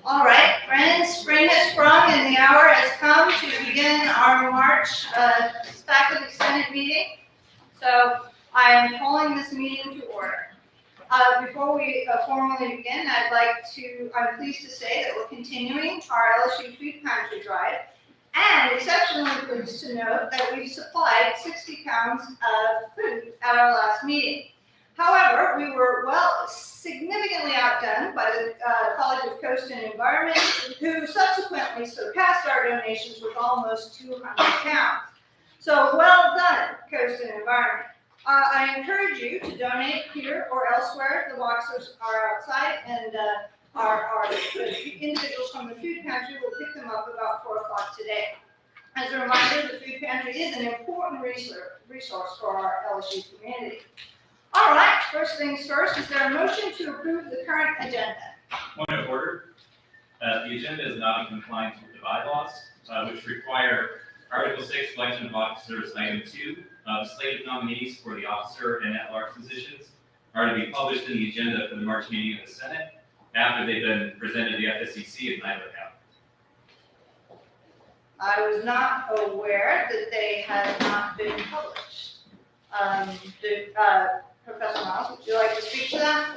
All right, friends, spring has sprung and the hour has come to begin our March Faculty Senate meeting. So I am calling this meeting to order. Before we formally begin, I'm pleased to say that we're continuing our LSU Food Pantry Drive, and exceptionally pleased to note that we supplied 60 pounds of food at our last meeting. However, we were significantly outdone by the College of Coast and Environment, who subsequently surpassed our donations with almost 200 pounds. So well done, Coast and Environment. I encourage you to donate here or elsewhere. The boxes are outside, and our individuals from the food pantry will pick them up about 4 o'clock today. As a reminder, the food pantry is an important resource for our LSU community. All right, first things first, is there a motion to approve the current agenda? Point of order. The agenda is not in compliance with the bylaws, which require Article 6, election of officers, Item 2. The slate of nominees for the officer and at-large positions are to be published in the agenda for the March meeting of the Senate after they've been presented to the FSCC and neither have. I was not aware that they had not been published. Professor Miles, would you like to speak to that?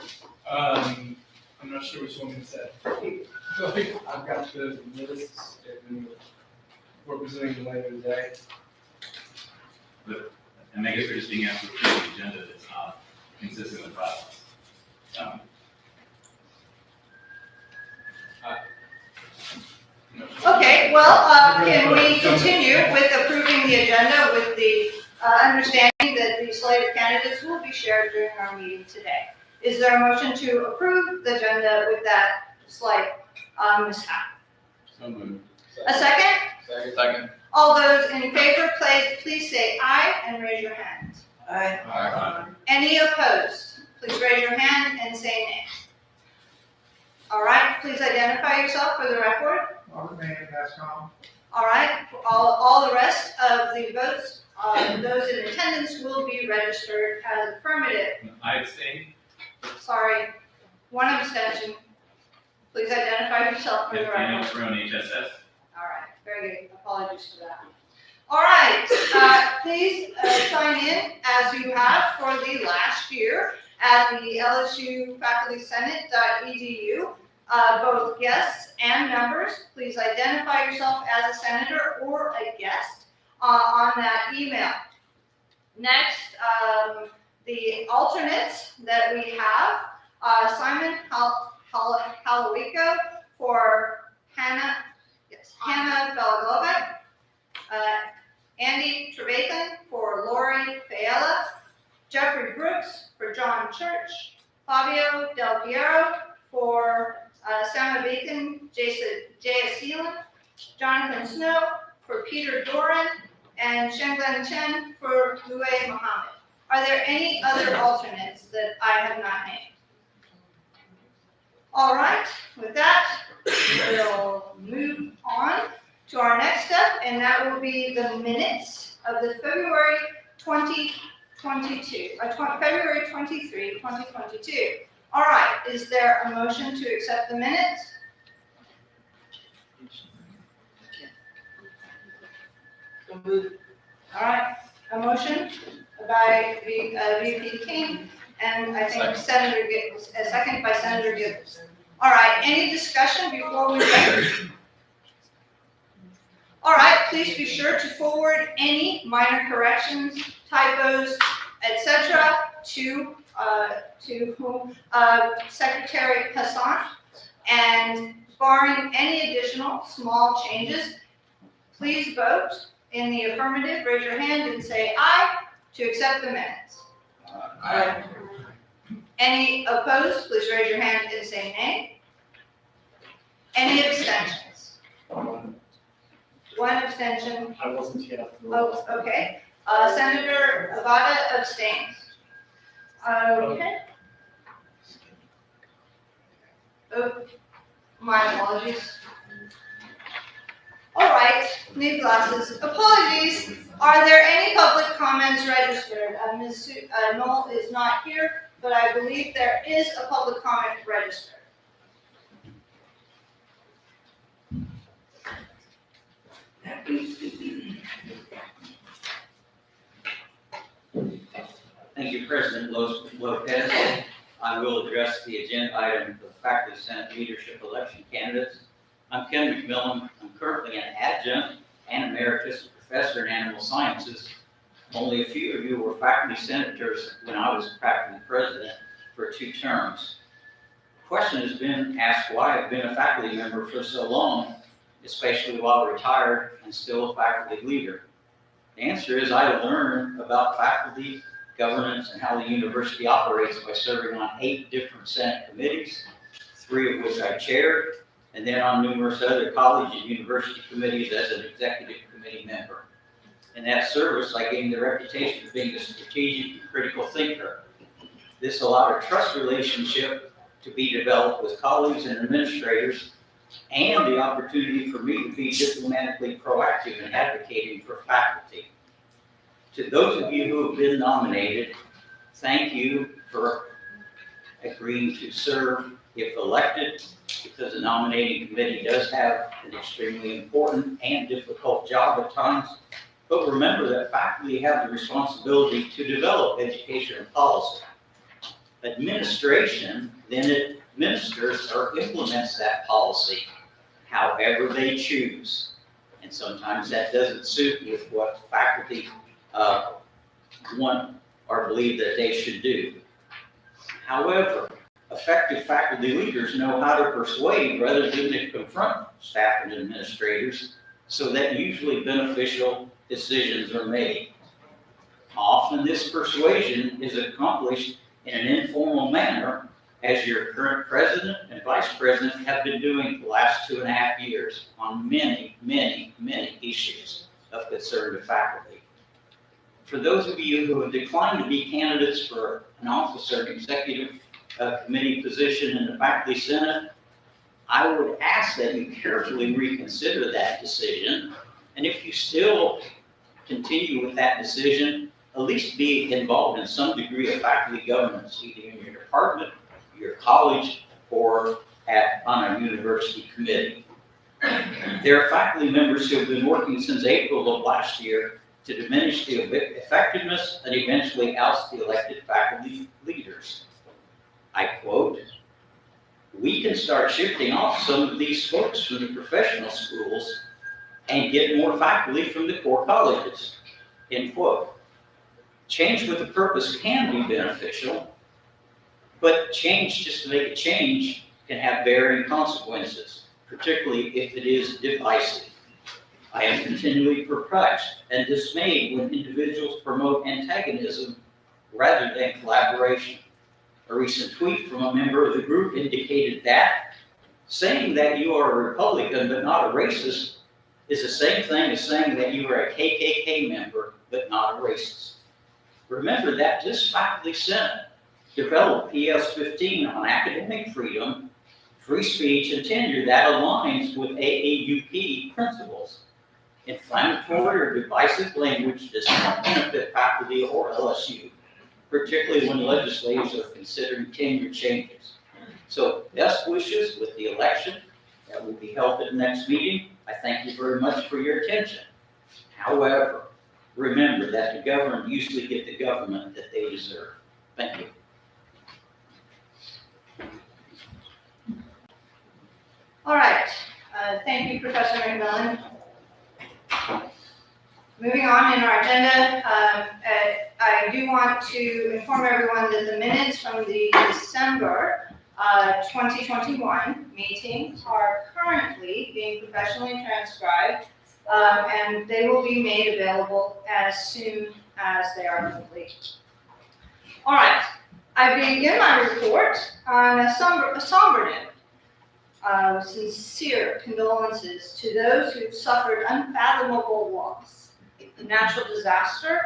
I'm not sure which one you said. I've got the lists and we're presenting them later today. And I guess we're just being asked to approve the agenda that's not consistent with bylaws. Okay, well, can we continue with approving the agenda with the understanding that the slate of candidates will be shared during our meeting today? Is there a motion to approve the agenda with that slight mishap? So moved. A second? Second. All those in favor, please say aye and raise your hand. Aye. Any opposed? Please raise your hand and say nay. All right, please identify yourself for the record. Robert Manning, Pascal. All right, for all the rest of the votes, those in attendance will be registered as affirmative. I abstain. Sorry, one abstention. Please identify yourself for the Daniel record. Ferrone, HSS. All right, very good. Apologies for that. All right, please sign in as you have for the last year at the LSU facultysenate.edu. Both guests and members, please identify yourself as a senator or a guest on that email. Next, the alternates that we have, Simon Halawico for Hannah Belaglovec, Andy Trevathan for Lori Fayella, Jeffrey Brooks for John Church, Fabio Del Piero for Sama Bacon, Jaya Seelan, Jonathan Snow for Peter Doran, and Shenglen Chen for Lue Mohammed. Are there any other alternates that I have not named? All right, with that, we'll move on to our next step, and that will be the minutes of the February 2022, February 23, 2022. All right, is there a motion to accept the minutes? All right, a motion by VP King, and I think Senator Gibbs, a second by Senator Gibbs. All right, any discussion before we vote? All right, please be sure to forward any minor corrections, typos, etc. to Secretary Hassan, and barring any additional small changes, please vote in the affirmative. Raise your hand and say aye to accept the minutes. Aye. Any opposed, please raise your hand and say nay. Any abstentions? One abstention. I wasn't here. Oh, okay. Senator Avada abstains. Okay. Oh, my apologies. All right, new glasses. Apologies. Are there any public comments registered? Ms. Knoll is not here, but I believe there is a public comment registered. Thank you, President Lopez. I will address the agenda item for the Faculty Senate Leadership Election Candidates. I'm Ken McMillan. I'm currently an adjunct and emeritus professor in animal sciences. Only a few of you were faculty senators when I was faculty president for 2 terms. The question has been asked why I've been a faculty member for so long, especially while retired and still a faculty leader. The answer is I learned about faculty governance and how the university operates by serving on 8 different Senate committees, 3 of which I chaired, and then on numerous other college and university committees as an executive committee member. In that service, I gained the reputation of being a strategic and critical thinker. This allowed a trust relationship to be developed with colleagues and administrators, and the opportunity for me to be diplomatically proactive in advocating for faculty. To those of you who have been nominated, thank you for agreeing to serve if elected, because the nominating committee does have an extremely important and difficult job at times. But remember that faculty have the responsibility to develop education and policy. Administration then administers or implements that policy however they choose. And sometimes that doesn't suit with what faculty want or believe that they should do. However, effective faculty leaders know how to persuade rather than to confront staff and administrators, so that usually beneficial decisions are made. Often this persuasion is accomplished in an informal manner, as your current president and vice president have been doing the last 2.5 years on many, many, many issues of concern to faculty. For those of you who have declined to be candidates for an office or an executive committee position in the faculty senate, I would ask that you carefully reconsider that decision. And if you still continue with that decision, at least be involved in some degree of faculty governance, either in your department, your college, or on a university committee. There are faculty members who have been working since April of last year to diminish the effectiveness and eventually oust the elected faculty leaders. I quote, "We can start shifting off some of these folks from the professional schools and get more faculty from the core colleges," end quote. Change with a purpose can be beneficial, but change just to make a change can have varying consequences, particularly if it is divisive. I am continually perplexed and dismayed when individuals promote antagonism rather than collaboration. A recent tweet from a member of the group indicated that saying that you are a Republican but not a racist is the same thing as saying that you are a KKK member but not a racist. Remember that this faculty senate developed PS 15 on academic freedom, free speech, and tenure that aligns with AAUP principles. Inflammatory or divisive language does not benefit faculty or LSU, particularly when legislators are considering tenure changes. So best wishes with the election that will be held at the next meeting. I thank you very much for your attention. However, remember that the governed usually get the government that they deserve. Thank you. All right, thank you, Professor McMillan. Moving on in our agenda, I do want to inform everyone that the minutes from the December 2021 meeting are currently being professionally transcribed, and they will be made available as soon as they are complete. All right, I begin my report on a somber note. Sincere condolences to those who've suffered unfathomable loss, a natural disaster,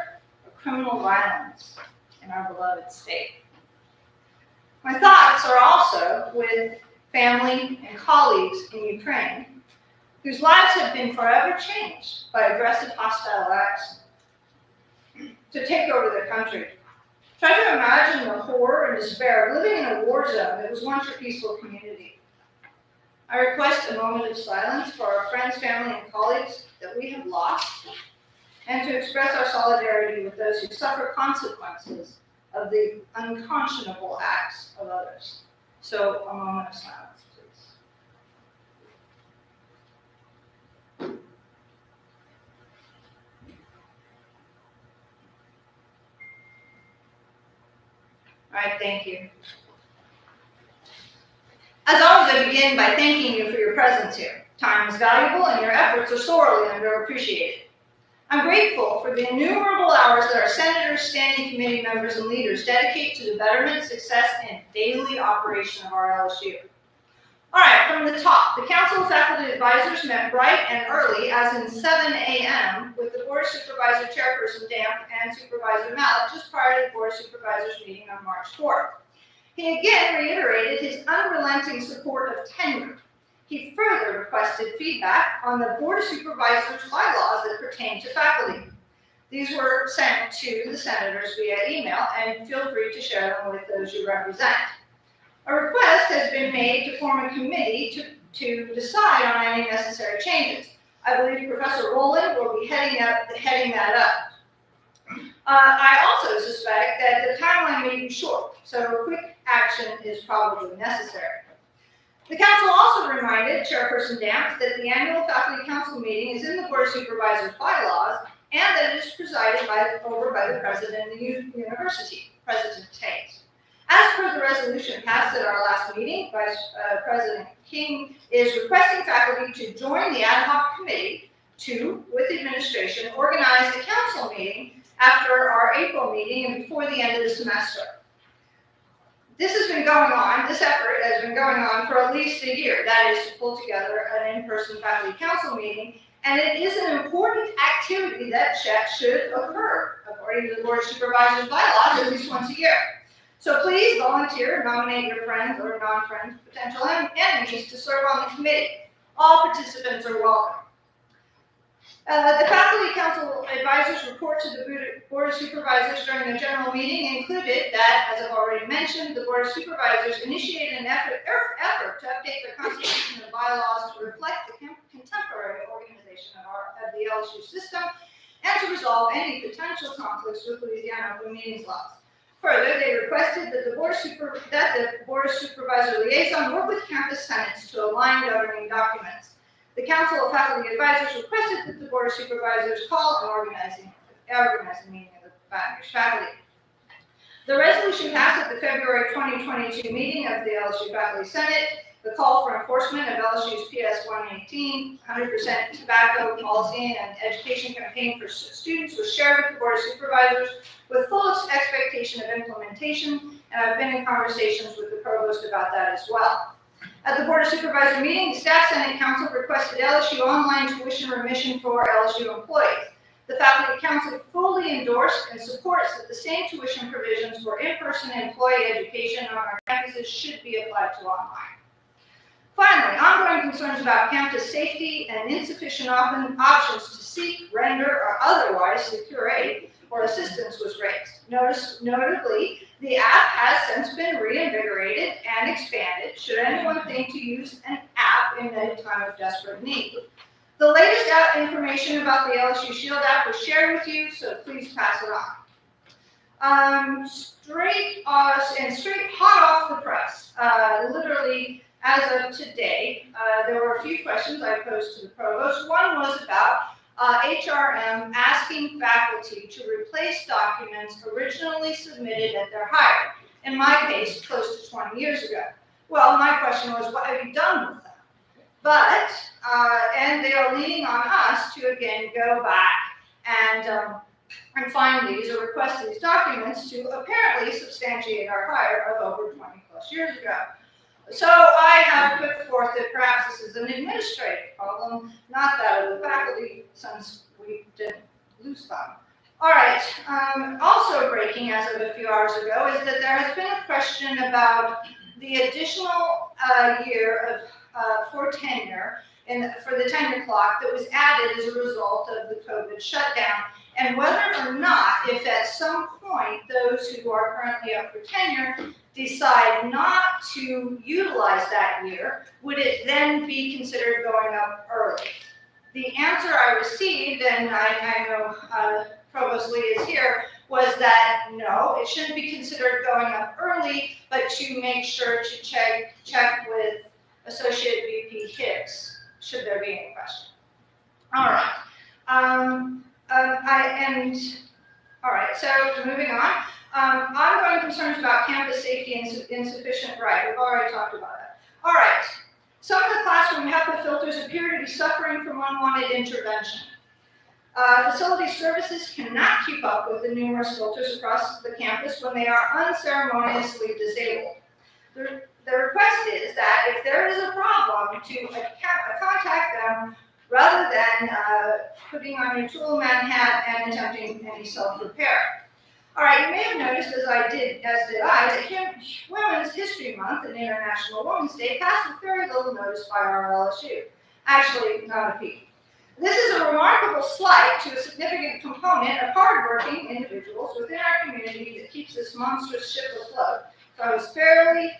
or criminal violence in our beloved state. My thoughts are also with family and colleagues in Ukraine, whose lives have been forever changed by aggressive hostile acts to take over their country. Try to imagine the horror and despair of living in a war zone that was once a peaceful community. I request a moment of silence for our friends, family, and colleagues that we have lost, and to express our solidarity with those who suffer consequences of the unconscionable acts of others. So, a moment of silence, please. All right, thank you. As always, I begin by thanking you for your presence here. Time is valuable and your efforts are sorely underappreciated. I'm grateful for the innumerable hours that our senators, standing committee members, and leaders dedicate to the betterment, success, and daily operation of our LSU. All right, from the top, the Council of Faculty Advisors met bright and early, as in 7 a.m., with the Board of Supervisor Chairperson Damp and Supervisor Mallett just prior to the Board of Supervisors meeting on March 4th. He again reiterated his unrelenting support of tenure. He further requested feedback on the Board of Supervisors bylaws that pertain to faculty. These were sent to the senators via email, and feel free to share them with those you represent. A request has been made to form a committee to decide on any necessary changes. I believe Professor Rowland will be heading that up. I also suspect that the timeline may be short, so quick action is probably necessary. The Council also reminded Chairperson Damp that the annual Faculty Council meeting is in the Board of Supervisors bylaws and that it is presided over by the President of the University, President Tate. As per the resolution passed at our last meeting, Vice President King is requesting faculty to join the ad hoc committee to, with the administration, organize a council meeting after our April meeting and before the end of the semester. This effort has been going on for at least a year. That is to pull together an in-person faculty council meeting, and it is an important activity that should occur, according to the Board of Supervisors bylaws, at least once a year. So please volunteer, nominate your friends or non-friends, potential enemies to serve on the committee. All participants are welcome. The Faculty Council Advisors report to the Board of Supervisors during the general meeting included that, as I've already mentioned, the Board of Supervisors initiated an effort to update their constitution and bylaws to reflect the contemporary organization of the LSU system and to resolve any potential conflicts with Louisiana Open Meetings laws. Further, they requested that the Board of Supervisor Liaison work with campus senates to align governing documents. The Council of Faculty Advisors requested that the Board of Supervisors call and organize a meeting of the faculty. The resolution passed at the February 2022 meeting of the LSU Faculty Senate. The call for enforcement of LSU's PS 118, 100% tobacco policy and education campaign for students was shared with the Board of Supervisors with full expectation of implementation, and I've been in conversations with the provost about that as well. At the Board of Supervisor meeting, the Staff Senate Council requested LSU online tuition remission for LSU employees. The Faculty Council fully endorsed and supports that the same tuition provisions for in-person employee education on our campuses should be applied to online. Finally, ongoing concerns about campus safety and insufficient options to seek, render, or otherwise secure aid or assistance was raised. Notably, the app has since been reinvigorated and expanded should anyone think to use an app in a time of desperate need. The latest information about the LSU Shield app was shared with you, so please pass it on. Straight hot off the press, literally as of today, there were a few questions I posed to the provost. One was about HRM asking faculty to replace documents originally submitted at their hire. In my case, close to 20 years ago. Well, my question was, what have you done with them? And they are leaning on us to again go back and and find these or request these documents to apparently substantiate our hire of over 20 plus years ago. So I have put forth that perhaps this is an administrative problem, not that of the faculty, since we didn't lose them. All right, also breaking as of a few hours ago is that there has been a question about the additional year of for tenure for the tenure clock that was added as a result of the COVID shutdown, and whether or not, if at some point those who are currently up for tenure decide not to utilize that year, would it then be considered going up early? The answer I received, and I know Provost Lee is here, was that no, it shouldn't be considered going up early, but to make sure to check with Associate VP Hicks, should there be any question. All right. All right, so moving on. Ongoing concerns about campus safety and insufficient right. We've already talked about that. All right. Some of the classroom HEPA filters appear to be suffering from unwanted intervention. Facility services cannot keep up with the numerous filters across the campus when they are unceremoniously disabled. The request is that if there is a problem, to contact them rather than putting on your tool man hat and attempting any self-repair. All right, you may have noticed, as did I, that Women's History Month and International Women's Day passed with very little notice by our LSU. Actually, not a peep. This is a remarkable slight to a significant component of hardworking individuals within our community that keeps this monstrous ship afloat. So I was fairly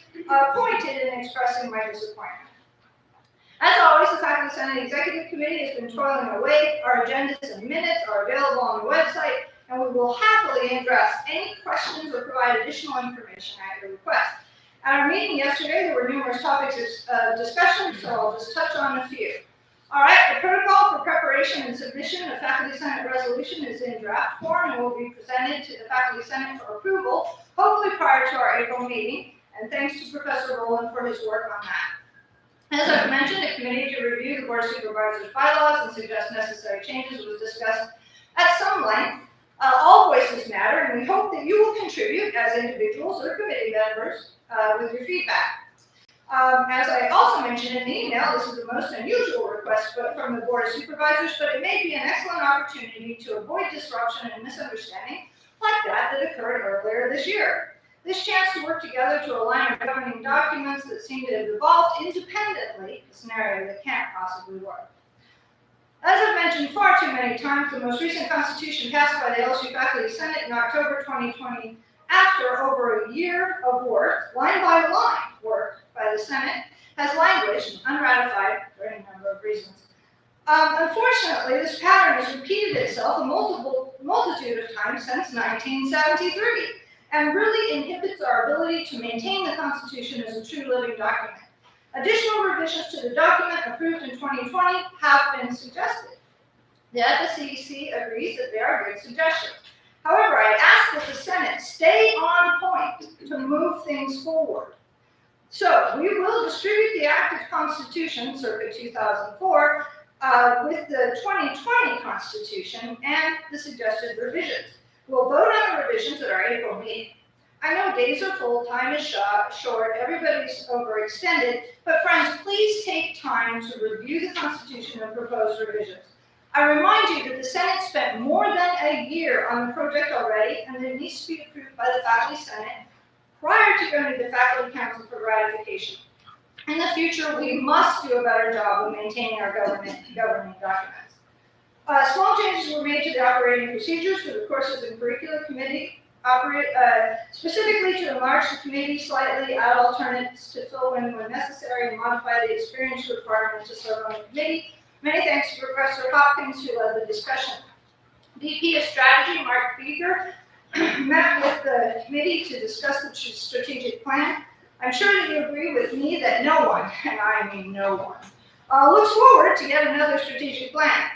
pointed in expressing my disappointment. As always, the Faculty Senate Executive Committee has been toiling away. Our agendas and minutes are available on the website, and we will happily address any questions or provide additional information at your request. At our meeting yesterday, there were numerous topics of discussion, so I'll just touch on a few. All right, the protocol for preparation and submission of Faculty Senate resolution is in draft form and will be presented to the Faculty Senate for approval, hopefully prior to our April meeting, and thanks to Professor Rowland for his work on that. As I've mentioned, a committee to review the Board of Supervisors bylaws and suggest necessary changes was discussed at some length. All voices matter, and we hope that you will contribute as individuals or committee members with your feedback. As I also mentioned in the email, this is the most unusual request from the Board of Supervisors, but it may be an excellent opportunity to avoid disruption and misunderstanding like that occurred earlier this year. This chance to work together to align our governing documents that seem to have evolved independently, a scenario that can't possibly work. As I've mentioned far too many times, the most recent Constitution passed by the LSU Faculty Senate in October 2020, after over a year of work, line by line work by the Senate, has languished unratified for any number of reasons. Unfortunately, this pattern has repeated itself a multitude of times since 1973, and really inhibits our ability to maintain the Constitution as a true living document. Additional revisions to the document approved in 2020 have been suggested. The FSCC agrees that they are good suggestions. However, I ask that the Senate stay on point to move things forward. So we will distribute the active Constitution, circa 2004, with the 2020 Constitution and the suggested revisions. We'll vote on the revisions at our April meeting. I know days are full, time is short, everybody's overextended, but friends, please take time to review the Constitution and propose revisions. I remind you that the Senate spent more than a year on the project already, and it needs to be approved by the Faculty Senate prior to going to the Faculty Council for ratification. In the future, we must do a better job of maintaining our governing documents. Small changes were made to the operating procedures for the Courses and Curricula Committee, specifically to enlarge the committee slightly, add alternates to fill in when necessary, and modify the experience requirement to serve on the committee. Many thanks to Professor Hopkins, who led the discussion. VP of Strategy, Mark Beeger, met with the committee to discuss the strategic plan. I'm sure that you agree with me that no one, and I mean no one, looks forward to yet another strategic plan.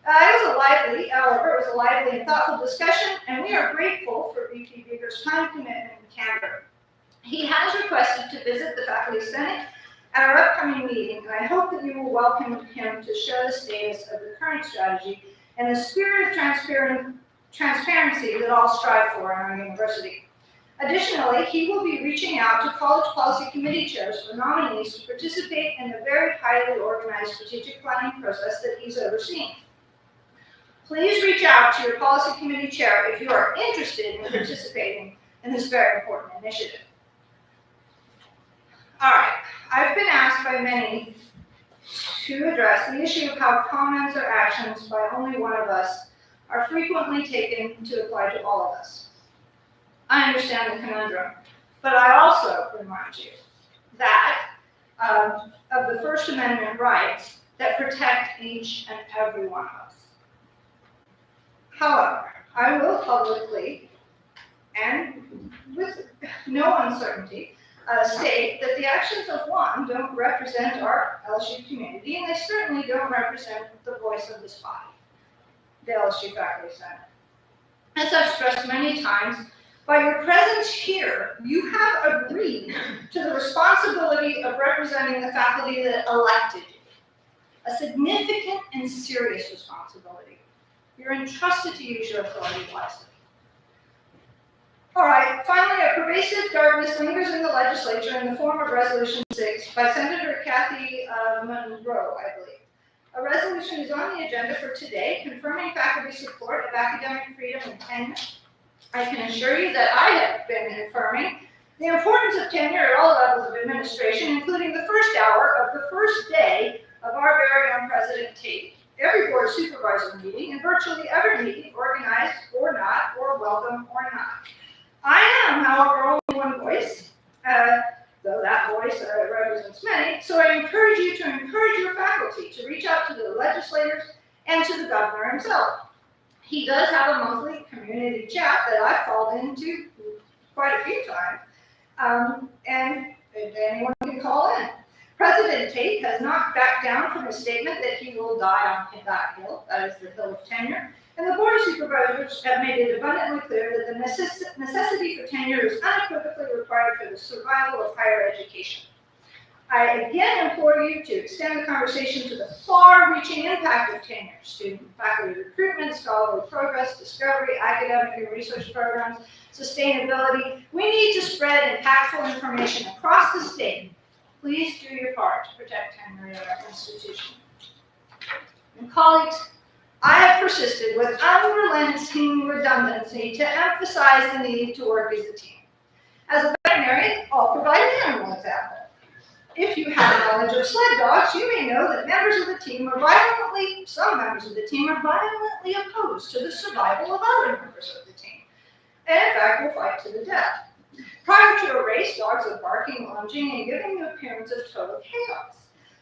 It was a lively and thoughtful discussion, and we are grateful for VP Beeger's time, commitment, and candor. He has requested to visit the Faculty Senate at our upcoming meeting, and I hope that you will welcome him to share the status of the current strategy and the spirit of transparency that all strive for in our university. Additionally, he will be reaching out to college policy committee chairs for nominees to participate in the very highly organized strategic planning process that he's overseeing. Please reach out to your policy committee chair if you are interested in participating in this very important initiative. All right, I've been asked by many to address the issue of how comments or actions by only one of us are frequently taken to apply to all of us. I understand the conundrum, but I also remind you that of the First Amendment rights that protect each and every one of us. However, I will publicly and with no uncertainty state that the actions of one don't represent our LSU community, and they certainly don't represent the voice of this body, the LSU Faculty Senate. As I've stressed many times, by your presence here, you have agreed to the responsibility of representing the faculty that elected you, a significant and serious responsibility. You're entrusted to use your authority wisely. All right, finally, a pervasive darkness lingers in the legislature in the form of Resolution 6 by Senator Kathy Monroe, I believe. A resolution is on the agenda for today, confirming faculty support of academic freedom and tenure. I can assure you that I have been affirming the importance of tenure at all levels of administration, including the first hour of the first day of our very own President Tate, every board of supervisor meeting, and virtually every meeting, organized or not, or welcome or not. I am, however, only one voice, though that voice represents many, so I encourage you to encourage your faculty to reach out to the legislators and to the governor himself. He does have a monthly community chat that I've called into quite a few times, and anyone can call in. President Tate has not backed down from his statement that he will die on that hill, that is the hill of tenure, and the Board of Supervisors have made it abundantly clear that the necessity for tenure is unequivocally required for the survival of higher education. I again implore you to extend the conversation to the far-reaching impact of tenure, student and faculty recruitment, scholarly progress, discovery, academic and research programs, sustainability. We need to spread impactful information across the state. Please do your part to protect tenure at our institution. And colleagues, I have persisted with unrelenting redundancy to emphasize the need to work as a team. As a veterinarian, I'll provide an animal example. If you have knowledge of sled dogs, you may know that some members of the team are violently opposed to the survival of other members of the team, and in fact will fight to the death. Prior to a race, dogs are barking, lunging, and giving the appearance of total chaos.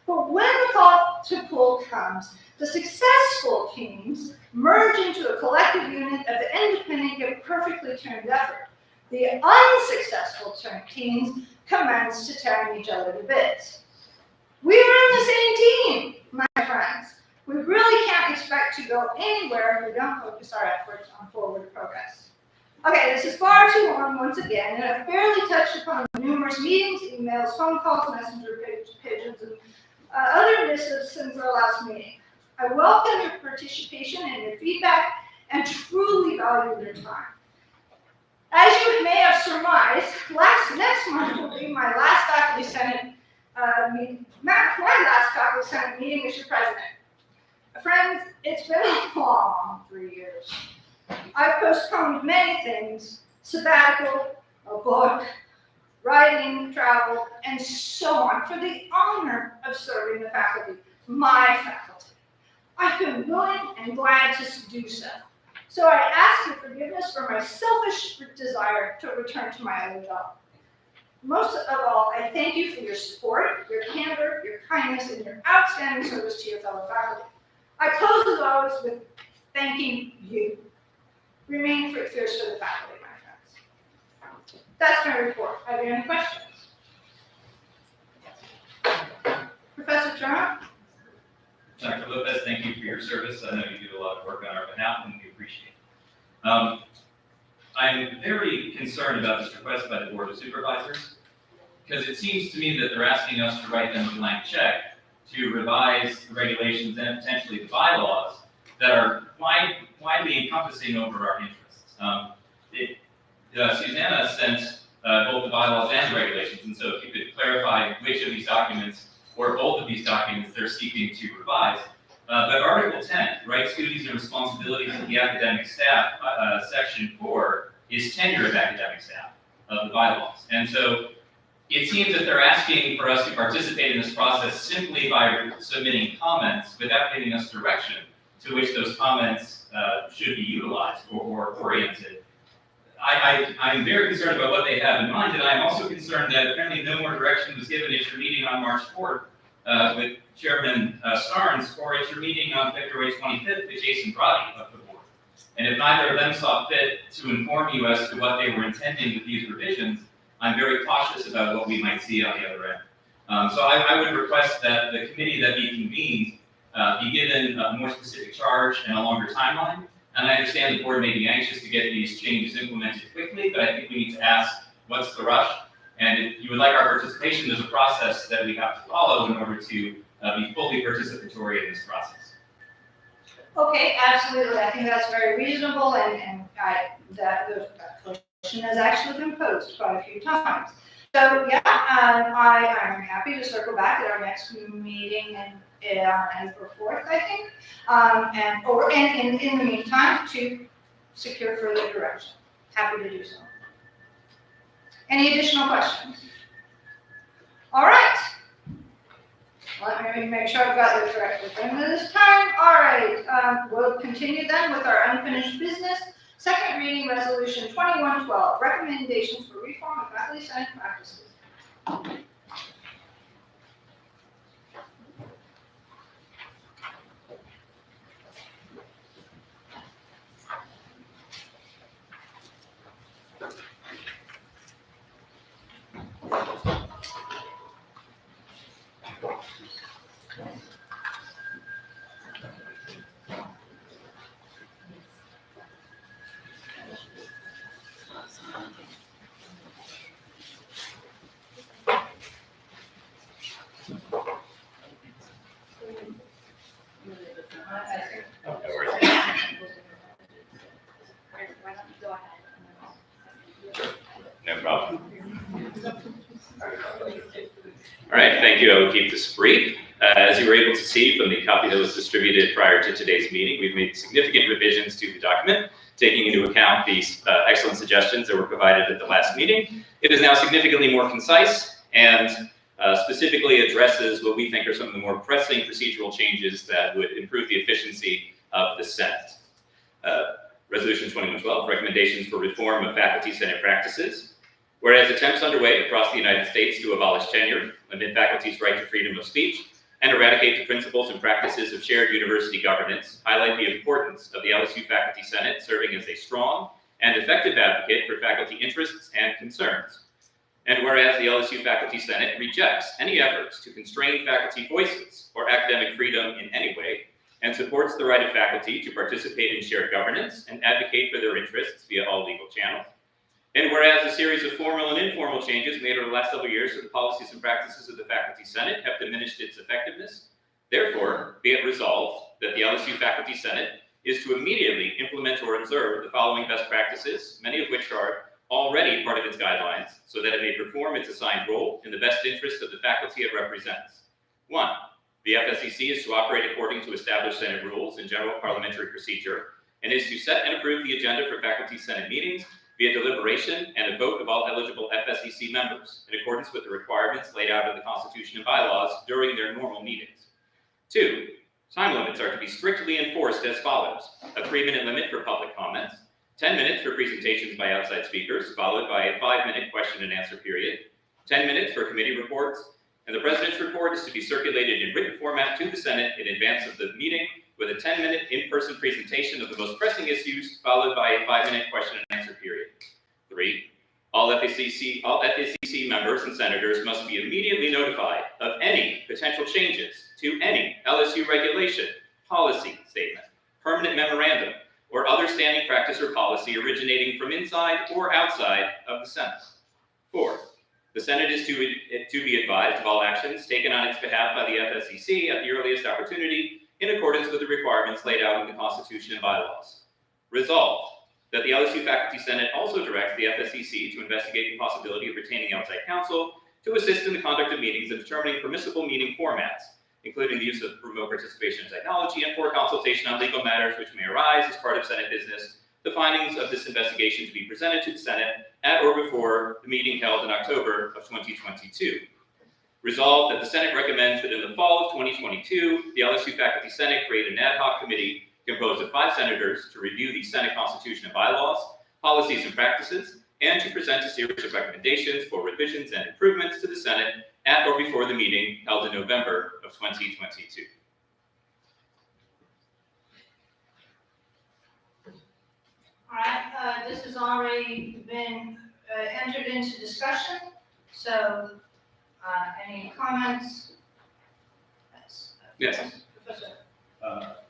But when the call to pull comes, the successful teams merge into a collective unit of independent yet perfectly turned effort. The unsuccessful teams commence to tearing each other to bits. We are on the same team, my friends. We really can't expect to go anywhere if we don't focus our efforts on forward progress. Okay, this is far too long once again, and I've barely touched upon numerous meetings, emails, phone calls, messenger pigeons, and other missives since our last meeting. I welcome your participation and your feedback and truly value your time. As you may have surmised, next month will be my last faculty senate meeting. My last faculty senate meeting as your president. Friends, it's been a long 3 years. I've postponed many things: sabbatical, a book, writing, travel, and so on, for the honor of serving the faculty, my faculty. I've been willing and glad to do so. So I ask your forgiveness for my selfish desire to return to my other job. Most of all, I thank you for your support, your candor, your kindness, and your outstanding service to your fellow faculty. I close as always with thanking you. Remain fierce for the faculty, my friends. That's my report. Are there any questions? Professor Turner? Dr. Lopez, thank you for your service. I know you do a lot of work on our behalf, and we appreciate it. I'm very concerned about this request by the Board of Supervisors, because it seems to me that they're asking us to write them a blank check to revise the regulations and potentially the bylaws that are widely encompassing over our interests. Susanna sent both the bylaws and the regulations, and so if you could clarify which of these documents or both of these documents they're seeking to revise. But Article 10, rights, duties, and responsibilities of the academic staff, Section 4, is tenure of academic staff of the bylaws. And so it seems that they're asking for us to participate in this process simply by submitting comments without giving us direction to which those comments should be utilized or oriented. I'm very concerned about what they have in mind, and I'm also concerned that apparently no more direction was given at your meeting on March 4th with Chairman Starnes, or at your meeting on February 25th with Jason Brody of the board. And if neither of them saw fit to inform you as to what they were intending with these revisions, I'm very cautious about what we might see on the other end. So I would request that the committee that we convened be given a more specific charge and a longer timeline. And I understand the board may be anxious to get these changes implemented quickly, but I think we need to ask, what's the rush? And if you would like our participation, there's a process that we have to follow in order to be fully participatory in this process. Okay, absolutely. I think that's very reasonable, and the question has actually been posed quite a few times. So yeah, I'm happy to circle back at our next meeting and April 4th, I think, and in the meantime to secure further direction. Happy to do so. Any additional questions? All right. Let me make sure I've got the correct agenda this time. All right, we'll continue then with our unfinished business. Second reading resolution 2112, recommendations for reform of faculty senate practices. No problem. All right, thank you. I will keep this brief. As you were able to see from the copy that was distributed prior to today's meeting, we've made significant revisions to the document, taking into account these excellent suggestions that were provided at the last meeting. It is now significantly more concise and specifically addresses what we think are some of the more pressing procedural changes that would improve the efficiency of the Senate. Resolution 2112, recommendations for reform of faculty senate practices. Whereas attempts underway across the United States to abolish tenure, limit faculty's right to freedom of speech, and eradicate the principles and practices of shared university governance highlight the importance of the LSU Faculty Senate serving as a strong and effective advocate for faculty interests and concerns. And whereas the LSU Faculty Senate rejects any efforts to constrain faculty voices or academic freedom in any way, and supports the right of faculty to participate in shared governance and advocate for their interests via all legal channels. And whereas a series of formal and informal changes made over the last several years to the policies and practices of the Faculty Senate have diminished its effectiveness, therefore, be it resolved that the LSU Faculty Senate is to immediately implement or observe the following best practices, many of which are already part of its guidelines, so that it may perform its assigned role in the best interest of the faculty it represents. 1. The FSEC is to operate according to established Senate rules and general parliamentary procedure, and is to set and approve the agenda for Faculty Senate meetings via deliberation and a vote of all eligible FSEC members, in accordance with the requirements laid out in the Constitution and bylaws during their normal meetings. 2. Time limits are to be strictly enforced as follows: a 3-minute limit for public comments, 10 minutes for presentations by outside speakers, followed by a 5-minute question and answer period, 10 minutes for committee reports, and the President's report is to be circulated in written format to the Senate in advance of the meeting, with a 10-minute in-person presentation of the most pressing issues, followed by a 5-minute question and answer period. 3. All FSEC members and senators must be immediately notified of any potential changes to any LSU regulation, policy statement, permanent memorandum, or other standing practice or policy originating from inside or outside of the Senate. 4. The Senate is to be advised of all actions taken on its behalf by the FSEC at the earliest opportunity, in accordance with the requirements laid out in the Constitution and bylaws. Resolved, that the LSU Faculty Senate also directs the FSCC to investigate the possibility of retaining outside counsel to assist in the conduct of meetings and determining permissible meeting formats, including the use of remote participation technology and for consultation on legal matters which may arise as part of Senate business. The findings of this investigation to be presented to the Senate at or before the meeting held in October of 2022. Resolved that the Senate recommends that in the fall of 2022, the LSU Faculty Senate create an ad hoc committee composed of 5 senators to review the Senate Constitution and bylaws, policies and practices, and to present a series of recommendations for revisions and improvements to the Senate at or before the meeting held in November of 2022. All right, this has already been entered into discussion, so any comments? Yes. Professor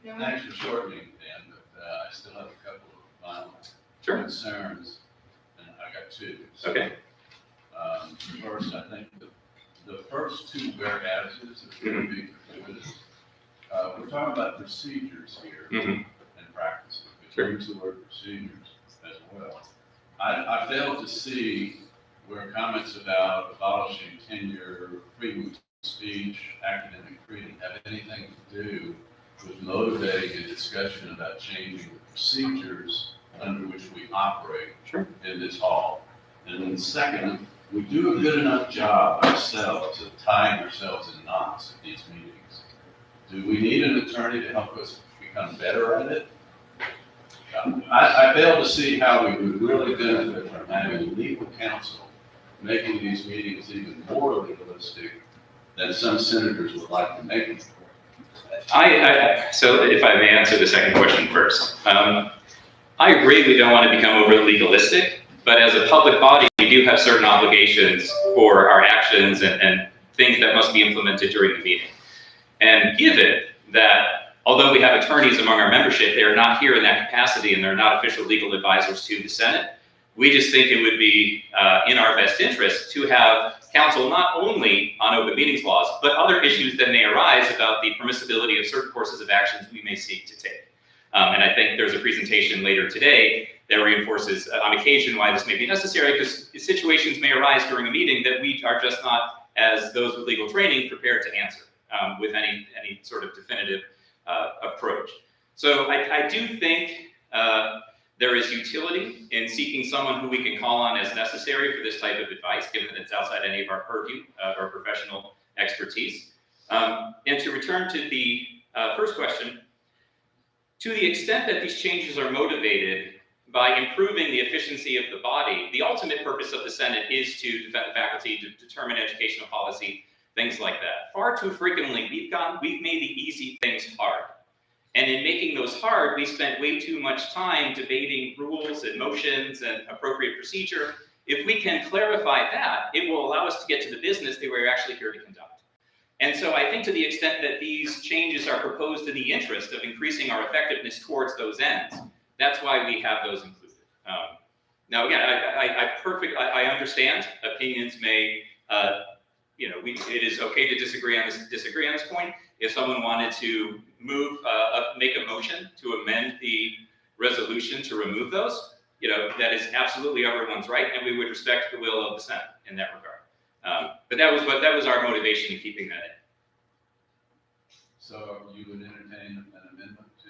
Newman? Thanks for shortening, Dan, but I still have a couple of final concerns, and I got 2. So, Okay. First, I think the first 2 whereases are going to be gratuitous. We're talking about procedures here and practices. We use the word procedures as well. I fail to see where comments about abolishing tenure, freedom of speech, academic freedom have anything to do with motivating a discussion about changing the procedures under which we operate in this hall. And then second, we do a good enough job ourselves of tying ourselves in knots at these meetings. Do we need an attorney to help us become better at it? I fail to see how we would really benefit from having legal counsel making these meetings even more legalistic than some senators would like to make them. So if I may answer the second question first. I agree we don't want to become overly legalistic, but as a public body, we do have certain obligations for our actions and things that must be implemented during the meeting. And given that although we have attorneys among our membership, they are not here in that capacity and they're not official legal advisors to the Senate, we just think it would be in our best interest to have counsel not only on open meetings laws, but other issues that may arise about the permissibility of certain courses of actions we may seek to take. And I think there's a presentation later today that reinforces on occasion why this may be necessary, because situations may arise during a meeting that we are just not, as those with legal training, prepared to answer with any sort of definitive approach. So I do think there is utility in seeking someone who we can call on as necessary for this type of advice, given that it's outside any of our purview or professional expertise. And to return to the first question, to the extent that these changes are motivated by improving the efficiency of the body, the ultimate purpose of the Senate is to defend the faculty, to determine educational policy, things like that. Far too frequently, we've made the easy things hard. And in making those hard, we spent way too much time debating rules and motions and appropriate procedure. If we can clarify that, it will allow us to get to the business that we're actually here to conduct. And so I think to the extent that these changes are proposed in the interest of increasing our effectiveness towards those ends, that's why we have those included. Now, again, I understand opinions may, it is okay to disagree on this point. If someone wanted to make a motion to amend the resolution to remove those, that is absolutely everyone's right, and we would respect the will of the Senate in that regard. But that was our motivation in keeping that in. So you would entertain an amendment to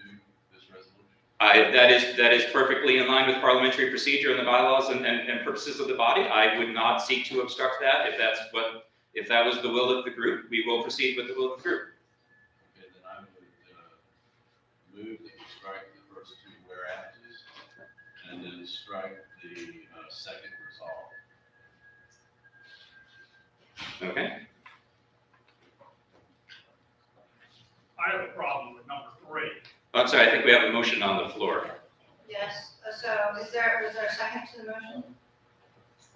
this resolution? That is perfectly in line with parliamentary procedure and the bylaws and purposes of the body. I would not seek to obstruct that. If that was the will of the group, we will proceed with the will of the group. Okay, then I would move that you strike the first 2 whereases and then strike the second resolve. Okay. I have a problem with number 3. I'm sorry, I think we have a motion on the floor. Yes, so was there a second to the motion?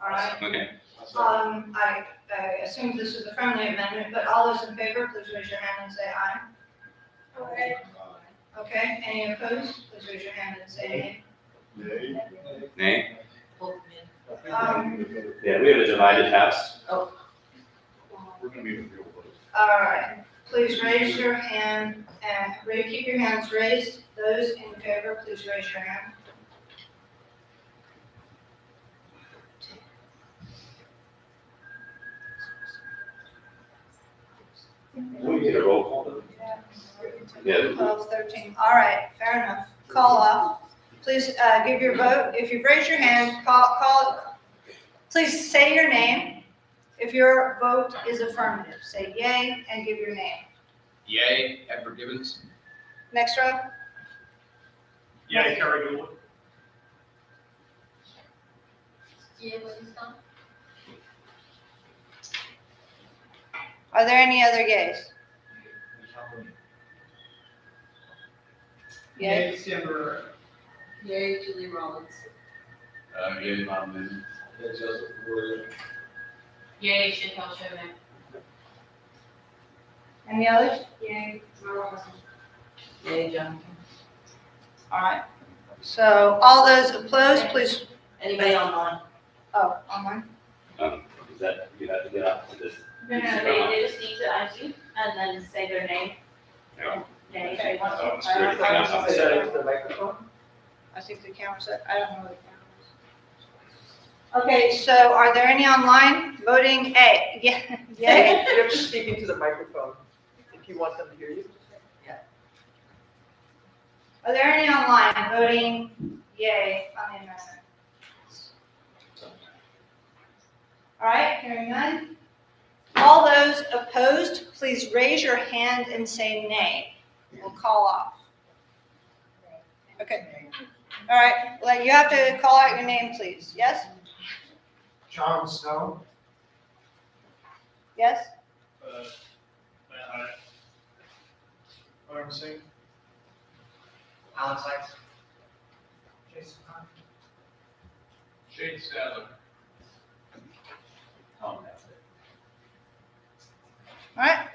All right, Okay. I assume this is a friendly amendment, but all those in favor, please raise your hand and say aye. Okay. Okay, any opposed? Please raise your hand and say nay. Nay? Um, Yeah, we have a divided house. We're going to be in the real vote. All right, please raise your hand and keep your hands raised. Those in favor, please raise your hand. We need a roll call. Yeah. 12, 13. All right, fair enough. Call off. Please give your vote. If you've raised your hand, please say your name. If your vote is affirmative, say yay and give your name. Yay, Edward Gibbons. Next row. Yeah, Kerry Gould. Are there any other yays? Yay. Yay, Sam Barrera. Yay, Julie Rollins. Yay, Bob Lynn. Joseph Wood. Yay, Chantal Chauvin. Any others? Yay, Merle Russell. Yay, Jonathan. All right. So all those opposed, please. Anybody online? Oh, online. Is that, you have to get up to this? No, they just need to unmute and then say their name. No. Name, if they want Oh, to. it's really thing up on the side. the microphone? I think the camera said, I don't know where the camera is. Okay, so are there any online voting A? Yeah, yay. You have to speak into the microphone if you want them to hear you. Are there any online voting yay on the amendment? All right, hearing none. All those opposed, please raise your hand and say nay. We'll call off. Okay. All right, well, you have to call out your name, please. Yes? John Snow. Yes? Arm Singh. Alan Sykes. Jason Conn. Shane Sadler. Oh, that's it. All right,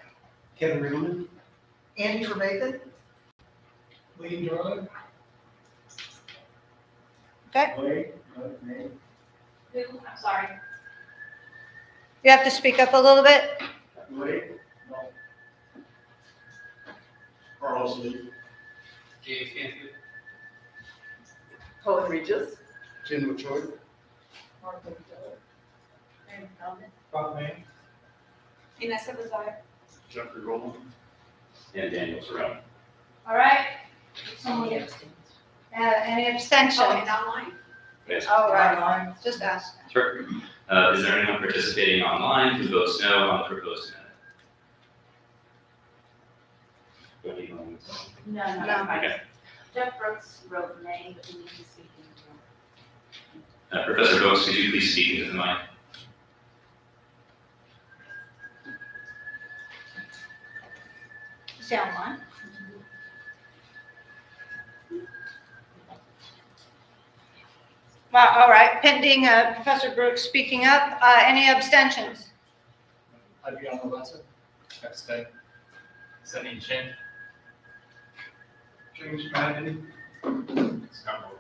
Kevin Riddleman. Andy Trevathan? Lee Dorland. okay. Wade. Who, I'm sorry. You have to speak up a little bit. Wade. Carlos Lee. James Canfield. Colin Regis? Jim LaTroy. Bob May. Ines Salazar. Jeffrey Rowland. And Daniel Surratt. All right. Any abstentions? Oh, and online? Yes. All right, just ask. Sure. Is there anyone participating online who votes no on the proposed amendment? No, No. Okay. Jeff Brooks wrote name, but he needs to speak into Professor Brooks, could you please speak into the mic? Is he online? Well, all right, pending Professor Brooks speaking up, any abstentions? Adriano Lessa. Abstain. Sunny Chin. James Madden. Scott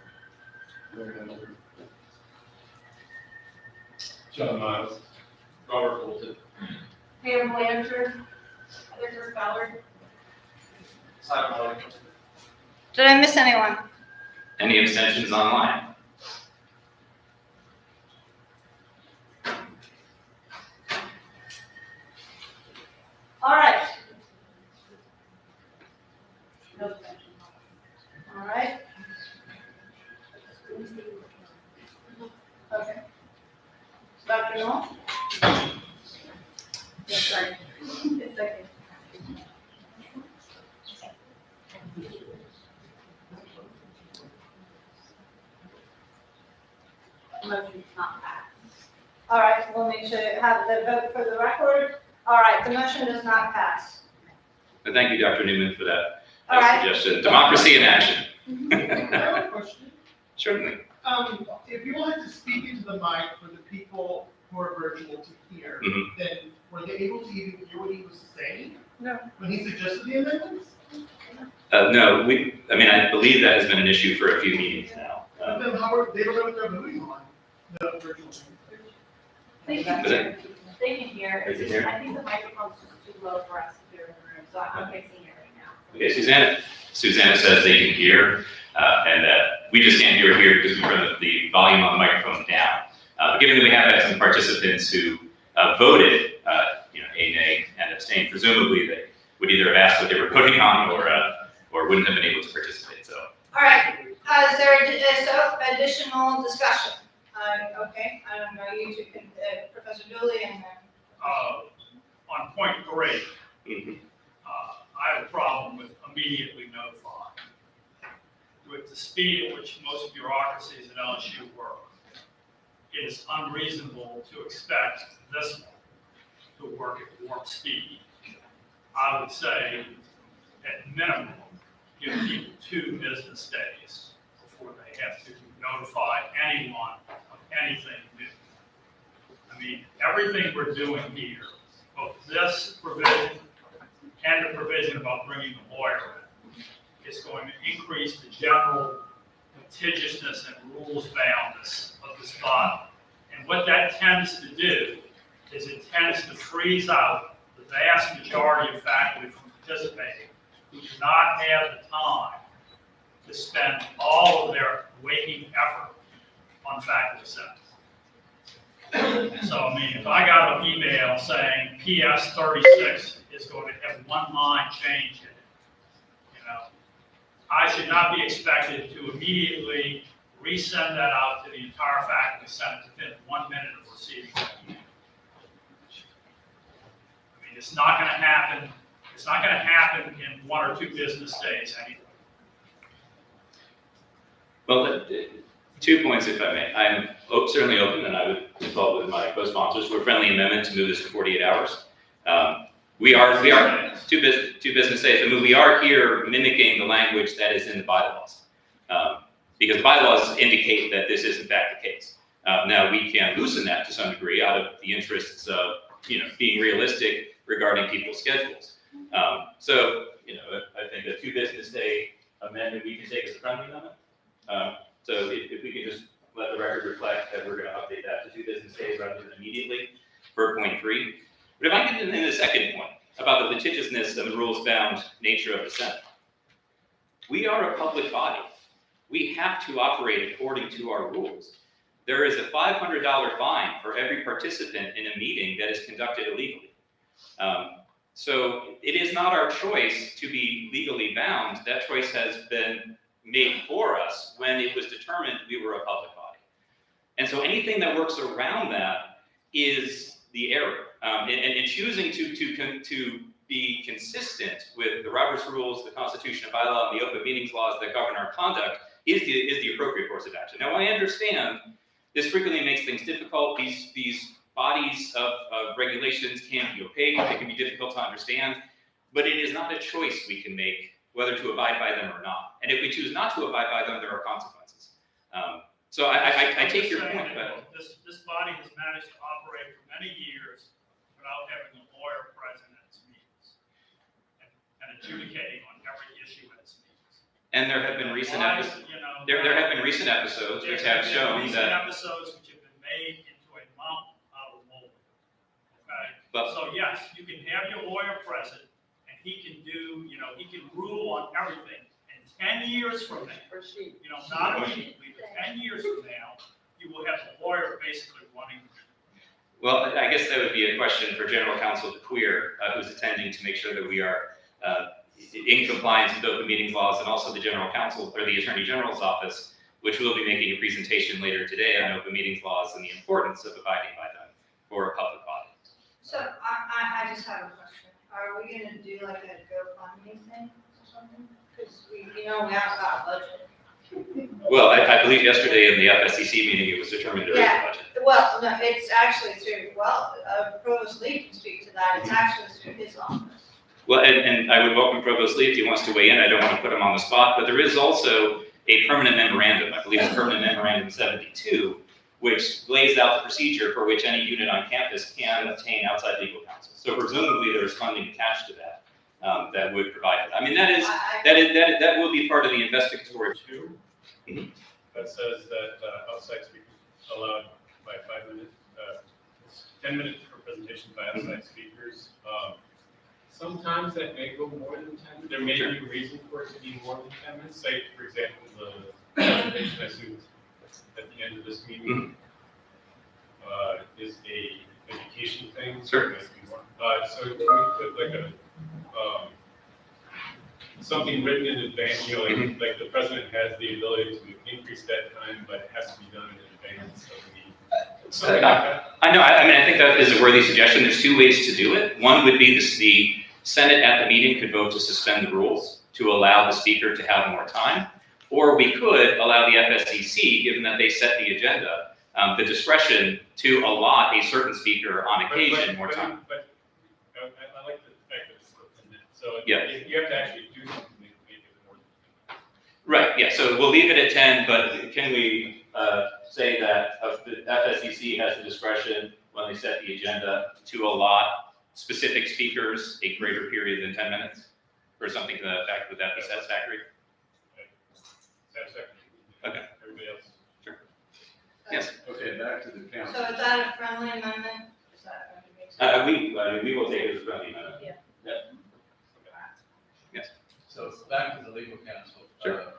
John Miles. Robert Bolton. Pam Blanchard, Edgar Ballard. Simon Wellington. Did I miss anyone? Any abstentions online? All right, No objection. all right. Okay. Dr. Noel? Yes, sorry. It's okay. Motion's not passed. All right, we'll need to have the vote for the record. All right, the motion does not pass. And thank you, Dr. Newman, for that All right. suggestion. Democracy in action. I have a question. Certainly. If you wanted to speak into the mic for the people who are virtual to hear, Mhm. then were they able to even hear what he was saying? No. When he suggested the amendments? No, I believe that has been an issue for a few meetings now. But then how are, they don't know what they're voting on, the virtual thing. They can Is hear, they can hear. They can hear? I think the microphone's just too low for us to hear in the room, so I'm fixing it right now. Okay, Susanna says they can hear, and that we just can't hear here because we turn the volume on the microphone down. But given that we have had some participants who voted, a nay, and and abstain. Presumably, they would either have asked what they were voting on or wouldn't have been able to participate. So. All right, is there additional discussion? Okay, I don't know, you two can, Professor Dooley and then. On point 3, Mhm. I have a problem with immediately notifying. With the speed at which most bureaucracies at LSU work, it is unreasonable to expect this one to work at warp speed. I would say, at minimum, give people 2 business days before they have to notify anyone of anything new. I mean, everything we're doing here, both this provision and the provision about bringing the lawyer in, is going to increase the general litigiousness and rules boundness of this body. And what that tends to do is it tends to freeze out the vast majority of faculty from participating who do not have the time to spend all of their waking effort on faculty senate. So, I mean, if I got an email saying PS 36 is going to have 1 line change in it, you know, I should not be expected to immediately resend that out to the entire faculty senate within 1 minute of receiving that email. I mean, it's not going to happen. It's not going to happen in 1 or 2 business days anyway. Well, 2 points, if I may. I'm certainly open, and I would consult with my co-sponsors for a friendly amendment to move this to 48 hours. We are 2 business days. I mean, we are here mimicking the language that is in the bylaws, because the bylaws indicate that this is in fact the case. Now we can loosen that to some degree out of the interests of being realistic regarding people's schedules. So I think a 2 business day amendment we can take as a friendly amendment. So if we could just let the record reflect that we're going to update that to 2 business days rather than immediately for point 3. But if I get into the second point about the litigiousness and the rules-bound nature of the Senate, we are a public body. We have to operate according to our rules. There is a $500 fine for every participant in a meeting that is conducted illegally. So it is not our choice to be legally bound. That choice has been made for us when it was determined we were a public body. And so anything that works around that is the error. And choosing to be consistent with the Roberts Rules, the Constitution and bylaw, and the open meetings laws that govern our conduct is the appropriate course of action. Now, I understand this frequently makes things difficult. These bodies of regulations can be opaque, they can be difficult to understand, but it is not a choice we can make whether to abide by them or not. And if we choose not to abide by them, there are consequences. So I take your point, but this body has managed to operate for many years without having a lawyer present at its meetings and adjudicating on every issue at its meetings. And there have been recent episodes. There have been recent episodes which have shown recent that. episodes which have been made into a mountain out of molehill. Okay. But, So yes, you can have your lawyer present, and he can do, he can rule on everything. And 10 years from now, not immediately, but 10 years from now, you will have the lawyer basically running. well, I guess that would be a question for General Counsel DeQueer, who's attending to make sure that we are in compliance with open meetings laws, and also the General Counsel or the Attorney General's office, which will be making a presentation later today on open meetings laws and the importance of abiding by them for a public body. So I just have a question. Are we gonna do like a GoFundMe thing or something? Because we haven't got a budget. Well, I believe yesterday in the FSCC meeting, it was determined to raise the budget. Well, no, it's actually through, Provost Lee can speak to that. It's actually through his office. Well, and I would welcome Provost Lee if he wants to weigh in. I don't want to put him on the spot, but there is also a permanent memorandum. I believe it's permanent memorandum 72, which lays out the procedure for which any unit on campus can obtain outside legal counsel. So presumably there's funding attached to that that would provide it. I mean, that will be part of the investigatory. That says that outside speakers allowed by 5 minutes, 10 minutes for presentation by outside speakers. Sometimes that may go more than 10 minutes. There may be a reason for it to be more than 10 minutes. Say, for example, the presentation I assume at the end of this meeting is a education thing. Sure. So can we put like a, something written in advance, you know, like the president has the ability to increase that time, but it has to be done in advance of the, something like that? I know, I mean, I think that is a worthy suggestion. There's two ways to do it. One would be the Senate at the meeting could vote to suspend the rules to allow the speaker to have more time. Or we could allow the FSCC, given that they set the agenda, the discretion to allot a certain speaker on occasion more time. But I like the fact that it's in that. So Yeah. you have to actually do something to make it more. Right, yeah, so we'll leave it at 10, but can we say that the FSCC has the discretion when they set the agenda to allot specific speakers a greater period than 10 minutes? Or something to that effect, would that be satisfactory? Okay. Everybody else? Sure. Yes. Okay, back to the So council. is that a friendly amendment? Is that going to be? We will take it as a friendly amendment. Yeah. Yep. Yes. So it's back to the legal counsel. Sure.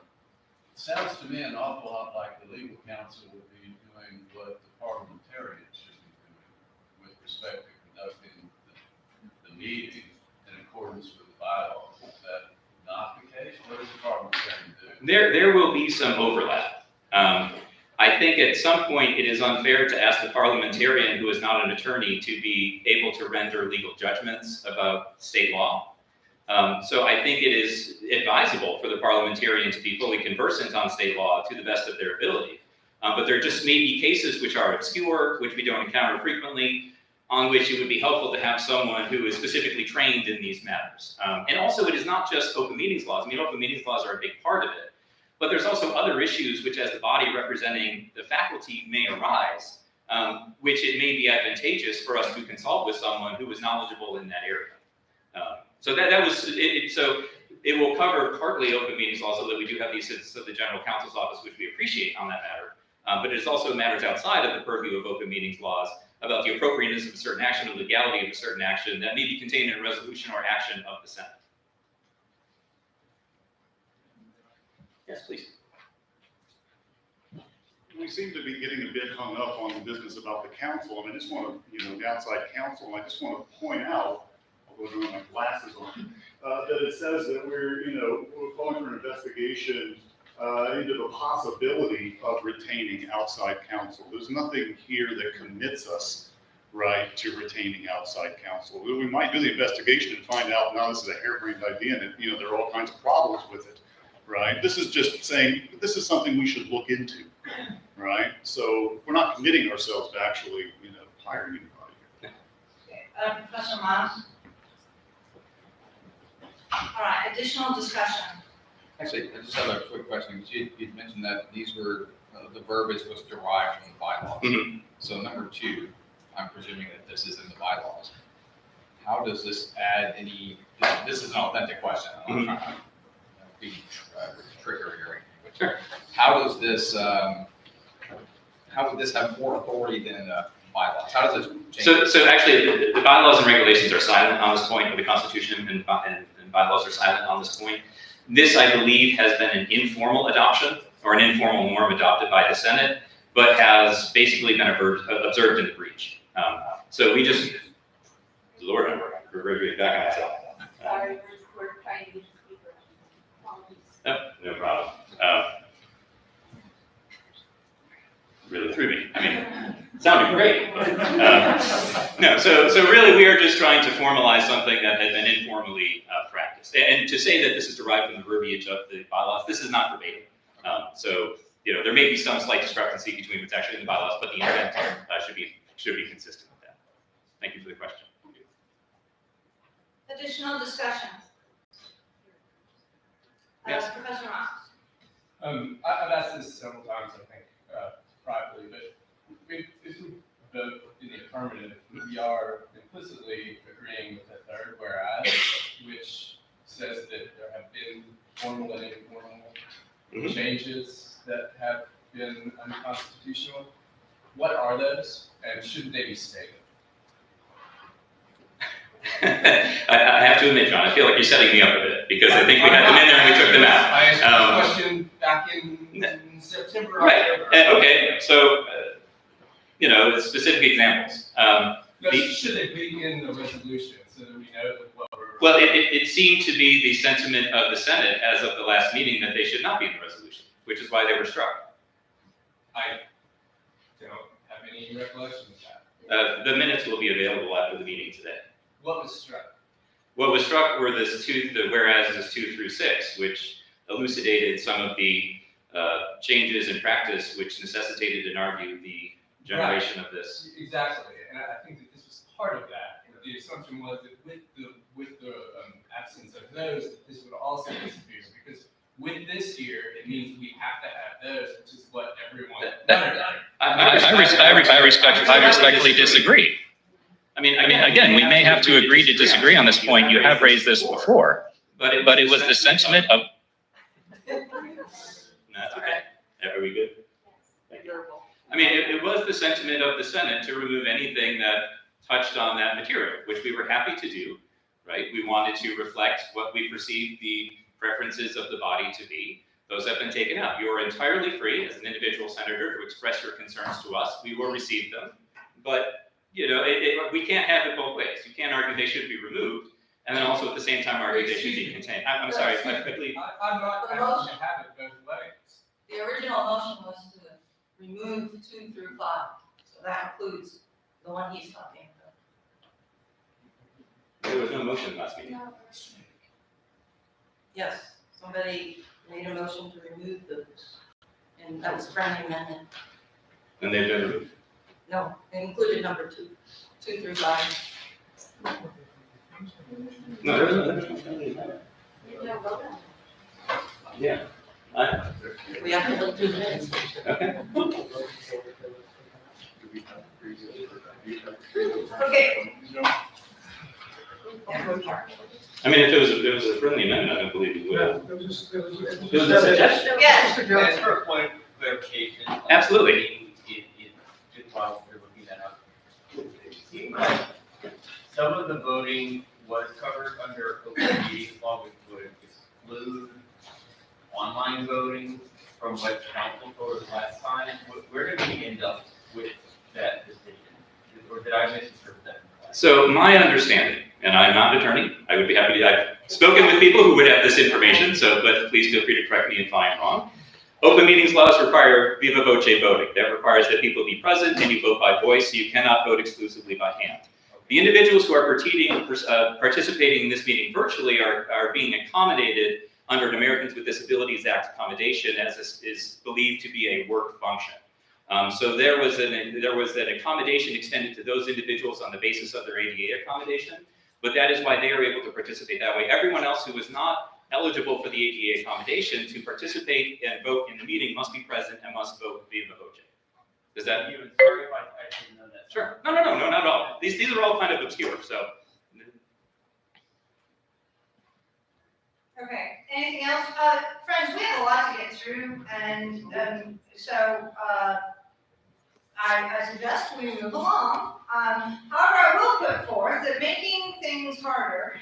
Sounds to me an awful lot like the legal counsel would be doing what the parliamentarians should be doing with respect to conducting the meeting in accordance with the bylaws. Is that not the case? What does the parliamentarian do? There will be some overlap. I think at some point it is unfair to ask the parliamentarian who is not an attorney to be able to render legal judgments about state law. So I think it is advisable for the parliamentarian to be fully conversant on state law to the best of their ability. But there just may be cases which are obscure, which we don't encounter frequently, on which it would be helpful to have someone who is specifically trained in these matters. And also it is not just open meetings laws. I mean, open meetings laws are a big part of it, but there's also other issues which as the body representing the faculty may arise, which it may be advantageous for us to consult with someone who is knowledgeable in that area. So that was it. So it will cover partly open meetings law, so that we do have the assistance of the general counsel's office, which we appreciate on that matter. But it is also matters outside of the purview of open meetings laws about the appropriateness of a certain action, the legality of a certain action that may be contained in a resolution or action of the Senate. Yes, please. We seem to be getting a bit hung up on the business about the council, and I just want to, the outside council, and I just want to point out, although I don't have my glasses on, that it says that we're calling for an investigation into the possibility of retaining outside counsel. There's nothing here that commits us, right, to retaining outside counsel. We might do the investigation and find out, no, this is a harebrained idea, and there are all kinds of problems with it, right? This is just saying, this is something we should look into, right? So we're not committing ourselves to actually, hiring anybody here. Okay, Professor Miles? All right, additional discussion. Actually, I just have a quick question. You'd mentioned that these were, the verbiage was derived from the bylaws. Mm-hmm. So number two, I'm presuming that this is in the bylaws. How does this add any, this is an authentic question. I'm not trying to be trigger here. But how does this, how would this have more authority than bylaws? How does this change? So actually, the bylaws and regulations are silent on this point, or the Constitution and bylaws are silent on this point. This, I believe, has been an informal adoption or an informal norm adopted by the Senate, but has basically been observed in the breach. So we just, Lord, I'm reverting back on myself. Sorry, we're trying to get the speaker. No problem. Really threw me. I mean, it sounded great. No, so really we are just trying to formalize something that had been informally practiced. And to say that this is derived from the verbiage of the bylaws, this is not verbatim. So, there may be some slight discrepancy between what's actually in the bylaws, but the intent should be consistent with that. Thank you for the question. Additional discussion. Yes. Professor Miles? I've asked this several times, I think, privately, but if we vote in the affirmative, we are implicitly agreeing with the third whereas, which says that there have been formal and informal changes that have been unconstitutional. What are those, and shouldn't they be stated? I have to admit, John, I feel like you're setting me up a bit, because I think we had them in there and we took them out. I asked you a question back in September. Right. Okay. So, specific examples. No, The- should they be in the resolution so that we know what we're? Well, it seemed to be the sentiment of the Senate as of the last meeting that they should not be in the resolution, which is why they were struck. I don't have any recollection of that. The minutes will be available after the meeting today. What was struck? What was struck were the whereas 2 through 6, which elucidated some of the changes in practice which necessitated, in our view, the generation of this. Exactly, and I think that this was part of that. The assumption was that with the absence of those, that this would also disappear, because with this year, it means we have to have those, which is what everyone. I respectfully disagree. I mean, again, we may have to agree to disagree on this point. You have raised this before, but it was the sentiment of. That's okay. Are we good? I mean, it was the sentiment of the Senate to remove anything that touched on that material, which we were happy to do, right? We wanted to reflect what we perceived the preferences of the body to be. Those have been taken out. You are entirely free as an individual senator to express your concerns to us. We will receive them, but we can't have it both ways. You can't argue they should be removed, and then also at the same time argue they should be contained. I'm sorry, I quickly. I'm not asking to have it both ways. The original motion was to remove 2 through 5, so that includes the one he's talking about. There was no motion last meeting. Yes, somebody made a motion to remove those, and that was a friendly amendment. And they've been removed. No, it included number 2 through 5. No, there was no. Yeah. We have to look through the minutes. Okay. Okay, I mean, if it was a friendly amendment, I don't believe you would. It was It was a suggestion. yes, Just for a point of clarification. Absolutely. While we're looking that up. It seemed like some of the voting was covered under open meetings law, which would exclude online voting from what council told us last time. Where did we end up with that decision? Or did I misinterpret that? So my understanding, and I'm not an attorney, I would be happy to, I've spoken with people who would have this information, but please feel free to correct me if I'm wrong. Open meetings laws require viva voce voting. That requires that people be present and you vote by voice, so you cannot vote exclusively by hand. The individuals who are participating in this meeting virtually are being accommodated under an Americans with Disabilities Act accommodation, as is believed to be a work function. So there was an accommodation extended to those individuals on the basis of their ADA accommodation, but that is why they are able to participate that way. Everyone else who is not eligible for the ADA accommodation to participate and vote in the meeting must be present and must vote via the vote. Does that? You would sorry if I didn't know that. Sure. No, not at all. These are all kind of obscure, so. okay, anything else? Friends, we have a lot to get through, and so I suggest we move along. However, I will put forth that making things harder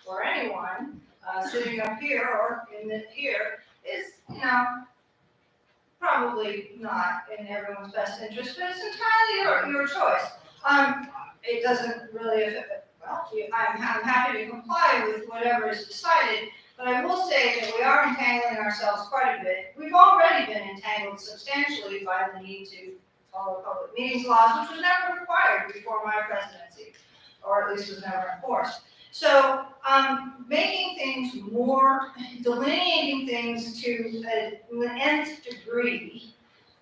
for anyone sitting up here or here is, probably not in everyone's best interest, but it's entirely your choice. It doesn't really affect, I'm happy to comply with whatever is decided, but I will say that we are entangling ourselves quite a bit. We've already been entangled substantially by the need to follow public meetings laws, which was never required before my presidency, or at least was never enforced. So, making things more, delineating things to an nth degree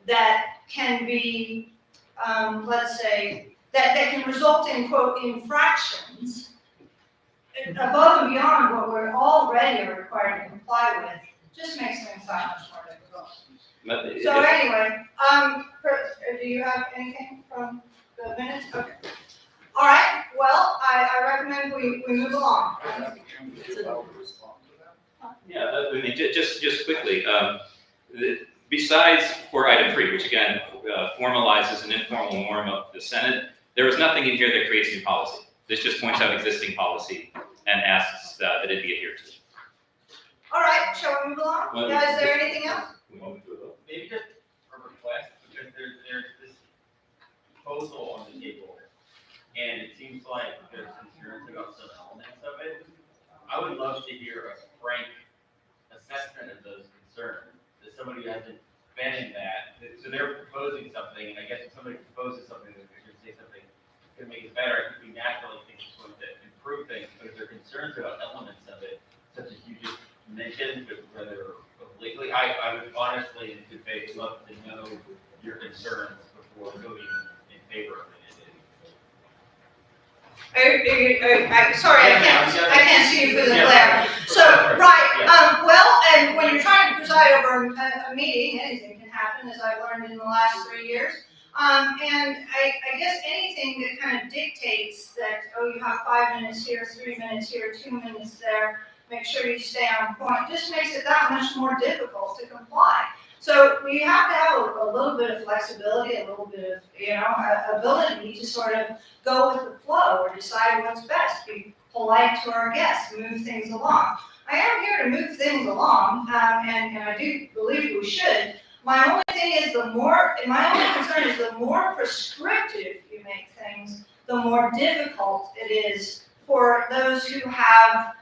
that can be, let's say, that can result in, quote, infractions above and beyond what we're already required to comply with, just makes things that much more difficult. So anyway, do you have anything from the minutes? Okay. All right, well, I recommend we move along. Yeah, I mean, just quickly, besides for item 3, which again formalizes an informal norm of the Senate, there is nothing in here that creates new policy. This just points out existing policy and asks that it be adhered to. All right, shall we move along? Well, Is there anything else? Maybe just a request, because there's this proposal on the table and it seems like there's concerns about some elements of it. I would love to hear a frank assessment of those concerns, as somebody who hasn't been in that. So they're proposing something, and I guess if somebody proposes something, they're going to say something that's going to make it better. I think we naturally think it's going to improve things, but if there are concerns about elements of it, such as you just mentioned, but whether legally, I would honestly, in good faith, love to know your concerns before voting in favor of it. Sorry, I can't see you through the glare. So, right, well, and when you're trying to preside over a meeting, anything can happen, as I've learned in the last 3 years. And I guess anything that kind of dictates that, oh, you have 5 minutes here, 3 minutes here, 2 minutes there, make sure you stay on point, just makes it that much more difficult to comply. So you have to have a little bit of flexibility, a little bit of, ability to sort of go with the flow or decide what's best, be polite to our guests, move things along. I am here to move things along, and I do believe we should. My only concern is the more prescriptive you make things, the more difficult it is for those who have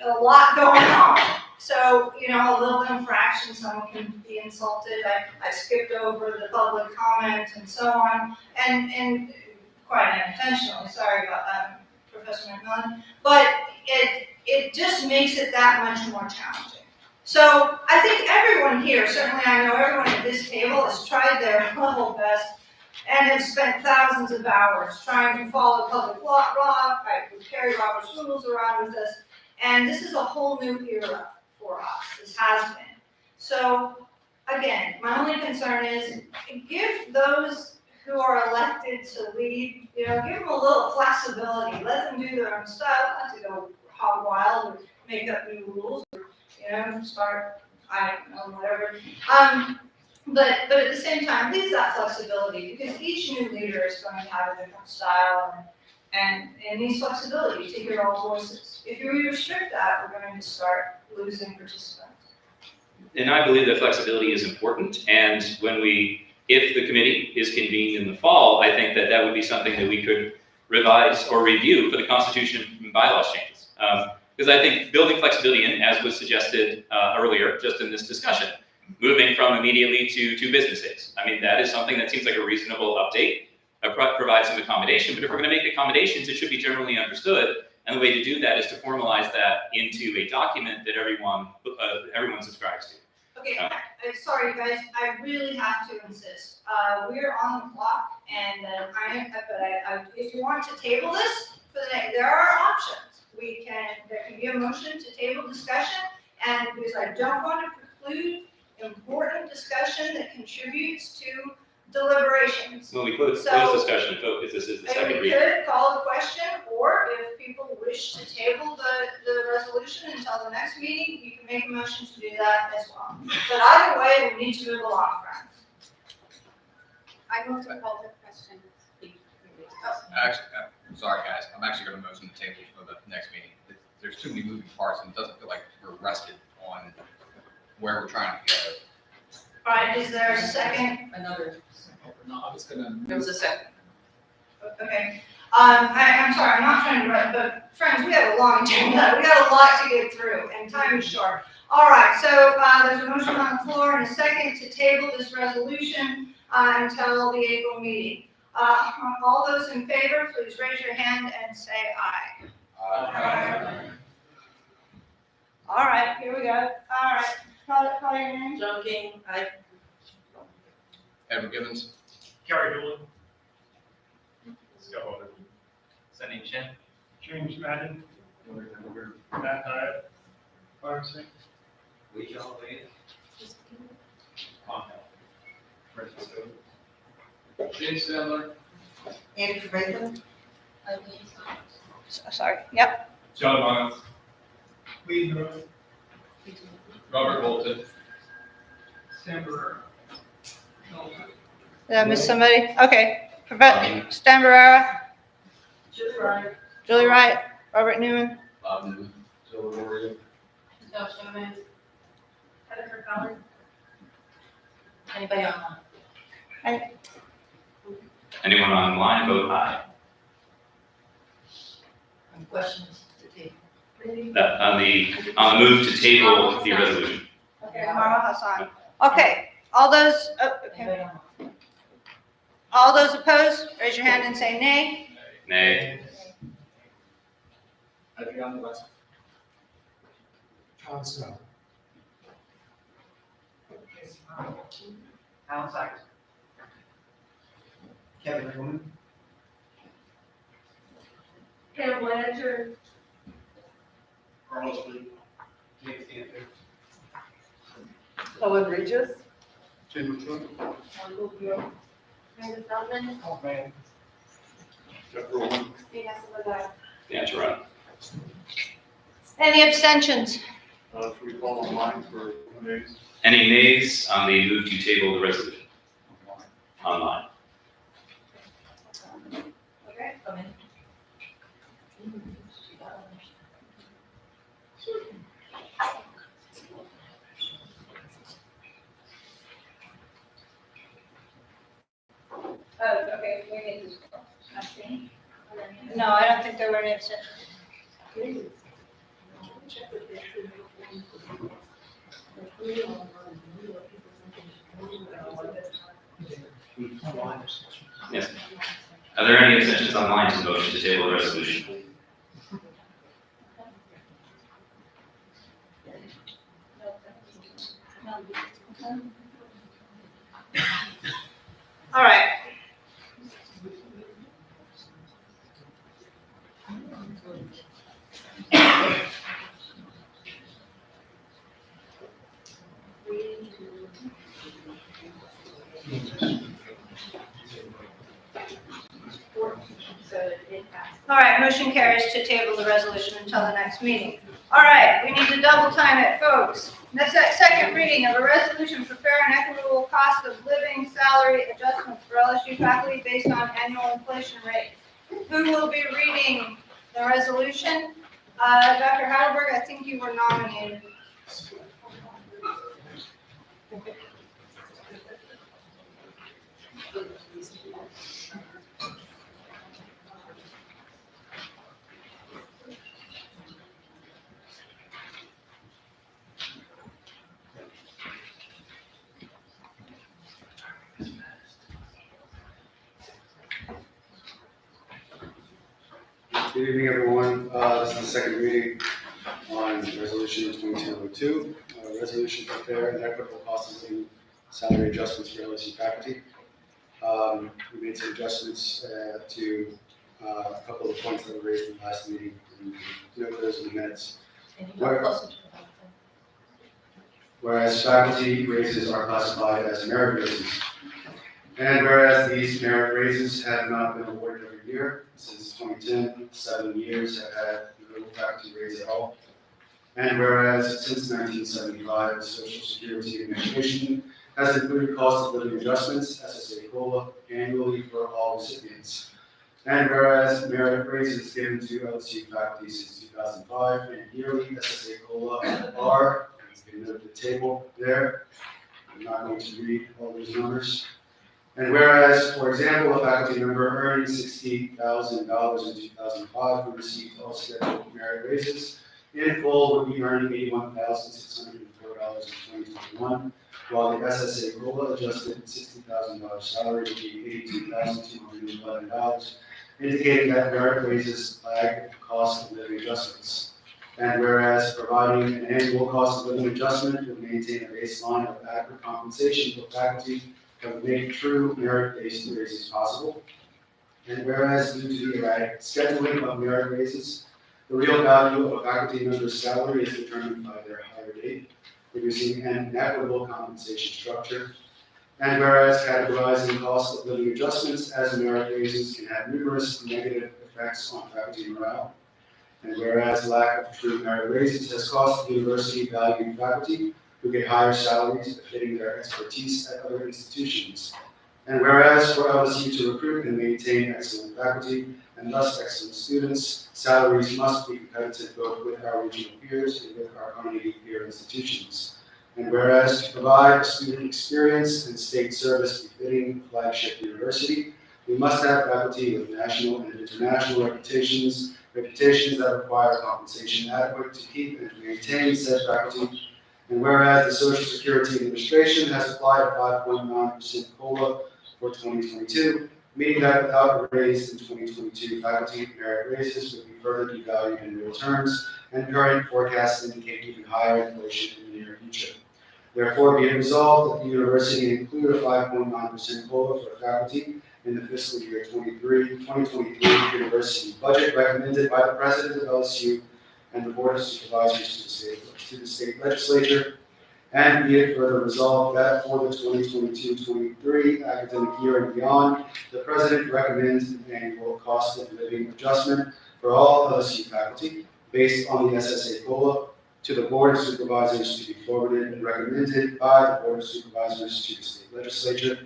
a lot going on. So, a little infraction, someone can be insulted. I skipped over the public comment and so on, and quite unintentionally, sorry about that, Professor McKernan, but it just makes it that much more challenging. So I think everyone here, certainly I know everyone at this table has tried their level best and have spent thousands of hours trying to follow public law. We carry Robert's rules around with us, and this is a whole new era for us. This has been. So again, my only concern is give those who are elected to lead, give them a little flexibility. Let them do their own style, not to go hog wild or make up new rules or, start, I don't know, whatever. But at the same time, leave that flexibility because each new leader is going to have a different style and needs flexibility to hear all voices. If you restrict that, we're going to start losing participants. And I believe that flexibility is important. And if the committee is convened in the fall, I think that would be something that we could revise or review for the Constitution and bylaws changes. Because I think building flexibility in, as was suggested earlier, just in this discussion, moving from immediately to 2 business days. I mean, that is something that seems like a reasonable update, provide some accommodation, but if we're gonna make accommodations, it should be generally understood. And the way to do that is to formalize that into a document that everyone subscribes to. Okay, I'm sorry guys, I really have to insist. We're on the clock, and if you want to table this for the next, there are options. There can be a motion to table discussion, and because I don't want to preclude important discussion that contributes to deliberations. Well, we close discussion and vote, because this is the second And we reading. could call the question, or if people wish to table the resolution until the next meeting, you can make a motion to do that as well. But either way, we need to move along, friends. I move to call the question. Actually, sorry guys, I'm actually going to motion the table for the next meeting. There's too many moving parts and it doesn't feel like we're rested on where we're trying to go. All right, is there a second? No, I was gonna. There was a second. Okay. I'm sorry, I'm not trying to rush, but friends, we have a long agenda. We got a lot to get through, and time is short. All right, so there's a motion on the floor and a second to table this resolution until the April meeting. All those in favor, please raise your hand and say aye. Aye. All right, here we go. All right, call your name. Joan King, aye. Edward Gibbons. Gary Doolin. Let's go over. Sunny Chin. James Madden. Matt Hyatt. Clarkson. Lee John Wade. Francisco. James Sandler. Andy Trevathan. Sorry, yep. John Miles. Lee North. Robert Bolton. Sam Barrera. Did I miss somebody? Okay. Stan Barrera, Julie Wright. Julie Wright, Robert Newman. Bob Newman. Joe Lauria. Josh Gomez. Heather Collins. Anybody online? Anyone online, vote aye. Any questions to table? On the move to table the resolution. Okay, Mara Hassan. Okay, all those, okay. All those opposed, raise your hand and say nay. Nay. Adrian West. Council. Alan Sykes. Kevin Newman. Pam Blanchard. Carlos Lee. James Cantor. Helen Regis. Tim McKernan. Michael Gill. Brenda Feldman. Oh, man. Jeff Rowland. Tina Salazar. Dan Turan. Any abstentions? Should we call online for nays? Any nays on the move to table the resolution? Online. Okay, come in. Oh, okay, we need to. Abstain. No, I don't think there were any abstentions. Yes. Are there any abstentions online to the motion to table the resolution? All right. All right, motion carries to table the resolution until the next meeting. All right, we need to double time it, folks. That's that second reading of a resolution for fair and equitable cost of living salary adjustments for LSU faculty based on annual inflation rate. Who will be reading the resolution? Dr. Heidelberg, I think you were nominated. Good evening, everyone. This is the second reading on Resolution 2202, resolution for fair and equitable cost of living salary adjustments for LSU faculty. We made some adjustments to a couple of points that were raised in the last meeting, and note those in the minutes. Can you go closer to the microphone? Whereas faculty raises are classified as merit raises. And whereas these merit raises have not been awarded every year since 2010, 7 years have had no faculty raise at all. And whereas since 1975, the Social Security Administration has included cost of living adjustments, SSA COLA, annually for all recipients. And whereas merit raises given to LSU faculty since 2005 and yearly SSA COLA are, as you can note the table there, I'm not going to read all those numbers. And whereas, for example, a faculty member earning $60,000 in 2005 who received all scheduled merit raises in full would be earning $81,604 in 2021, while the SSA COLA adjusted $60,000 salary would be $82,211, indicating that merit raises lag cost of living adjustments. And whereas providing an annual cost of living adjustment would maintain a baseline of adequate compensation for faculty that would make true merit-based raises possible. And whereas due to the erratic scheduling of merit raises, the real value of a faculty member's salary is determined by their hire date, producing an inequitable compensation structure. And whereas categorizing cost of living adjustments as merit raises can have numerous negative effects on faculty morale. And whereas lack of true merit raises has cost the university valued faculty who get higher salaries befitting their expertise at other institutions. And whereas for LSU to recruit and maintain excellent faculty and thus excellent students, salaries must be competitive both with our regional peers and with our Carnegie peer institutions. And whereas to provide a student experience and state service befitting a flagship university, we must have faculty with national and international reputations reputations that require compensation adequate to keep and to maintain said faculty. And whereas the Social Security Administration has applied a 5.9% COLA for 2022, meaning that without a raise in 2022, faculty merit raises would be further devalued in real terms, and current forecasts indicate even higher inflation in the near future. Therefore, be it resolved that the university include a 5.9% COLA for faculty in the fiscal year 2023 university budget recommended by the president of LSU and the board of supervisors to the state legislature. And be it further resolved that for the 2022-23 academic year and beyond, the president recommends an annual cost of living adjustment for all LSU faculty based on the SSA COLA to the board of supervisors to be forwarded and recommended by the board of supervisors to the state legislature.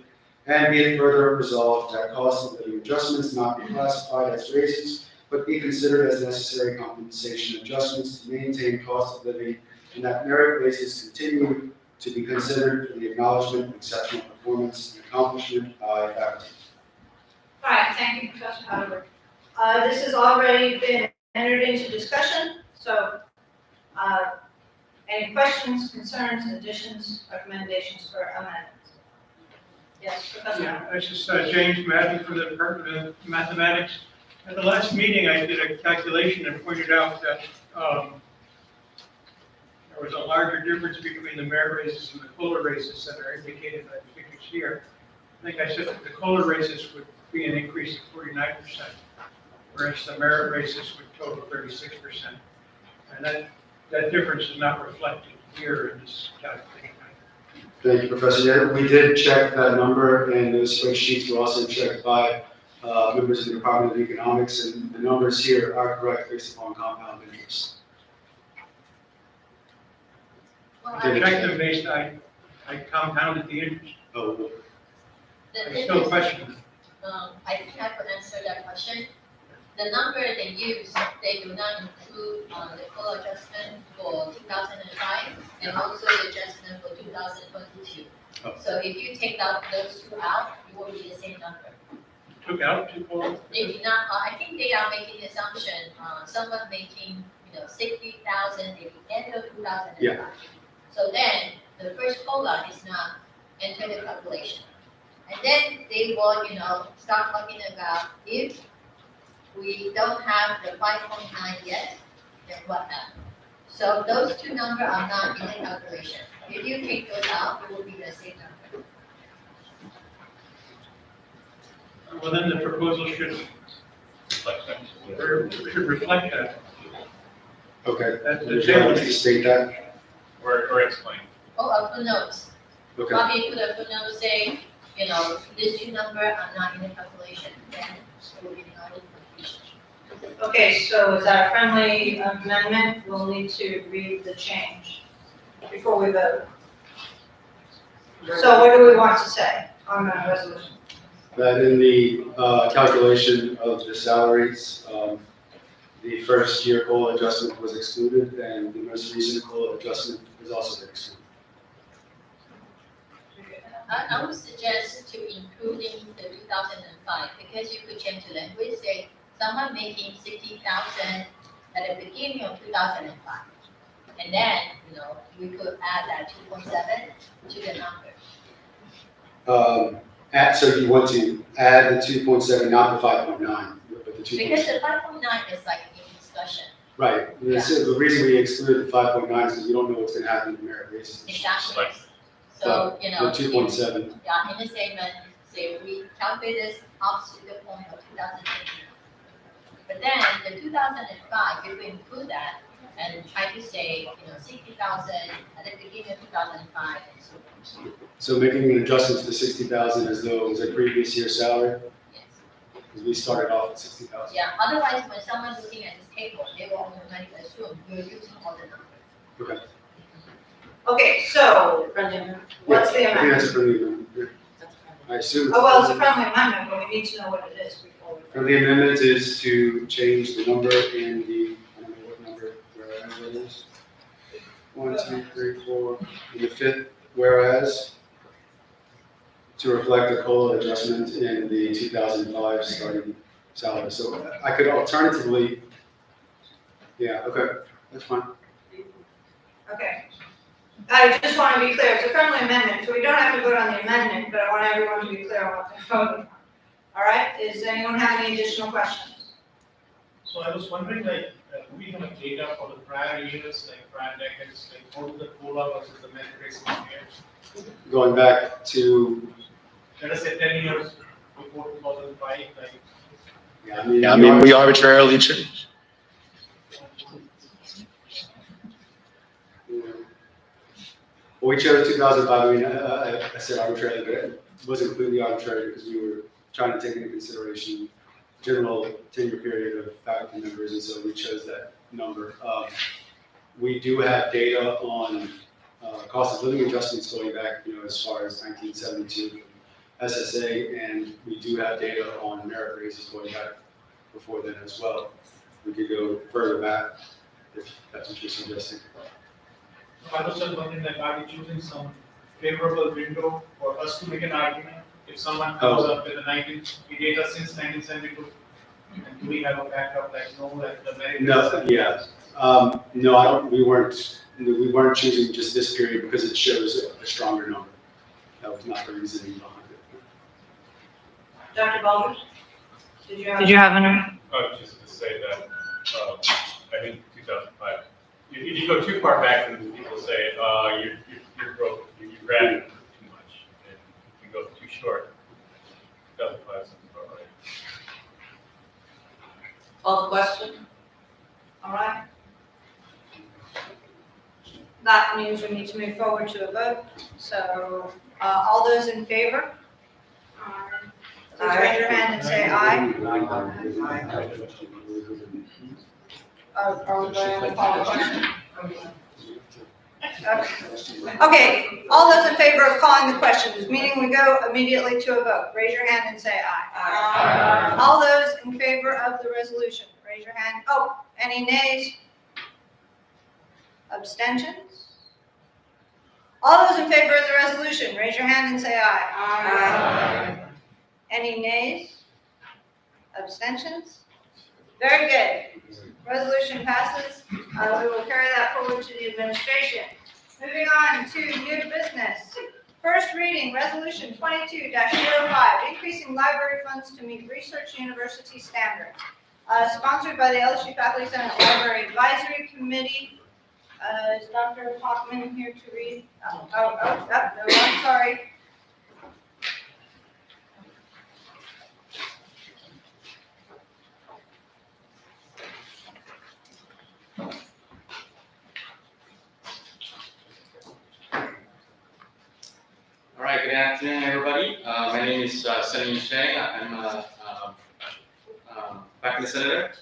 And be it further resolved that cost of living adjustments not be classified as raises, but be considered as necessary compensation adjustments to maintain cost of living, and that merit raises continue to be considered for the acknowledgement of exceptional performance and accomplishment by faculty. All right, thank you, Professor Howard. This has already been entered into discussion, so any questions, concerns, additions, recommendations for amendments? Yes, Professor Howard. Yeah, this is James Madden from the Department of Mathematics. At the last meeting, I did a calculation and pointed out that there was a larger difference between the merit raises and the COLA raises that are indicated by the figures here. I think I said that the COLA raises would be an increase of 49%, whereas the merit raises would total 36%. And that difference is not reflected here in this calculation. Thank you, Professor. Yeah, we did check that number, and those spreadsheets were also checked by members of the Department of Economics, and the numbers here are correct based upon compound interest. Well, I checked them based, I compounded the interest. Oh, I still question. I think I could answer that question. The number they use, they do not include the COLA adjustment for 2005 and also the adjustment for 2022. Oh. So if you take out those two out, it will be the same number. Took out 2 COLA? They do not, I think they are making the assumption, someone making, 60,000 at the end of 2005. Yeah. So then, the first COLA is not entered in calculation. And then they will, start talking about if we don't have the 5.9 yet, then what happens? So those two numbers are not in the calculation. If you take those out, it will be the same number. Well, then the proposal should reflect that. okay. That's Would the you like challenge. to state that? Or explain. Oh, footnotes. Okay. Probably put a footnote saying, these two numbers are not in the calculation, then it will be not in calculation. Okay, so is that a friendly amendment? We'll need to read the change before we vote. So what do we want to say on that resolution? That in the calculation of the salaries, the first year COLA adjustment was excluded, and the most recent COLA adjustment was also excluded. I would suggest to including the 2005, because you could change the language, say someone making 60,000 at the beginning of 2005. And then, we could add that 2.7 to the number. So you want to add the 2.7, not the 5.9, but the 2.7. Because the 5.9 is like in discussion. Right. Yeah. The reason we excluded the 5.9 is because we don't know what's going to happen in merit raises. Exactly. So, The 2.7. Yeah, in the statement, say we calculate this up to the point of 2018. But then the 2005, if we include that and try to say, 60,000 at the beginning of 2005 and so on. So making an adjustment to the 60,000 as though it was a previous year's salary? Yes. Because we started off at 60,000. Yeah, otherwise when someone's looking at this table, they will automatically assume you're using all the numbers. Okay. Okay, so, what's the I think that's a amendment? friendly amendment. I assume. Oh, well, it's a friendly amendment, but we need to know what it is before we. Friendly amendment is to change the number in the, I don't know what number, whereas it is. 1, 2, 3, 4, in the fifth whereas, to reflect the COLA adjustment in the 2005 starting salary. So I could alternatively Yeah, okay, that's fine. Okay. I just want to be clear, it's a friendly amendment, so we don't have to vote on the amendment, but I want everyone to be clear on what they're voting on. All right, does anyone have any additional questions? So I was wondering, like, do we have data for the prior years, like prior decades, like what is the COLA versus the merit raise in years? Going back to, Let us say 10 years before 2005, like. yeah, I mean, we arbitrarily change. Well, we chose 2005, I mean, I said arbitrarily, but it wasn't completely arbitrary because we were trying to take into consideration general tenure period of faculty members, and so we chose that number. We do have data on cost of living adjustments going back, as far as 1972 SSA, and we do have data on merit raises going back before then as well. We could go further back if that's what you're suggesting. I was just wondering, like, are we choosing some favorable window for us to make an argument? If someone comes up with a data since 1972, and do we have a backup, like, no, like the merit? No, yeah. No, I don't, we weren't choosing just this period because it shows a stronger number. That was not the reasoning behind it. Dr. Baldwin? Did you have an? Oh, just to say that, I think 2005. If you go too far back, then people say, you're broke, you grabbed too much. And if you go too short, 2005 sounds about right. Call the question? All right. That means we need to move forward to a vote. So, all those in favor? Please raise your hand and say aye. Are we going to call the question? Okay, all those in favor of calling the question, this meeting we go immediately to a vote. Raise your hand and say aye. Aye. All those in favor of the resolution, raise your hand. Oh, any nays? Abstentions? All those in favor of the resolution, raise your hand and say aye. Aye. Any nays? Abstentions? Very good. Resolution passes. We will carry that forward to the administration. Moving on to new business. First reading, Resolution 22-05, increasing library funds to meet research university standards. Sponsored by the LSU Faculty Senate Library Advisory Committee. Is Dr. Hoffman here to read? No, I'm sorry. All right, good afternoon, everybody. My name is Sunny Sheng. I'm a faculty senator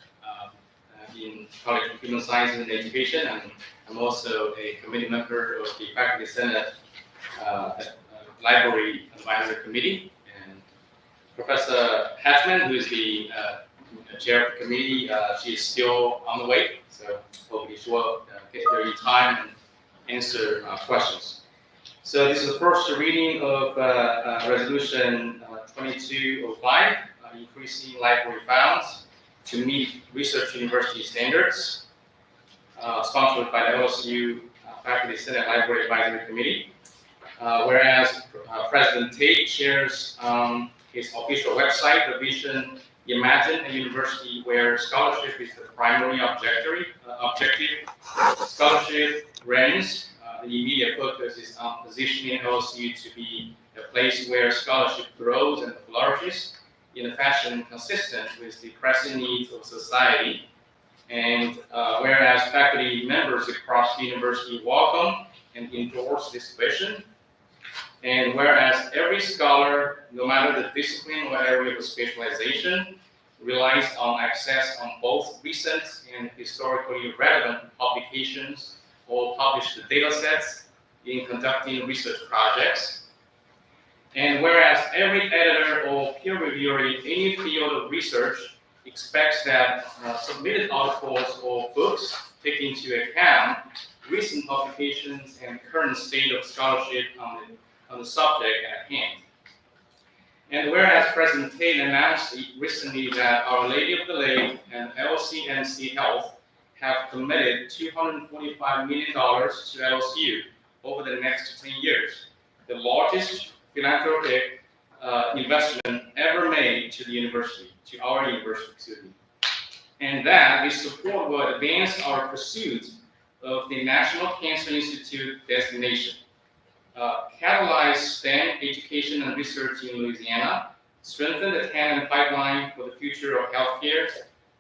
in College of Human Sciences and Education, and I'm also a committee member of the Faculty Senate Library Advisory Committee. And Professor Hatchman, who is the chair of the committee, she is still on the way, so hopefully she will get here in time and answer questions. So this is the first reading of Resolution 2205, increasing library funds to meet research university standards, sponsored by the LSU Faculty Senate Library Advisory Committee. Whereas President Tate shares on his official website the vision, imagine a university where scholarship is the primary objective. Scholarship reigns. The immediate focus is on positioning LSU to be a place where scholarship grows and flourishes in a fashion consistent with the pressing needs of society. And whereas faculty members across the university welcome and endorse this vision, and whereas every scholar, no matter the discipline or area of specialization, relies on access on both recent and historically relevant publications or published data sets in conducting research projects. And whereas every editor or peer reviewer in any field of research expects that submitted articles or books take into account recent publications and current state of scholarship on the subject at hand. And whereas President Tate announced recently that Our Lady of the Lake and LCNC Health have committed $245 million to LSU over the next 10 years, the largest philanthropic investment ever made to the university, to our university, excuse me. And that this support will advance our pursuit of the National Cancer Institute designation, catalyze STEM education and research in Louisiana, strengthen the talent pipeline for the future of healthcare,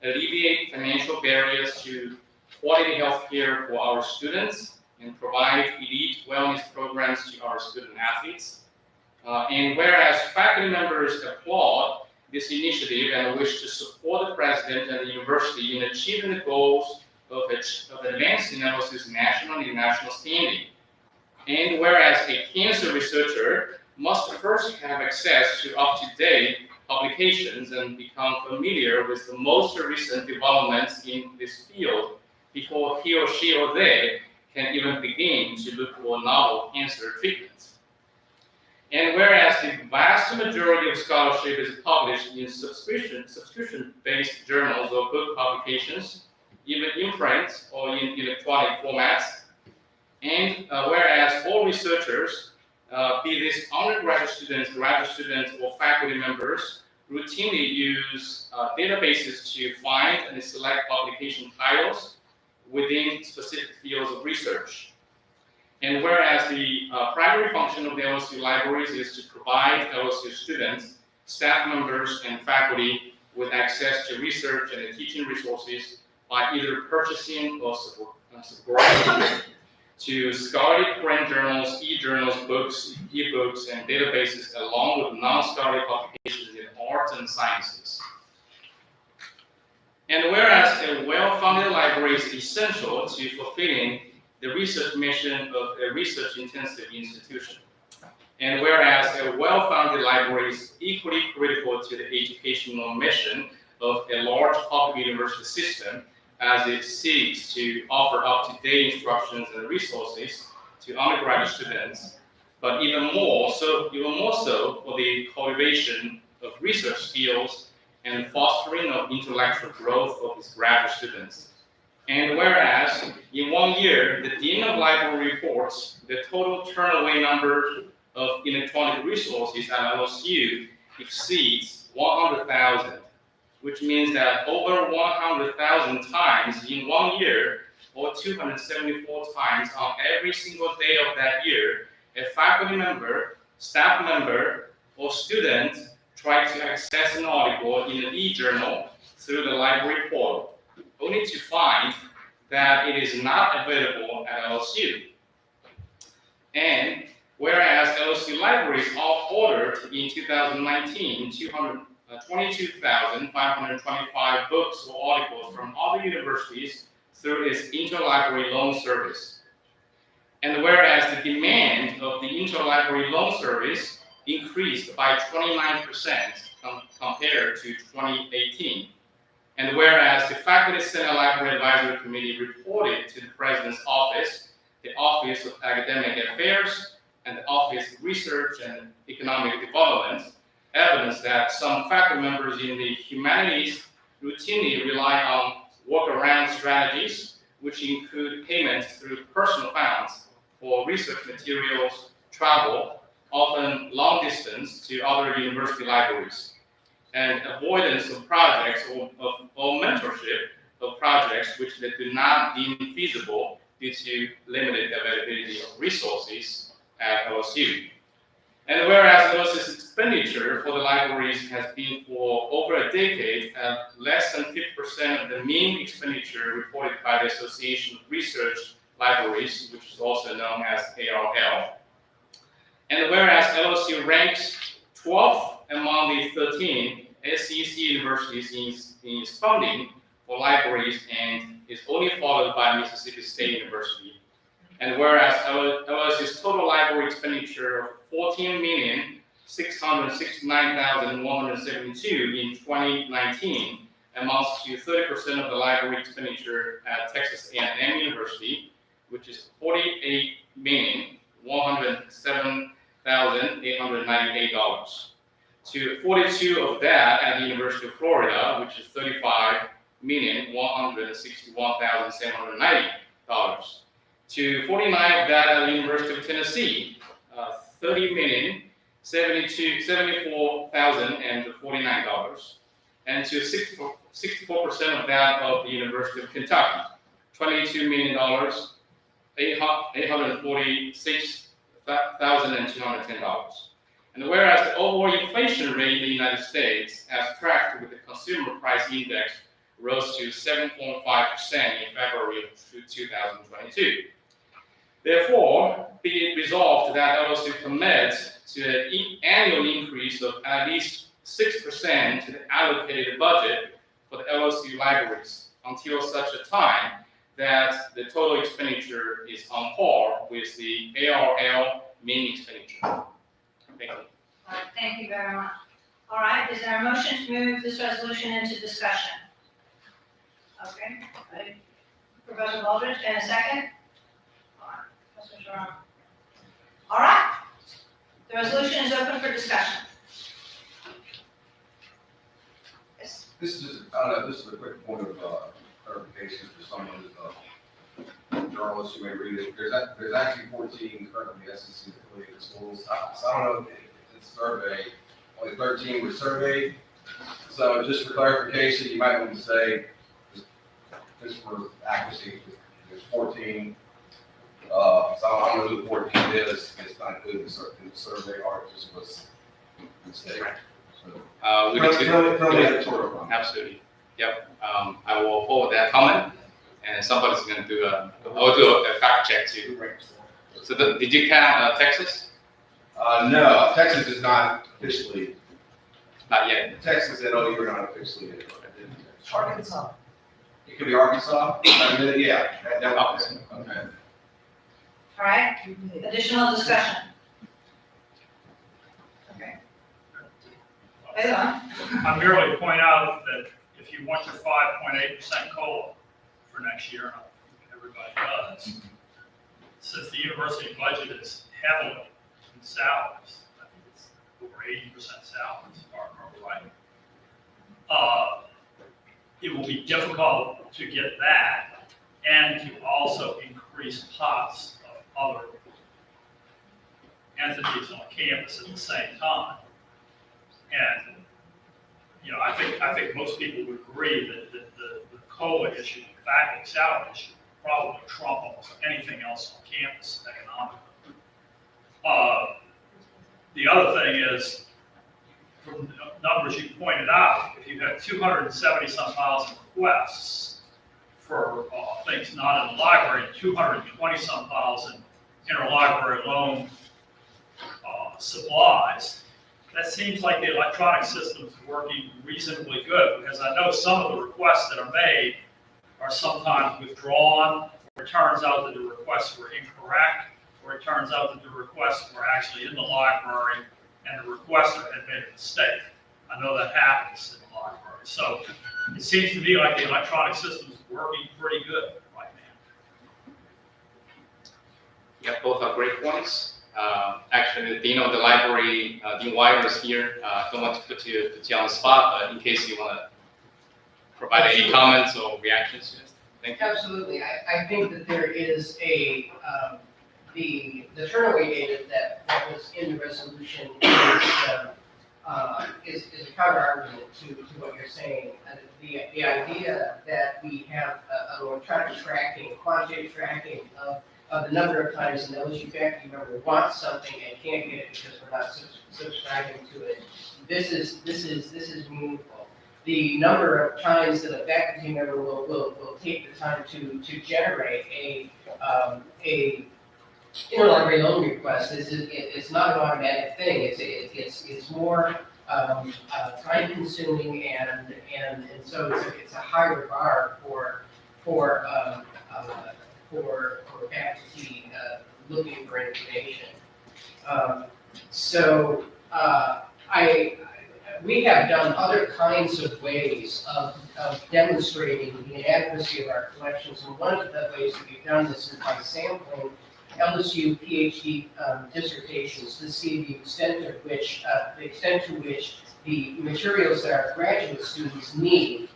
alleviate financial barriers to quality healthcare for our students, and provide elite wellness programs to our student athletes. And whereas faculty members applaud this initiative and wish to support the president and the university in achieving the goals of advancing LSU's national and international standing. And whereas a cancer researcher must first have access to up-to-date publications and become familiar with the most recent developments in this field before he or she or they can even begin to look for novel cancer treatments. And whereas the vast majority of scholarship is published in subscription-based journals or book publications, even in print or in electronic formats, and whereas all researchers, be this undergraduate students, graduate students, or faculty members, routinely use databases to find and select publication titles within specific fields of research. And whereas the primary function of the LSU libraries is to provide LSU students, staff members, and faculty with access to research and teaching resources by either purchasing or subscribing to scholarly print journals, e-journals, books, e-books, and databases, along with non-scholarly publications in arts and sciences. And whereas a well-funded library is essential to fulfilling the research mission of a research-intensive institution, and whereas a well-funded library is equally critical to the educational mission of a large public university system, as it seeks to offer up-to-date instructions and resources to undergraduate students, but even more so for the cultivation of research skills and fostering of intellectual growth of its graduate students. And whereas in 1 year, the Dean of Library reports the total turnover number of electronic resources at LSU exceeds 100,000, which means that over 100,000 times in 1 year, or 274 times on every single day of that year, a faculty member, staff member, or student tried to access an article in an e-journal through the library portal, only to find that it is not available at LSU. And whereas LSU libraries all ordered in 2019 22,525 books or articles from other universities through its interlibrary loan service. And whereas the demand of the interlibrary loan service increased by 29% compared to 2018. And whereas the Faculty Senate Library Advisory Committee reported to the President's Office, the Office of Academic Affairs, and the Office of Research and Economic Development, evidence that some faculty members in the humanities routinely rely on workaround strategies, which include payments through personal funds for research materials, travel, often long distance to other university libraries, and avoidance of projects or mentorship of projects which they do not deem feasible due to limited availability of resources at LSU. And whereas LSU's expenditure for the libraries has been for over a decade at less than 50% of the mean expenditure reported by the Association of Research Libraries, which is also known as ARL. And whereas LSU ranks 12th among the 13 SEC universities in its funding for libraries and is only followed by Mississippi State University. And whereas LSU's total library expenditure of $14,669,172 in 2019 amounts to 30% of the library expenditure at Texas A&M University, which is $48,107,898. To 42 of that at the University of Florida, which is $35 $30,161,790. To 49 of that at the University of Tennessee, $30,074,049. And to 64% of that of the University of Kentucky, $22 million, $846,210. And whereas the overall inflation rate in the United States, as tracked with the Consumer Price Index, rose to 7.5% in February of 2022. Therefore, be it resolved that LSU commits to an annual increase of at least 6% to the allocated budget for the LSU libraries until such a time that the total expenditure is on par with the ARL mean expenditure. Thank you. All right, thank you very much. All right, is there a motion to move this resolution into discussion? Okay, ready? Professor Baldridge, and a second? All right, Professor Sharon. All right, the resolution is open for discussion. Yes. This is, this is a quick point of clarification for someone who's a journalist who may read it. There's actually 14 currently SEC affiliated schools. So I don't know if it's a survey, only 13 were surveyed. So just for clarification, you might want to say, just for accuracy, there's 14. So I don't know who the 14 is. It's not included in the survey, or it just was a mistake. So, Absolutely. Yep. I will forward that comment, and somebody's going to do I'll do a fact check too. So did you count Texas? No, Texas is not officially. Not yet. Texas said, "Oh, you're not officially." Arkansas. It could be Arkansas. Yeah. That okay. All right, additional discussion. Okay. Hey, I merely point out that if you want your 5.8% COLA for next year, and I think everybody does, since the university budget is heavily in salaries, I think it's over 80% salaries, if I remember right. It will be difficult to get that and to also increase costs of other entities on campus at the same time. And, you know, I think most people would agree that the COLA issue, the faculty salary issue, probably trump almost anything else on campus economically. The other thing is, from the numbers you pointed out, if you have 270-some thousand requests for things not in the library, and 220-some thousand interlibrary loan supplies, that seems like the electronic system is working reasonably good, because I know some of the requests that are made are sometimes withdrawn, or it turns out that the requests were incorrect, or it turns out that the requests were actually in the library and the requester had made a mistake. I know that happens in the library. So it seems to me like the electronic system is working pretty good right now. Yeah, both are great points. Actually, the dean of the library, Dean Weiler, is here. Don't want to put you on the spot, but in case you want to provide any comments or reactions to this. Thank you. Absolutely. I think that there is a, the turnaway data that was in the resolution is a counter argument to what you're saying. The idea that we have an electronic tracking, quantitative tracking of the number of times an LSU faculty member wants something and can't get it because we're not subscribing to it. This is meaningful. The number of times that a faculty member will take the time to generate a interlibrary loan request it's not an automatic thing. It's more time consuming and so it's a higher bar for faculty looking for information. We have done other kinds of ways of demonstrating the inadequacy of our collections, and one of the ways that we've done this is by sampling LSU PhD dissertations to see the extent to which the materials that our graduate students need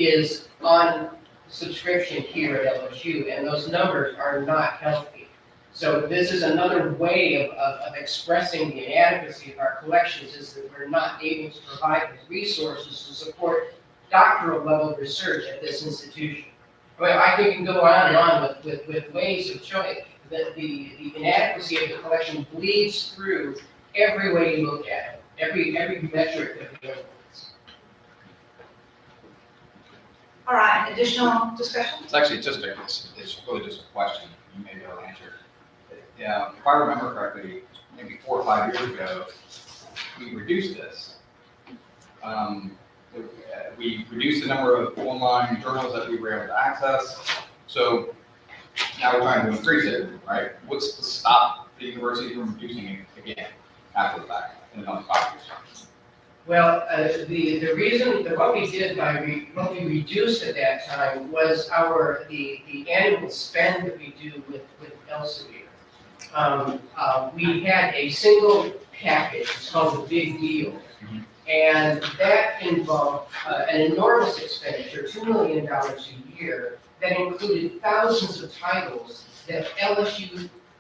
is on subscription here at LSU, and those numbers are not healthy. So this is another way of expressing the inadequacy of our collections, is that we're not able to provide the resources to support doctoral level research at this institution. Well, I think we can go on and on with ways of showing that the inadequacy of the collection bleeds through every way you look at it, every metric that we have. All right, additional discussion? It's actually it's really just a question you may be able to answer. Yeah, if I remember correctly, maybe 4 or 5 years ago, we reduced this. We reduced the number of online journals that we were able to access. So now we're trying to increase it, right? What's to stop the university from reducing it again after the fact in another 5 years? Well, the reason that what we did what we reduced at that time was the annual spend that we do with Elsevier. We had a single package, it's called the Big Deal, and that involved an enormous expenditure, $2 million a year, that included thousands of titles that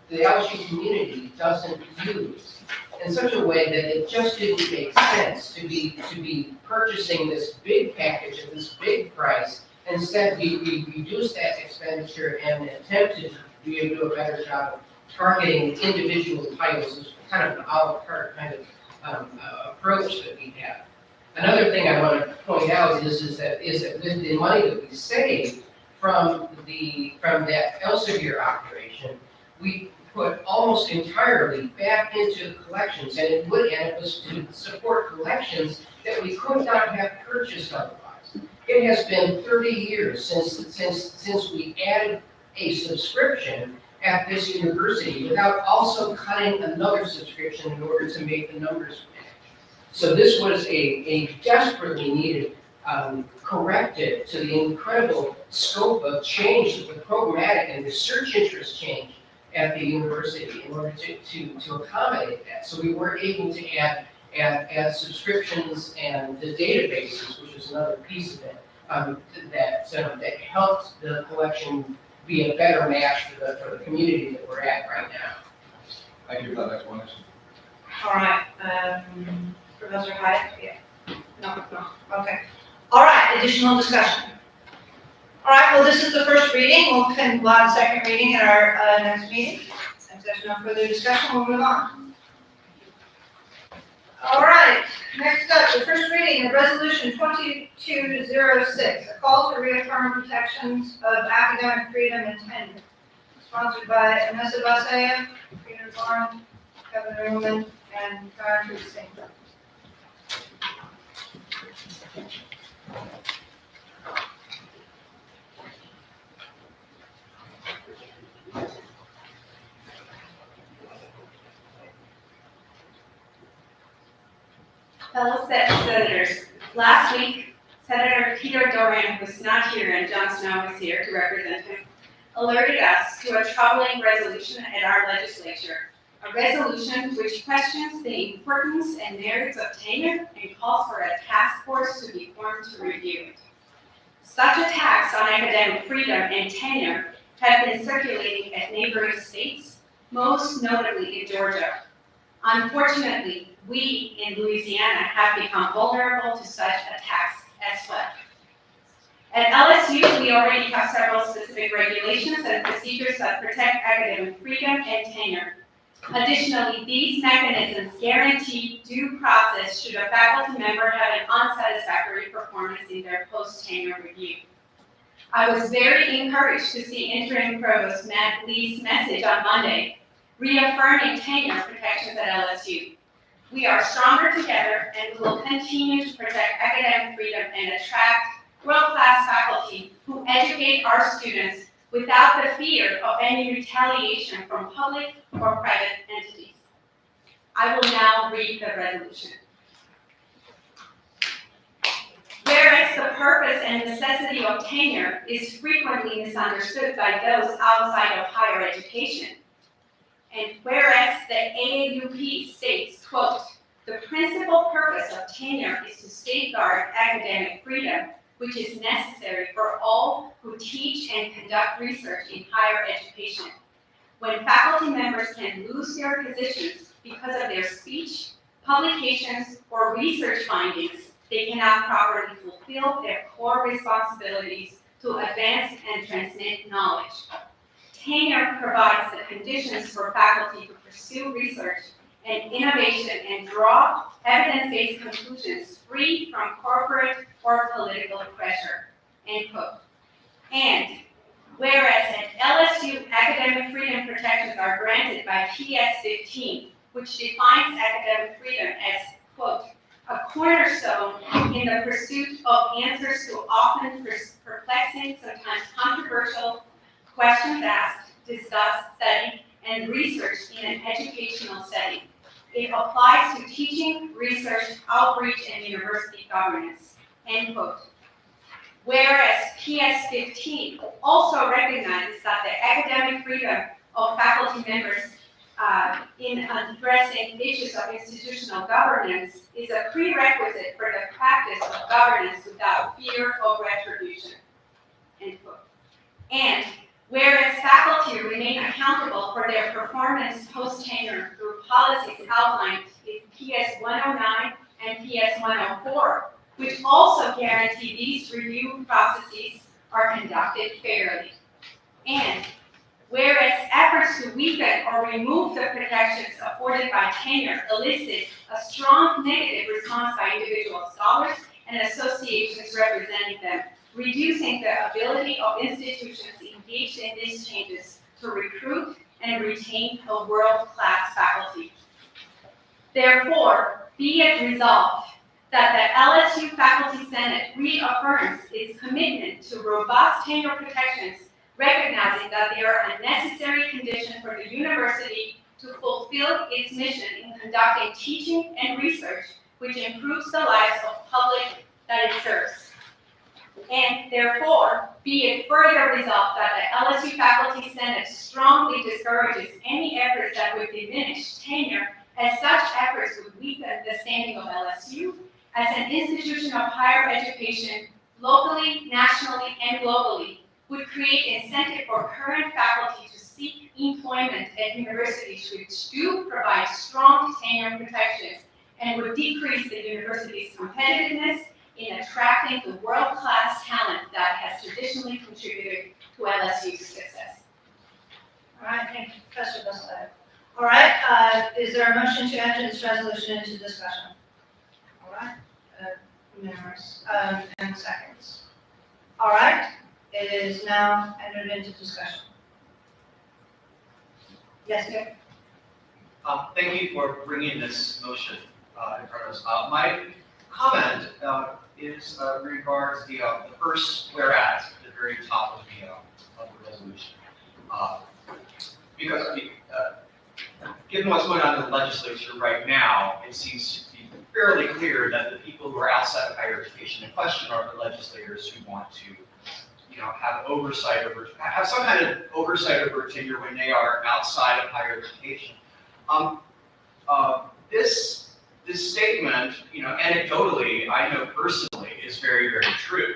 the LSU community doesn't use, in such a way that it just didn't make sense to be purchasing this big package at this big price. Instead, we reduced that expenditure and attempted to be able to do a better job of targeting individual titles. It's kind of an a la carte kind of approach that we have. Another thing I want to point out is that with the money that we saved from that Elsevier operation, we put almost entirely back into collections, and it was to support collections that we could not have purchased otherwise. It has been 30 years since we added a subscription at this university without also cutting another subscription in order to make the numbers match. So this was a desperately needed corrective to the incredible scope of change that the programmatic and research interest change at the university in order to accommodate that. So we were able to add subscriptions and the databases, which is another piece of it, that helped the collection be a better match for the community that we're at right now. Thank you for that explanation. All right, Professor Hyatt? Yeah. No, okay. All right, additional discussion. All right, well, this is the first reading. We'll have a second reading at our next meeting. If there's no further discussion, we'll move on. All right, next up, the first reading of Resolution 2206, a call to reaffirm protections of academic freedom and tenure. Sponsored by Anessa Basayev, Peter Barn, Kevin Ruhlman, and Karen Singh. Fellow senators, last week, Senator Peter Doran, who was not here and John Snow was here to represent him, alerted us to a troubling resolution at our legislature, a resolution which questions the importance and merits of tenure and calls for a task force to be formed to review it. Such attacks on academic freedom and tenure have been circulating at neighboring states, most notably in Georgia. Unfortunately, we in Louisiana have become vulnerable to such attacks as well. At LSU, we already have several specific regulations and procedures that protect academic freedom and tenure. Additionally, these mechanisms guarantee due process should a faculty member have an unsatisfactory performance in their post-tenure review. I was very encouraged to see Interim Provost Matt Lee's message on Monday, reaffirming tenure protections at LSU. We are stronger together and will continue to protect academic freedom and attract world-class faculty who educate our students without the fear of any retaliation from public or private entities. I will now read the resolution. Whereas the purpose and necessity of tenure is frequently misunderstood by those outside of higher education, and whereas the AAUP states, quote, the principal purpose of tenure is to safeguard academic freedom, which is necessary for all who teach and conduct research in higher education. When faculty members can lose their positions because of their speech, publications, or research findings, they cannot properly fulfill their core responsibilities to advance and transmit knowledge. Tenure provides the conditions for faculty to pursue research and innovation and draw evidence-based conclusions free from corporate or political pressure, end quote. And whereas at LSU, academic freedom protections are granted by PS 15, which defines academic freedom as, quote, a cornerstone in the pursuit of answers to often perplexing, sometimes controversial questions asked, discussed, studied, and researched in an educational setting. It applies to teaching, research, outreach, and university governance, end quote. Whereas PS 15 also recognizes that the academic freedom of faculty members in addressing issues of institutional governance is a prerequisite for the practice of governance without fear of retribution, end quote. And whereas faculty remain accountable for their performance post-tenure through policies outlined in PS 109 and PS 104, which also guarantee these review processes are conducted fairly. And whereas efforts to weaken or remove the protections afforded by tenure elicit a strong negative response by individual scholars and associations representing them, reducing the ability of institutions engaged in these changes to recruit and retain a world-class faculty. Therefore, be it resolved that the LSU Faculty Senate reaffirms its commitment to robust tenure protections, recognizing that they are a necessary condition for the university to fulfill its mission in conducting teaching and research, which improves the lives of public that it serves. And therefore, be it further resolved that the LSU Faculty Senate strongly discourages any efforts that would diminish tenure, as such efforts would weaken the standing of LSU as an institution of higher education locally, nationally, and globally, would create incentive for current faculty to seek employment at universities which do provide strong tenure protections and would decrease the university's competitiveness in attracting the world-class talent that has traditionally contributed to LSU's success. All right, thank you, Professor Basayo. All right, is there a motion to enter this resolution into discussion? All right, unanimous, and seconds. All right, it is now entered into discussion. Yes, Nick? Thank you for bringing this motion in front of us. My comment is regards the first whereas at the very top of the resolution. Because given what's going on in the legislature right now, it seems to be fairly clear that the people who are outside of higher education in question are the legislators who want to, have oversight over, have some kind of oversight over tenure when they are outside of higher education. This statement, anecdotally, I know personally, is very, very true.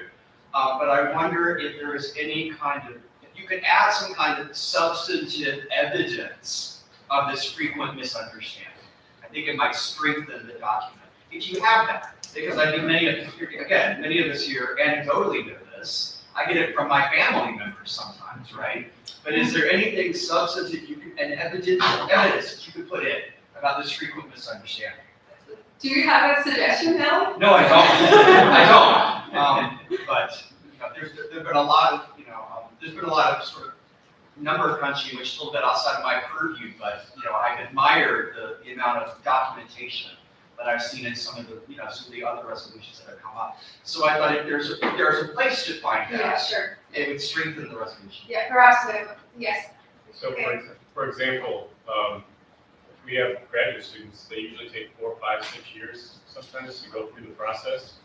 But I wonder if there is any kind of, if you could add some kind of substantive evidence of this frequent misunderstanding. I think it might strengthen the document. If you have that, because I think many of us here anecdotally know this. I get it from my family members sometimes, right? But is there anything substantive and evidence that you could put in about this frequent misunderstanding? Do you have a suggestion, Mel? No, I don't. But there's been a lot of there's been a lot of sort of number crunching, which is a little bit outside of my purview. But I've admired the amount of documentation that I've seen in some of the some of the other resolutions that have come up. So I thought if there's a place to find that, Yeah, sure. it would strengthen the resolution. Yeah, perhaps, yes. So for example, we have graduate students, they usually take 4, 5, 6 years sometimes to go through the process.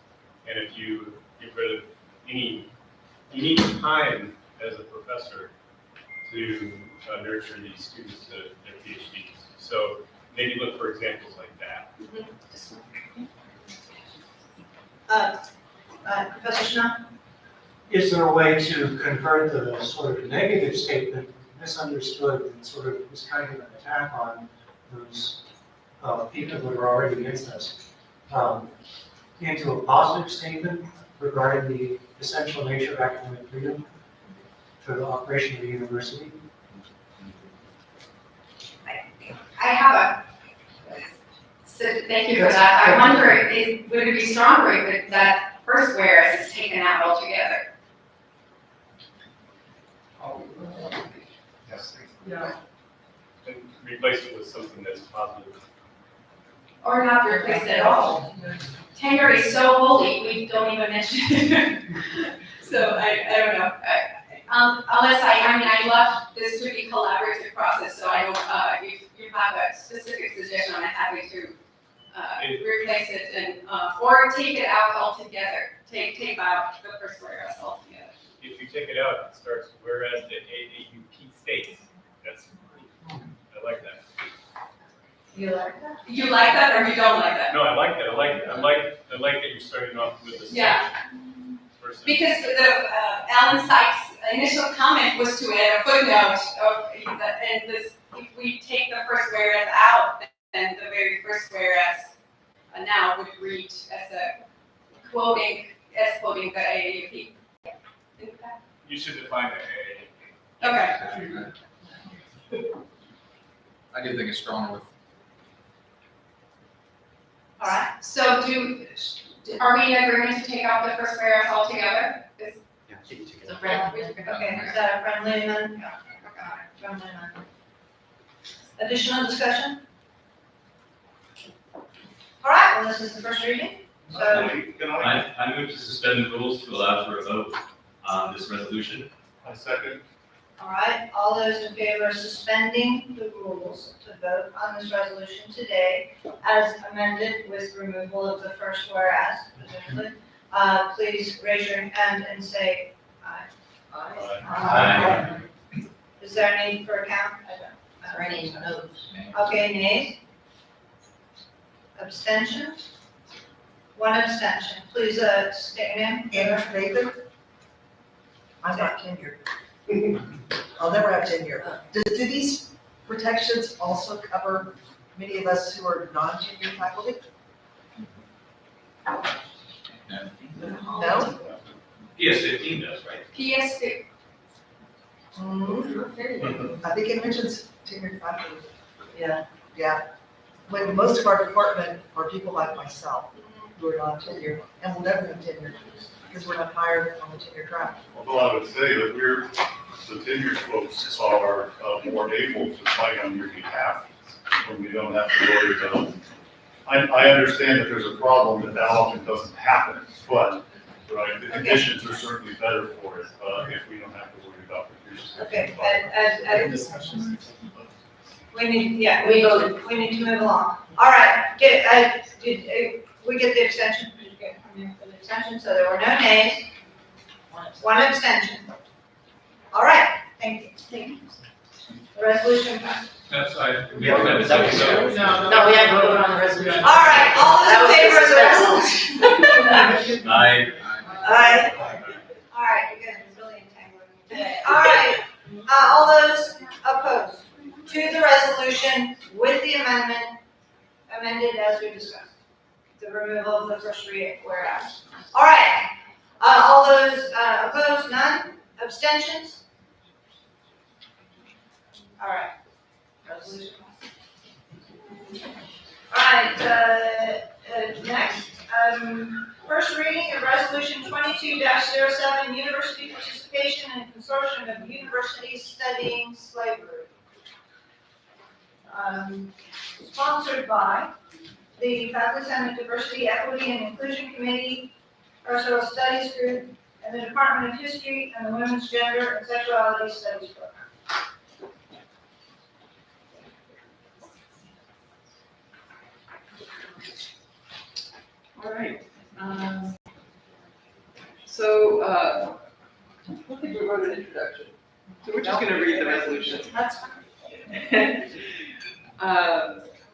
And if you get rid of you need time as a professor to nurture these students to their PhDs. So maybe look for examples like that. Professor Schnell? Is there a way to convert the sort of negative statement, misunderstood, and sort of was kind of an attack on those people that are already against us, into a positive statement regarding the essential nature of academic freedom for the operation of the university? I have so thank you for that. I wonder, would it be stronger if that first whereas is taken out altogether? Yes. Yeah. And replace it with something that's positive. Or not replace it at all. Tenure is so holy, we don't even mention it. So I don't know. Unless I love this to be collaborative process, so I don't, if you have a specific suggestion, I'm happy to replace it and, or take it out altogether. Take out the first whereas altogether. If you take it out, it starts whereas the AAUP states. That's, I like that. You like that? You like that or you don't like that? No, I like that. I like that you're starting off with this. Yeah. Because the Alan Sykes' initial comment was to add a footnote of, and this, if we take the first whereas out, then the very first whereas now would read as a quoting the AAUP. You should define the AAUP. Okay. I do think it's stronger with. All right, so are we in agreement to take out the first whereas altogether? Okay, is that a friendly amendment? Friendly amendment. Additional discussion? All right, well, this is the first reading, so. I move to suspend the rules to allow for a vote on this resolution. I second. All right, all those in favor of suspending the rules to vote on this resolution today as amended with removal of the first whereas, presumably, please raise your hand and say aye. Aye. Is there a need for a count? I don't. Any no's? Okay, nays? Abstentions? One abstention. Please, state your name. Anna Nathan? I'm not tenured. I'll never have tenure. Do these protections also cover many of us who are non-tenured faculty? No? PS15 does, right? PS2. I think it mentions tenured faculty. Yeah. Yeah. When most of our department are people like myself who are not tenured and will never have tenure because we're not hired on the tenure track. Although I would say that the tenured folks are more able to fight on your behalf when we don't have to worry about. I understand that there's a problem that often doesn't happen, but, right, the conditions are certainly better for it if we don't have to worry about the future. Okay, we need to move along. All right, did we get the extension? Did you get the extension? So there were no nays, one abstention. All right, thank you. Thank you. The resolution passed. That's we have to second vote. No, we have to vote on the resolution. All right, all those in favor of the resolution? Aye. Aye. All right, you're getting really entangled today. All right, all those opposed to the resolution with the amended as we discussed. The removal of the first reading whereas. All right, all those opposed, none, abstentions? All right, resolution passed. All right, next, first reading of resolution 22-07, university participation in consortium of universities studying slavery. Sponsored by the Faculty Senate Diversity, Equity, and Inclusion Committee, Cultural Studies Group, and the Department of History and the Women's Gender and Sexuality Studies Program. All right. I don't think we wrote an introduction, so we're just going to read the resolution. That's fine.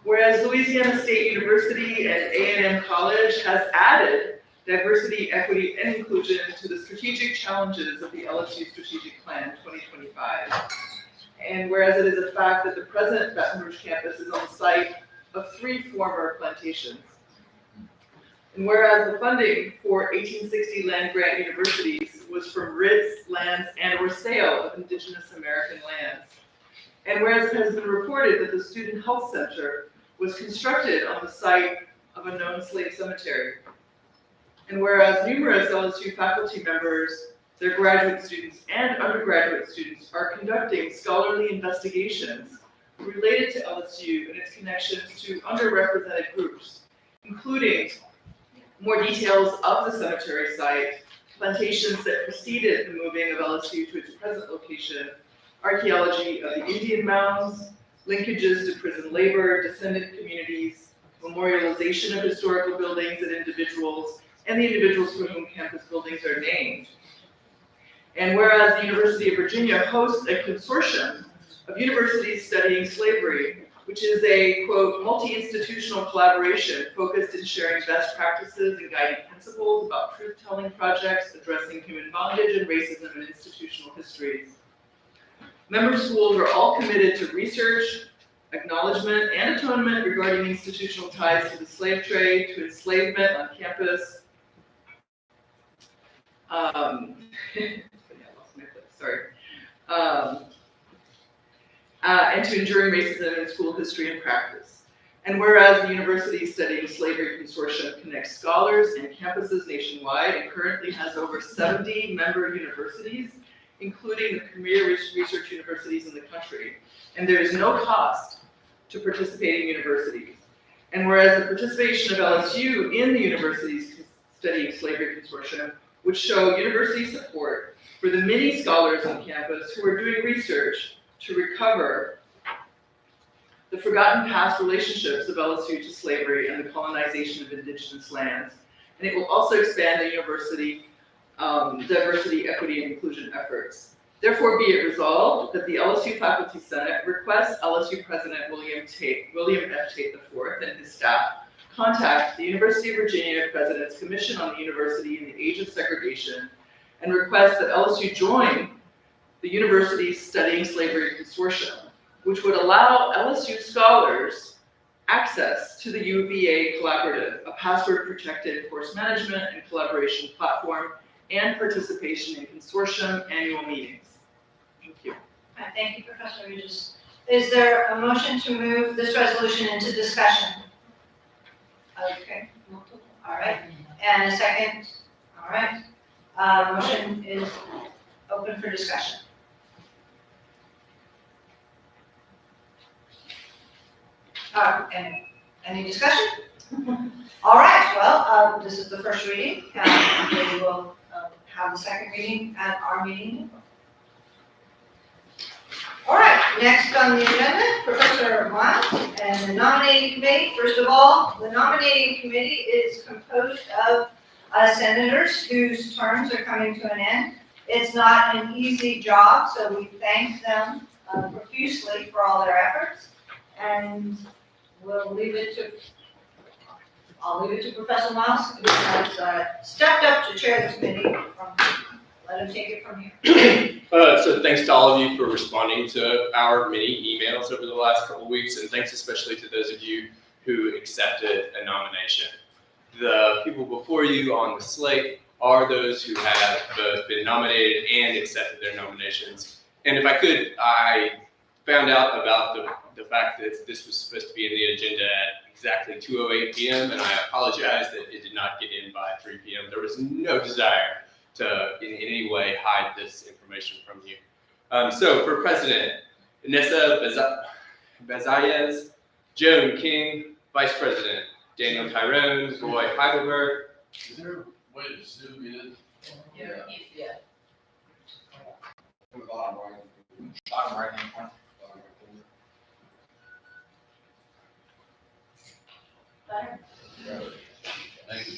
Whereas Louisiana State University and A&M College has added diversity, equity, and inclusion to the strategic challenges of the LSU Strategic Plan 2025. And whereas it is a fact that the present Baton Rouge campus is on the site of 3 former plantations. And whereas the funding for 1860 land-grant universities was from writs, lands, and/or sale of indigenous American lands. And whereas it has been reported that the Student Health Center was constructed on the site of a known slave cemetery. And whereas numerous LSU faculty members, their graduate students, and undergraduate students are conducting scholarly investigations related to LSU and its connections to underrepresented groups, including more details of the cemetery site, plantations that preceded the moving of LSU to its present location, archaeology of the Indian mounds, linkages to prison labor, descendant communities, memorialization of historical buildings and individuals, and the individuals for whom campus buildings are named. And whereas the University of Virginia hosts a consortium of universities studying slavery, which is a, quote, multi-institutional collaboration focused in sharing best practices and guiding principles about truth-telling projects addressing human bondage and racism in institutional histories. Member schools are all committed to research, acknowledgement, and atonement regarding institutional ties to the slave trade, to enslavement on campus, and to enduring racism in school history and practice. And whereas the University Studying Slavery Consortium connects scholars and campuses nationwide and currently has over 70 member universities, including the premier research universities in the country, and there is no cost to participating universities. And whereas the participation of LSU in the University's Studying Slavery Consortium would show university support for the many scholars on campus who are doing research to recover the forgotten past relationships of LSU to slavery and the colonization of indigenous lands. And it will also expand the university diversity, equity, and inclusion efforts. Therefore, be it resolved that the LSU Faculty Senate requests LSU President William F. Tate IV and his staff contact the University of Virginia President's Commission on the University in the Age of Segregation and request that LSU join the university's Studying Slavery Consortium, which would allow LSU scholars access to the UVA Collaborative, a password-protected course management and collaboration platform, and participation in consortium annual meetings. Thank you. Thank you, Professor Regis. Is there a motion to move this resolution into discussion? Okay, all right. And a second? All right. Motion is open for discussion. Any discussion? All right, well, this is the first reading, and we will have the second reading at our meeting. All right, next on the agenda, Professor Miles and the nominating committee. First of all, the nominating committee is composed of senators whose terms are coming to an end. It's not an easy job, so we thank them profusely for all their efforts, and I'll leave it to Professor Miles, who has stepped up to chair this committee. Let him take it from here. So thanks to all of you for responding to our many emails over the last couple of weeks, and thanks especially to those of you who accepted a nomination. The people before you on the slate are those who have both been nominated and accepted their nominations. And if I could, I found out about the fact that this was supposed to be in the agenda at exactly 2:08 p.m. and I apologize that it did not get in by 3 p.m. There was no desire to in any way hide this information from you. So for president, Inessa Bazayez, Joan King, vice president, Daniel Tyrone, Roy Heidelberg. Is there a way to zoom in? Yeah. On the bottom right hand corner. Thank you.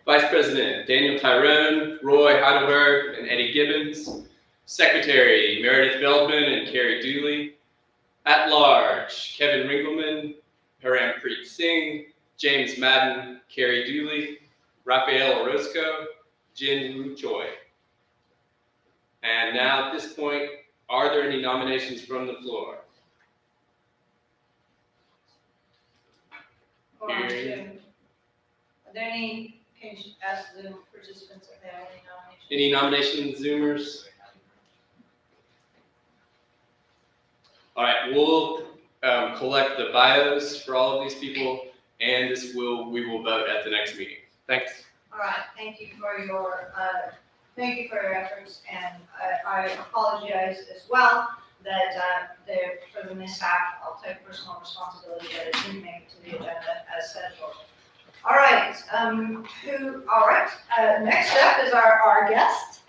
Vice President, Daniel Tyrone, Roy Heidelberg, and Eddie Gibbons. Secretary, Meredith Feldman and Carrie Dooley. At large, Kevin Ringelman, Parampreet Singh, James Madden, Carrie Dooley. Raphael Orozco, Jin Woo Choi. And now at this point, are there any nominations from the floor? Or on Zoom. Are there any, can you ask Zoom participants if they have any nominations? Any nominations, Zoomers? All right, we'll collect the bios for all of these people, and we will vote at the next meeting. Thanks. All right, thank you for your efforts, and I apologize as well that for the mishap. I'll take personal responsibility that it didn't make it to the agenda as scheduled. All right, next up is our guest,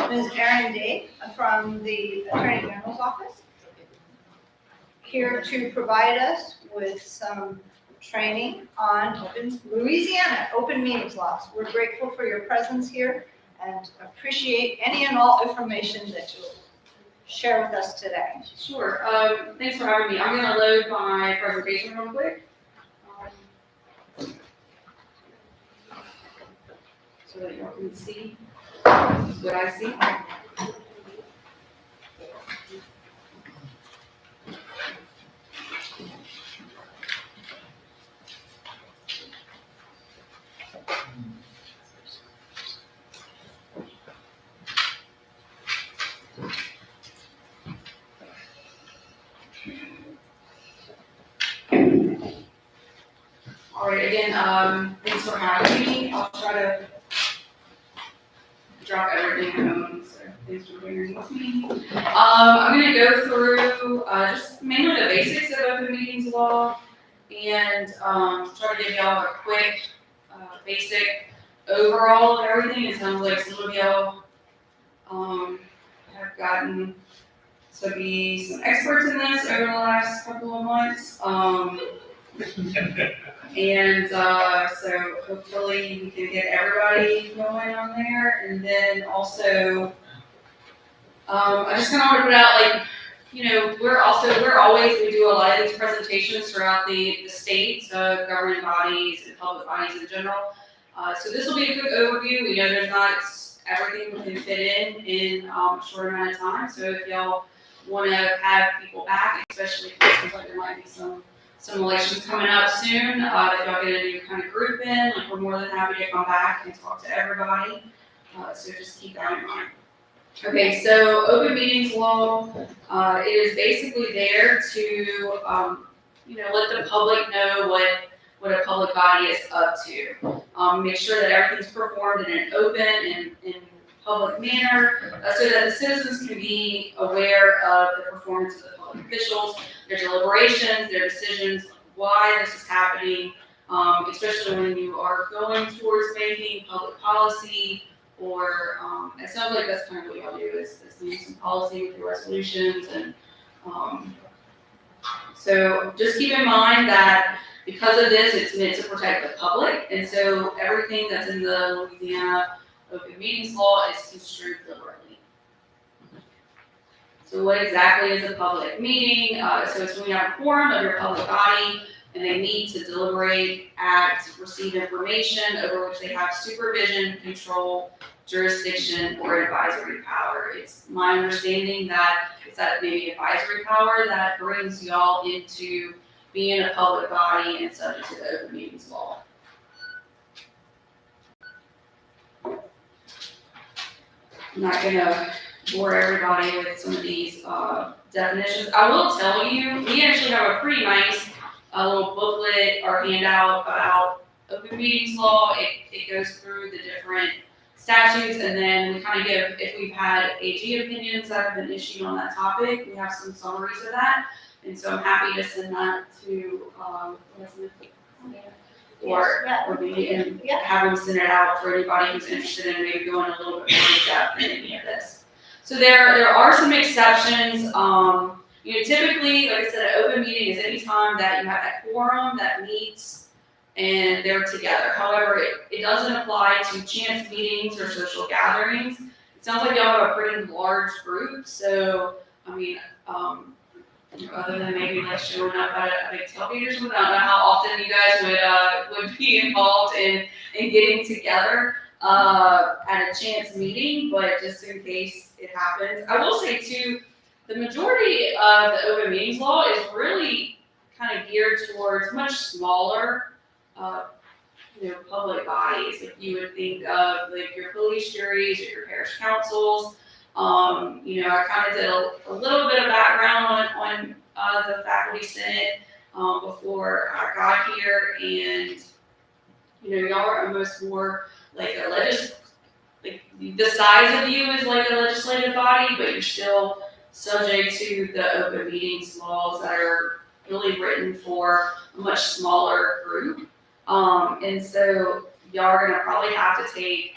Ms. Erin Day from the Attorney General's Office, here to provide us with some training on Louisiana open meetings laws. We're grateful for your presence here and appreciate any and all information that you'll share with us today. Sure. Thanks for having me. I'm going to load my presentation real quick. So that y'all can see what I see. All right, again, thanks for having me. I'll try to drop everything home, so thanks for bearing with me. I'm going to go through just mainly the basics of open meetings law and try to give y'all a quick basic overall of everything. It sounds like some of y'all have gotten to be some experts in this over the last couple of months. And so hopefully we can get everybody going on there. And then also, I just kind of want to put out, like, you know, we do a lot of these presentations throughout the state, governing bodies and public bodies in general. So this will be a good overview. We know there's not everything we can fit in a short amount of time. So if y'all want to have people back, especially if it seems like there might be some elections coming up soon, if y'all get a new kind of group in, like, we're more than happy to come back and talk to everybody. So just keep that in mind. Okay, so open meetings law, it is basically there to, you know, let the public know what a public body is up to. Make sure that everything's performed in an open and public manner, so that the citizens can be aware of the performance of the public officials, their deliberations, their decisions, why this is happening, especially when you are going towards making public policy, or it sounds like that's kind of what y'all do is make some policy with your resolutions. And so just keep in mind that because of this, it's meant to protect the public, and so everything that's in the Louisiana open meetings law is construed liberally. So what exactly is a public meeting? So it's when you have a quorum of your public body and they meet to deliberate, act, receive information over which they have supervision, control, jurisdiction, or advisory power. It's my understanding that it's that maybe advisory power that brings y'all into being a public body and subject to the open meetings law. I'm not gonna bore everybody with some of these definitions. I will tell you, we actually have a pretty nice little booklet or handout about open meetings law. It goes through the different statutes, and then we kind of give, if we've had AG opinions that have been issued on that topic, we have some summaries of that. And so I'm happy to send that to, or maybe and have them send it out for anybody who's interested in maybe going a little bit more in depth in any of this. So there are some exceptions. You know, typically, like I said, an open meeting is any time that you have that quorum that meets and they're together. However, it doesn't apply to chance meetings or social gatherings. It sounds like y'all have a pretty large group, so I mean, other than maybe like showing up at a big tailgate or something. I don't know how often you guys would be involved in getting together at a chance meeting, but just in case it happens. I will say too, the majority of the open meetings law is really kind of geared towards much smaller, public bodies. Like you would think of like your police juries or your parish councils. I kind of did a little bit of background on the faculty senate before I got here, and y'all are almost more like like the size of you is like a legislative body, but you're still subject to the open meetings laws that are really written for a much smaller group. And so y'all are gonna probably have to take,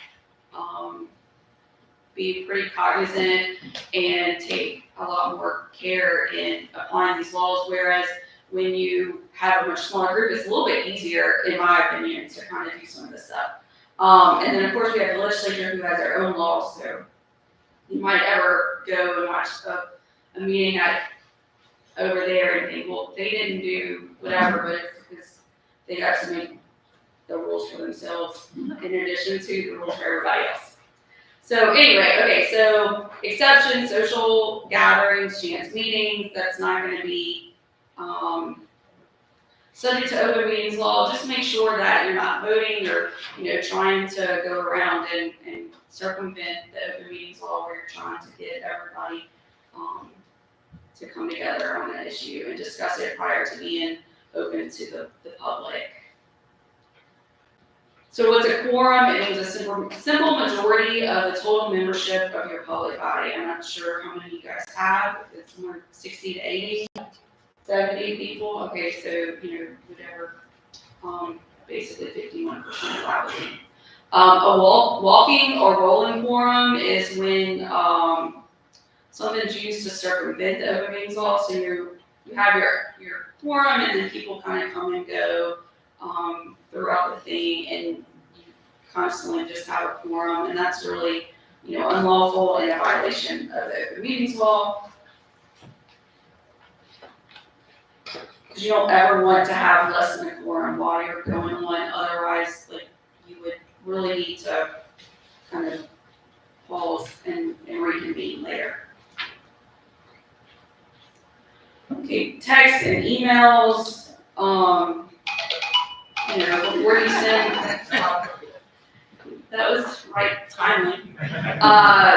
be pretty cognizant and take a lot more care in applying these laws, whereas when you have a much smaller group, it's a little bit easier, in my opinion, to kind of do some of this stuff. And then of course we have the legislature who has their own laws, so you might ever go and watch a meeting over there and think, well, they didn't do whatever, but it's because they got to make the rules for themselves in addition to the rules for everybody else. So anyway, okay, so exceptions, social gatherings, chance meetings, that's not gonna be subject to open meetings law. Just make sure that you're not voting or, trying to go around and circumvent the open meetings law where you're trying to get everybody to come together on an issue and discuss it prior to being open to the public. So what's a quorum? It is a simple majority of the total membership of your public body. I'm not sure how many you guys have, if it's more 60 to 80, 70 people. Okay, so, whatever, basically 51% probably. A walking or rolling quorum is when something's used to circumvent the open meetings law. So you have your quorum, and then people kind of come and go throughout the thing, and you constantly just have a quorum, and that's really unlawful and a violation of the open meetings law. Because you don't ever want to have less than a quorum while you're going on. Otherwise, like, you would really need to kind of pause and reconvene later. Okay, text and emails, before you send, that was right timely.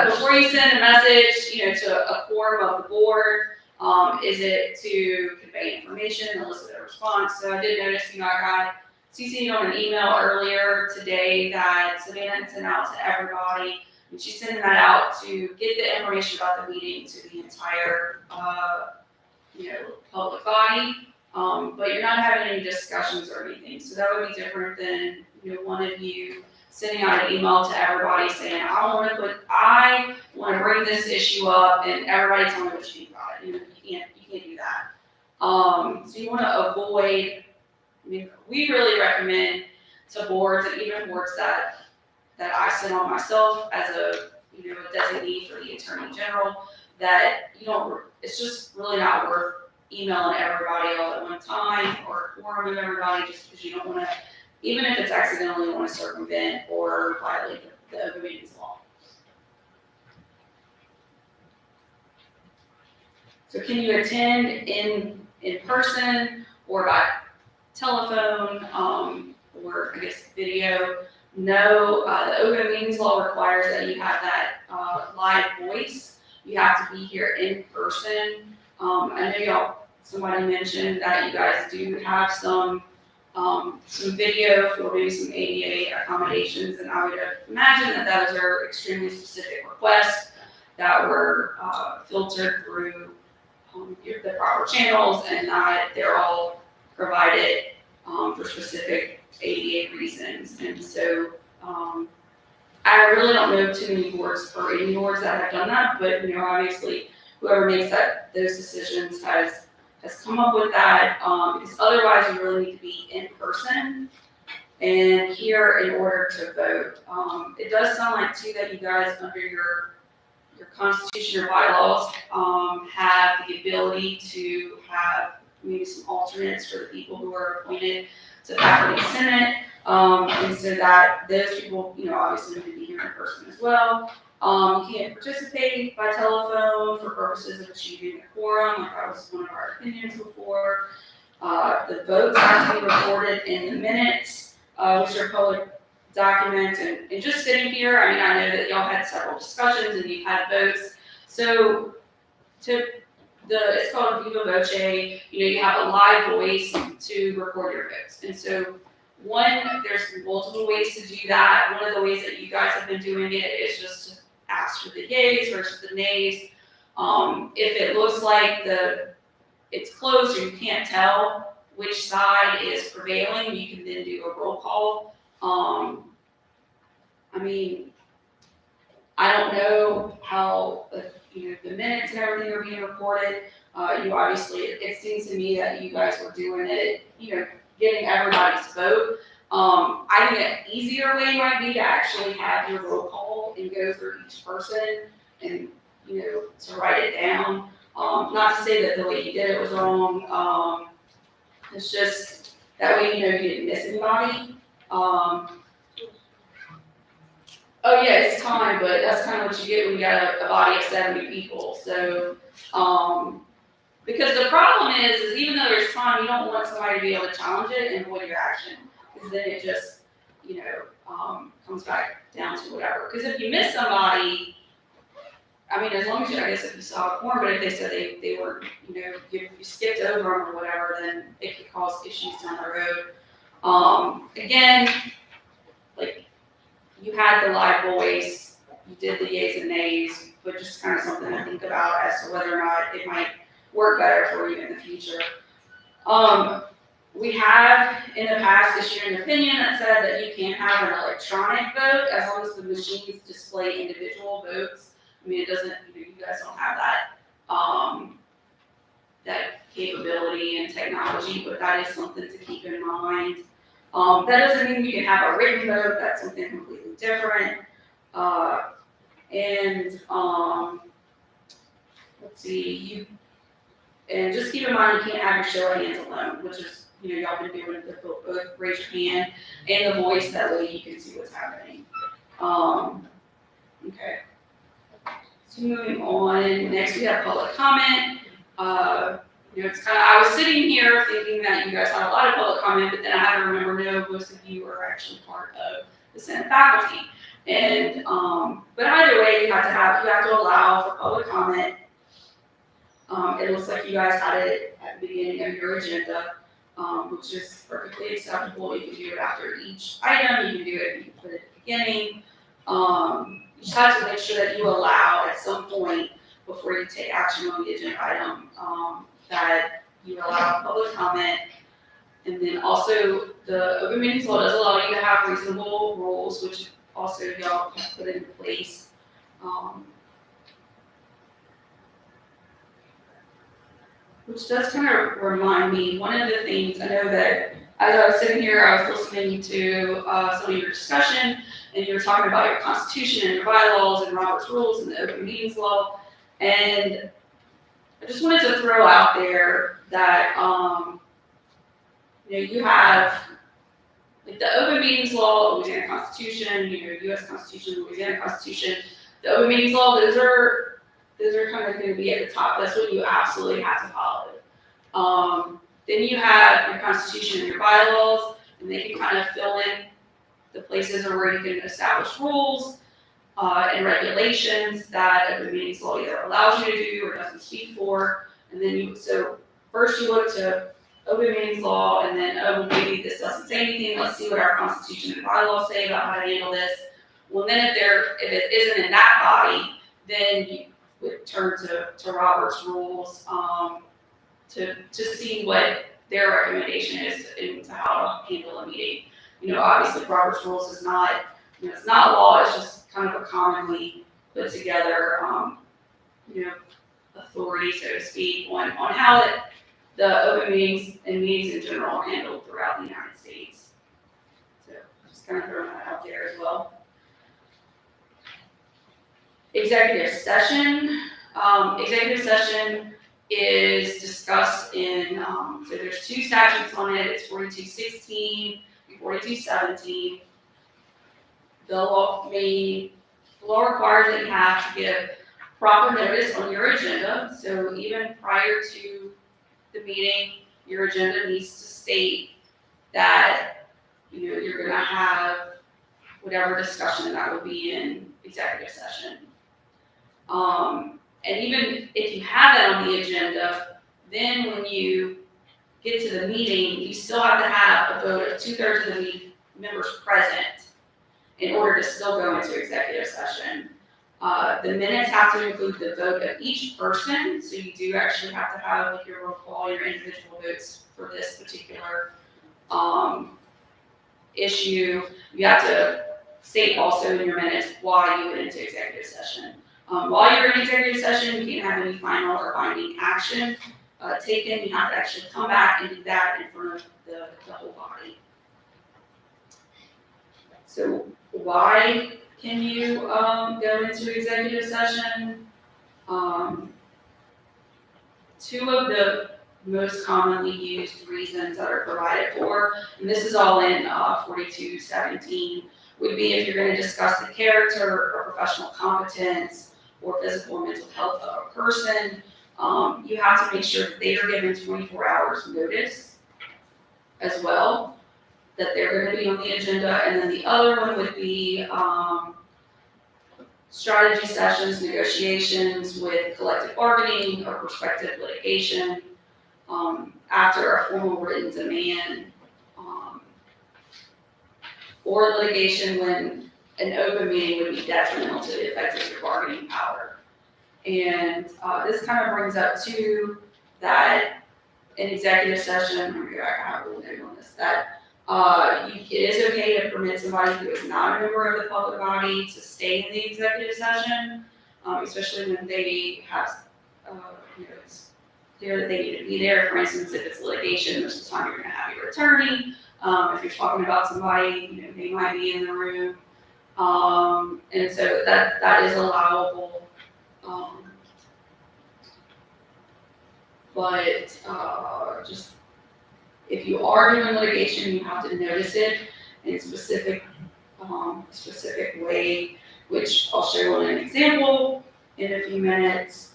Before you send a message, to a quorum of the board, is it to convey information, elicit a response? So I did notice, I got CC'd on an email earlier today that Savannah had sent out to everybody, and she's sending that out to get the information about the meeting to the entire, public body. But you're not having any discussions or anything, so that would be different than, one of you sending out an email to everybody saying, I want to bring this issue up, and everybody tell me what you think about it. You can't do that. So you want to avoid. We really recommend to boards, and even boards that I sit on myself as a a designee for the Attorney General, that it's just really not worth emailing everybody all at one time or quorum everybody, just because you don't want to, even if it's accidentally want to circumvent or violate the open meetings law. So can you attend in person or by telephone, or I guess video? No, the open meetings law requires that you have that live voice. You have to be here in person. I know somebody mentioned that you guys do have some video for maybe some ADA accommodations, and I would imagine that those are extremely specific requests that were filtered through the proper channels, and that they're all provided for specific ADA reasons. And so I really don't know too many boards or any boards that have done that, but obviously whoever makes those decisions has come up with that, because otherwise you really need to be in person and here in order to vote. It does sound like too that you guys under your constitution or bylaws, have the ability to have maybe some alternates for the people who are appointed to faculty senate. And so that those people, obviously need to be here in person as well. You can't participate by telephone for purposes of achieving a quorum, like that was one of our opinions before. The votes have to be recorded in the minutes, which are public documents, and just sitting here, I know that y'all had several discussions and you've had votes. So it's called viva voce, you have a live voice to record your votes. And so there's multiple ways to do that. One of the ways that you guys have been doing it is just to ask for the yays versus the nays. If it looks like it's close or you can't tell which side is prevailing, you can then do a roll call. I don't know how the minutes and everything are being recorded. It seems to me that you guys were doing it, getting everybody's vote. I think an easier way might be to actually have your roll call and go through each person and, to write it down. Not to say that the way you did it was wrong. It's just that way, you didn't miss anybody. Oh yeah, it's time, but that's kind of what you get when you got a body of 70 people. So, because the problem is even though there's time, you don't want somebody to be able to challenge it and avoid your action, because then it just, comes back down to whatever. Because if you miss somebody, as long as if you saw a form, but if they said they were, you skipped over them or whatever, then it could cause issues down the road. Again, you had the live voice, you did the yays and nays, but just kind of something to think about as to whether or not it might work better for you in the future. We have in the past issued an opinion that said that you can't have an electronic vote as long as the machines display individual votes. It doesn't, you guys don't have that capability and technology, but that is something to keep in mind. That doesn't mean you can have a written vote, that's something completely different. Let's see, and just keep in mind you can't have your show of hands alone, which is, y'all been doing the both raise your hand and the voice, that way you can see what's happening. Okay. So moving on, next we have public comment. It's I was sitting here thinking that you guys had a lot of public comment, but then I had to remember, no, most of you are actually part of the Senate faculty. And, but either way, you have to allow for public comment. It looks like you guys had it at the beginning of your agenda, which is perfectly acceptable. You can do it after each item, you can do it, you can put it at the beginning. You just have to make sure that you allow at some point before you take action on the agenda item, that you allow public comment. And then also the open meetings law does allow you to have reasonable rules, which also y'all can put in place. Which does kind of remind me, one of the things, I know that as I was sitting here, I was listening to some of your discussion, and you were talking about your constitution and your bylaws and Robert's rules and the open meetings law. And I just wanted to throw out there that, you have the open meetings law, Louisiana Constitution, U.S. Constitution, Louisiana Constitution. The open meetings law, those are kind of going to be at the top. That's what you absolutely have to follow. Then you have your Constitution and your bylaws, and they can kind of fill in the places where you can establish rules and regulations that open meetings law either allows you to do or doesn't speak for. And then so first you look to open meetings law, and then, oh, maybe this doesn't say anything, let's see what our Constitution and bylaws say about how to handle this. Well, then if it isn't in that body, then you would turn to Robert's rules to see what their recommendation is into how to handle a meeting. Obviously Robert's rules is not, it's not law, it's just kind of a commonly put together, authority, so to speak, on how the open meetings and meetings in general are handled throughout the United States. So just kind of throwing that out there as well. Executive session, executive session is discussed in, so there's two statutes on it, it's 4216 and 4217. The law requires that you have to give proper notice on your agenda, so even prior to the meeting, your agenda needs to state that, you're gonna have whatever discussion that would be in executive session. And even if you have that on the agenda, then when you get to the meeting, you still have to have a vote of 2/3 of the members present in order to still go into executive session. The minutes have to include the vote of each person, so you do actually have to have like your roll call, your individual votes for this particular issue. You have to state also in your minutes why you went into executive session. While you're in executive session, you can't have any final or binding action taken. You have to actually come back and do that in front of the whole body. So why can you go into executive session? Two of the most commonly used reasons that are provided for, and this is all in 4217, would be if you're going to discuss the character or professional competence or physical or mental health of a person. You have to make sure that they are given 24 hours notice as well, that they're going to be on the agenda. And then the other one would be strategy sessions, negotiations with collective bargaining or prospective litigation after a formal written demand, or litigation when an open meeting would be detrimental to the effect of your bargaining power. And this kind of brings up too that in executive session, I'm gonna go back, I have a little note on this, that it is okay to permit somebody who is not a member of the public body to stay in the executive session, especially when they have, it's clear that they need to be there. For instance, if it's litigation, most of the time you're gonna have your attorney. If you're talking about somebody, they might be in the room. And so that is allowable. But just if you are doing litigation, you have to notice it in a specific way, which I'll show on an example in a few minutes.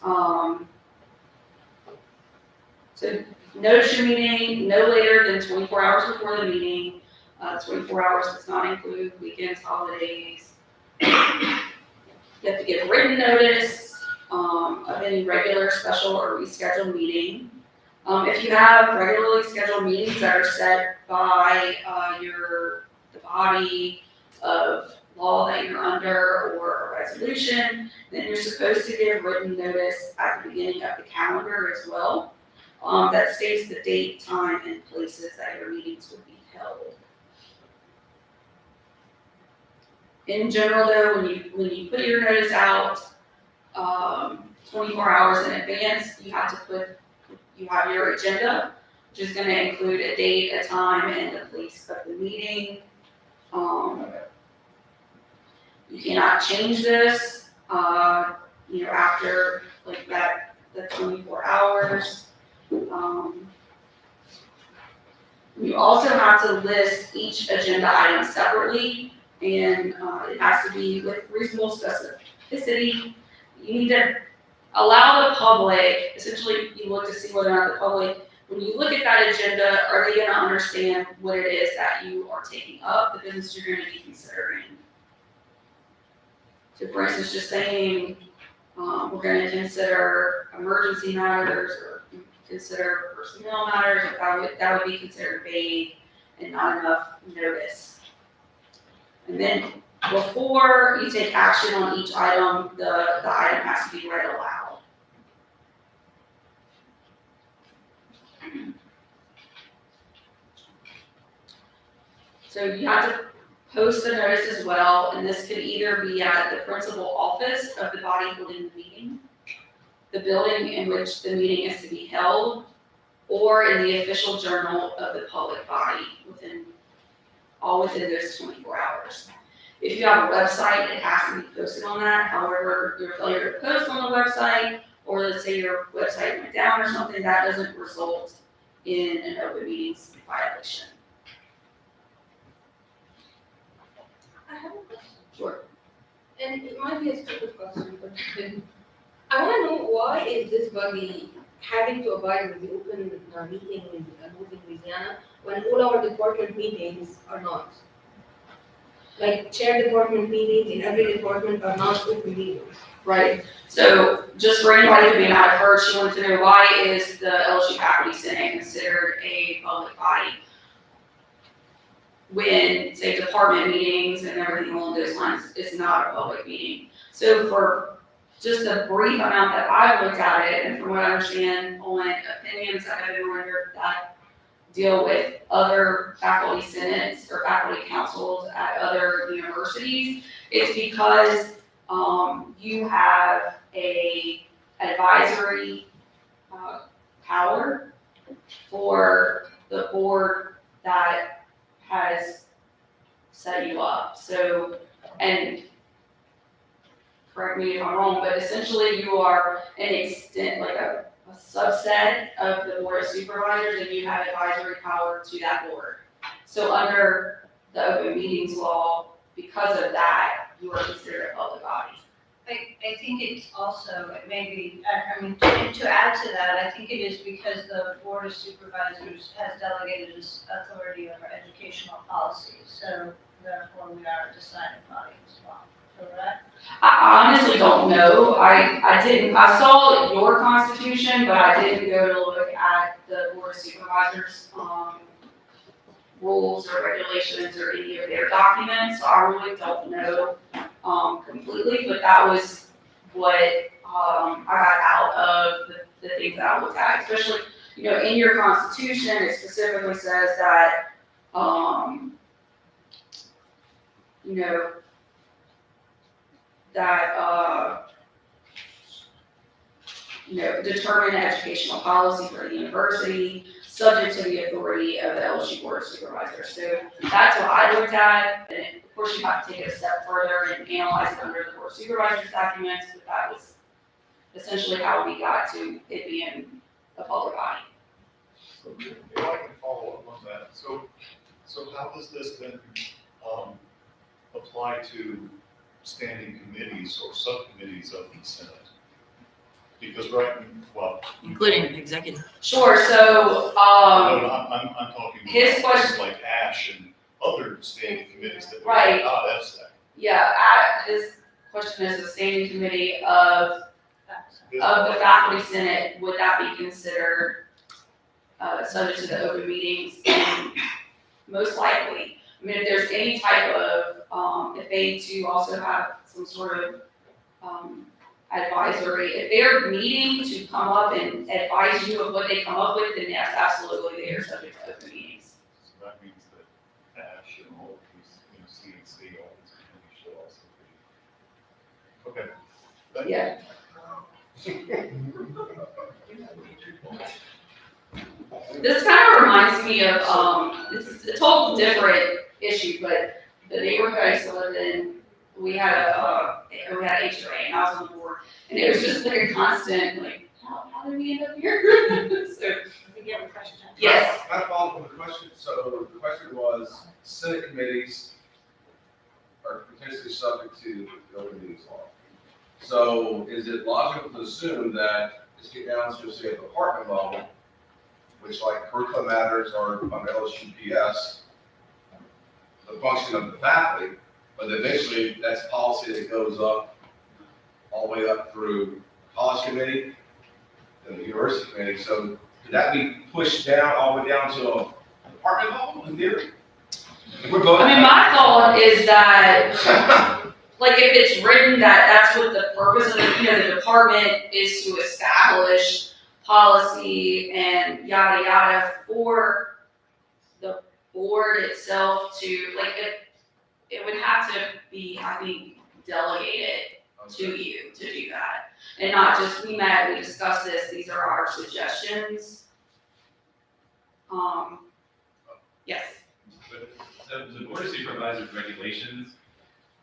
So notice your meeting no later than 24 hours before the meeting. 24 hours does not include weekends, holidays. You have to give written notice of any regular, special, or rescheduled meeting. If you have regularly scheduled meetings that are set by the body of law that you're under or a resolution, then you're supposed to give written notice at the beginning of the calendar as well. That states the date, time, and places that your meetings would be held. In general, though, when you put your notice out 24 hours in advance, you have your agenda, which is going to include a date, a time, and the place of the meeting. You cannot change this, after like the 24 hours. You also have to list each agenda item separately, and it has to be with reasonable specificity. You need to allow the public, essentially you look to see whether or not the public, when you look at that agenda, are they gonna understand what it is that you are taking up, the business you're gonna be considering? So for instance, just saying, we're gonna consider emergency matters or consider personnel matters, that would be considered vague and not enough notice. And then before you take action on each item, the item has to be read aloud. So you have to post the notice as well, and this could either be at the principal office of the body holding the meeting, the building in which the meeting is to be held, or in the official journal of the public body within those 24 hours. If you have a website, it has to be posted on that. However, your failure to post on the website, or let's say your website went down or something, that doesn't result in an open meetings violation. I have a question. Sure. And it might be a stupid question, but I want to know why is this body having to abide with the open meeting in Louisiana when all our department meetings are not? Like chair department meetings in every department are not open meetings. Right. So just for anybody who may not have heard, she wanted to know why is the LSU Faculty Senate considered a public body when, say, department meetings and everything along those lines is not a public meeting. So for just a brief amount that I've looked at it, and from what I understand on opinions that have been rendered that deal with other faculty senates or faculty councils at other universities, it's because you have a advisory power for the board that has set you up. So, and correct me if I'm wrong, but essentially you are an extent, like a subset of the board of supervisors, and you have advisory power to that board. So under the open meetings law, because of that, you are considered a public body. I think it's also, it may be, I mean, to add to that, I think it is because the Board of Supervisors has delegated its authority over educational policy, so therefore we are a deciding body as well, correct? I honestly don't know. I saw your constitution, but I didn't go to look at the Board of Supervisors, rules or regulations or any of their documents, so I really don't know completely, but that was what I got out of the things that I looked at, especially, in your constitution, it specifically says that, determine educational policy for the university, subject to the authority of the LSU Board of Supervisors. So that's what I looked at, and of course you have to take it a step further and analyze it under the Board of Supervisors documents, but that was essentially how we got to it being a public body. So if I can follow up on that, so how does this then apply to standing committees or subcommittees of the Senate? Because including executive. Sure, so, no, I'm talking his about question- things like ASH and other standing committees that we Right. have, not FSAC. yeah, his question is the standing committee of the faculty senate, would that be considered subject to the open meetings? And most likely, I mean, if there's any type of, if they too also have some sort of advisory, if they're meeting to come up and advise you of what they come up with, then yes, absolutely, they are subject to open meetings. So that means that ASH and all of these, CNC, all these committees should also be. Okay. Thank you. Yeah. This kind of reminds me of, it's a total different issue, but the neighborhood I used to live in, we had HOA, and I was on the board, and it was just like a constant, like, how did we end up here? So, You have a question? yes. Can I follow up on the question? So the question was, Senate committees are potentially subject to the open meetings law. So is it logical to assume that it's get down to, say, a department level, which like curriculum matters are on LSUPS, the function of the faculty, but eventually that's policy that goes up all the way up through college committee and the university committee. So could that be pushed down all the way down to a department level in theory? We're both. I mean, my thought is that, like, if it's written that that's what the purpose of the department is to establish policy and yada yada for the board itself to, like, it would have to be, I think, delegated to you to do that. And not just, we met, we discussed this, these are our suggestions. Yes. But the Board of Supervisors regulations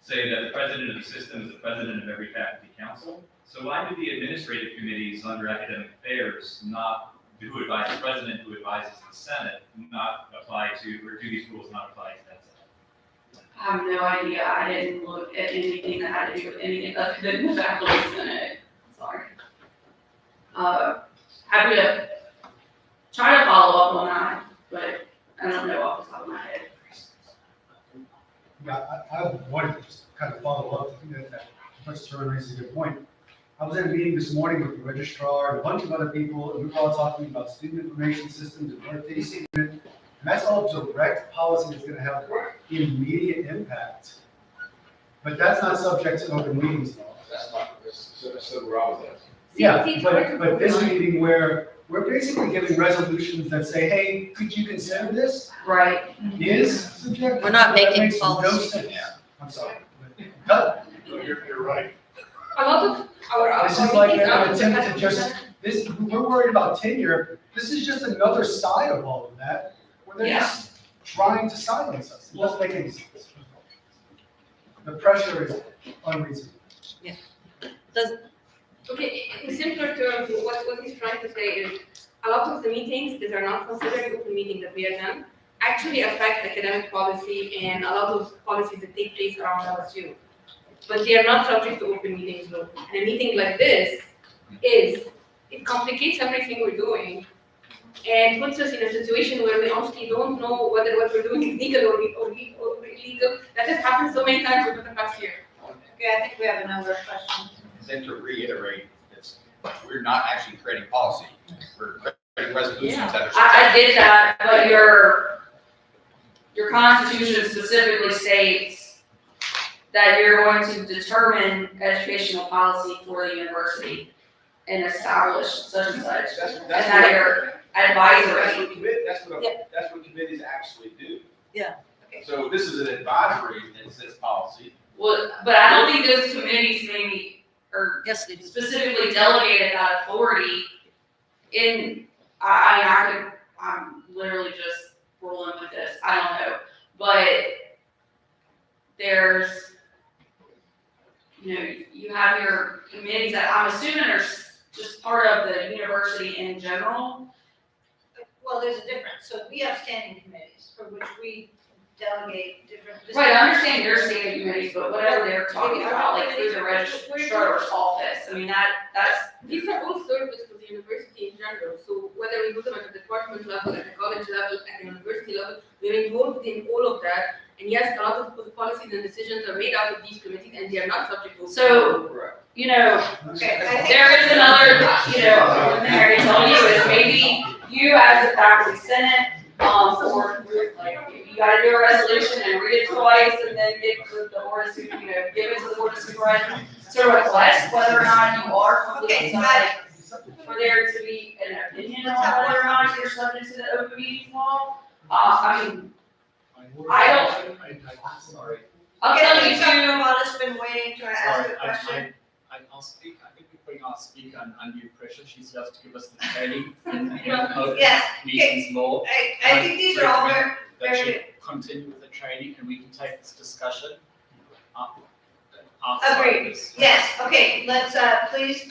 say that the president of the system is the president of every faculty council. So why do the administrative committees under academic affairs not, who advise the president, who advises the Senate, not apply to, or do these rules not apply to that Senate? I have no idea. I didn't look at anything that had to do with anything other than the faculty senate. Sorry. Happy to try to follow up on that, but I don't know off the top of my head. Yeah, I wanted to just kind of follow up. I think that Professor Turner raises a good point. I was in a meeting this morning with the registrar and a bunch of other people, and we were all talking about student information systems and what they see in it. And that's all direct policy that's going to have immediate impact. But that's not subject to open meetings law. That's not, so we're all with that. Yeah, but this meeting where we're basically giving resolutions that say, hey, could you consider this? Right. Is subject. We're not That making makes no policy. sense. I'm sorry. Cut. You're right. A lot of our. This is like an attempt to just, this, we're worried about tenure. This is just another side of all of that, where they're just trying to silence us. It doesn't make any sense. The pressure is unreasonable. Okay, in simpler terms, what he's trying to say is, a lot of the meetings that are not considered open meetings that we attend actually affect academic policy and a lot of policies that take place around LSU. But they are not subject to open meetings law. And a meeting like this it complicates everything we're doing and puts us in a situation where we honestly don't know whether what we're doing is legal or illegal. That has happened so many times over the past year. Okay, I think we have another question. Then to reiterate, we're not actually creating policy. We're creating resolutions that are. I did that, but your constitution specifically states that you're going to determine educational policy for the university and establish such and such. And that you're advisory. That's what committees actually do. Yeah. So this is an advisory that says policy. Well, but I don't think those committees maybe, or Yes, they do. specifically delegated that authority I'm literally just rolling with this, I don't know. But there's, you have your committees that I'm assuming are just part of the university in general. Well, there's a difference. So we have standing committees for which we delegate different. Right, I understand your standing committees, but whatever they're talking about, like through the registrar's office, I mean, that's. These are all services to the university in general. So whether we do them at the department level, at the college level, at the university level, we're involved in all of that. And yes, a lot of the policies and decisions are made out of these committees, and they are not subject to. So, Okay, there is another, thing I can tell you is maybe you as a faculty senate, or like, you gotta do a resolution and read it twice and then give to the board of, give it to the board of supervisors to request whether or not you are completely subject, for there to be an opinion on whether or not you're subject to the open meetings law. I mean, Sorry. I'll tell you too. Somebody's been waiting to ask a question. I'll speak. I think we're putting our speaker on undue pressure. She's just to give us the training in Yes. meetings law. I think these are all very, That very should good. continue with the training, and we can take this discussion. Agreed. Yes, okay, let's, please,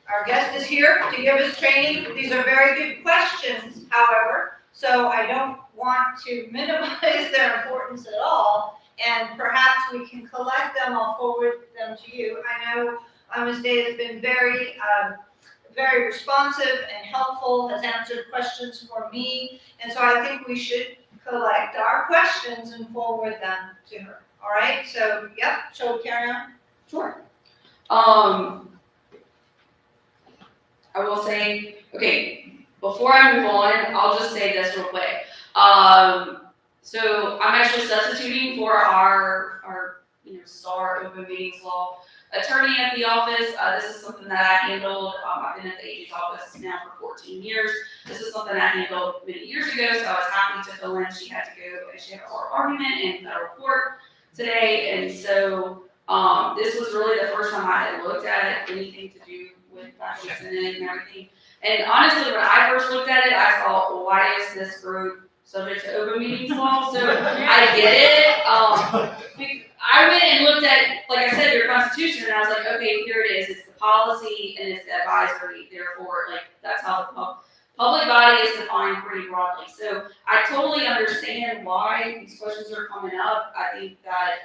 our guest is here to give us training. These are very good questions, however, so I don't want to minimize their importance at all. And perhaps we can collect them, I'll forward them to you. I know Ms. Day has been very, very responsive and helpful, has answered questions for me. And so I think we should collect our questions and forward them to her. All right, so, yep, shall we carry on? Sure. I will say, okay, before I move on, I'll just say this real quick. So I'm actually substituting for our STAR open meetings law attorney at the office. This is something that I handled. I've been at the AG's office now for 14 years. This is something I handled many years ago, so I was happy to fill in. She had to go, and she had an oral argument in federal court today, and so this was really the first time I had looked at anything to do with faculty senate and everything. And honestly, when I first looked at it, I thought, well, why is this group subject to open meetings law? So I get it. I went and looked at, like I said, your constitution, and I was like, okay, here it is. It's the policy and it's the advisory. Therefore, like that's how the public body is defined pretty broadly. So I totally understand why these questions are coming up. I think that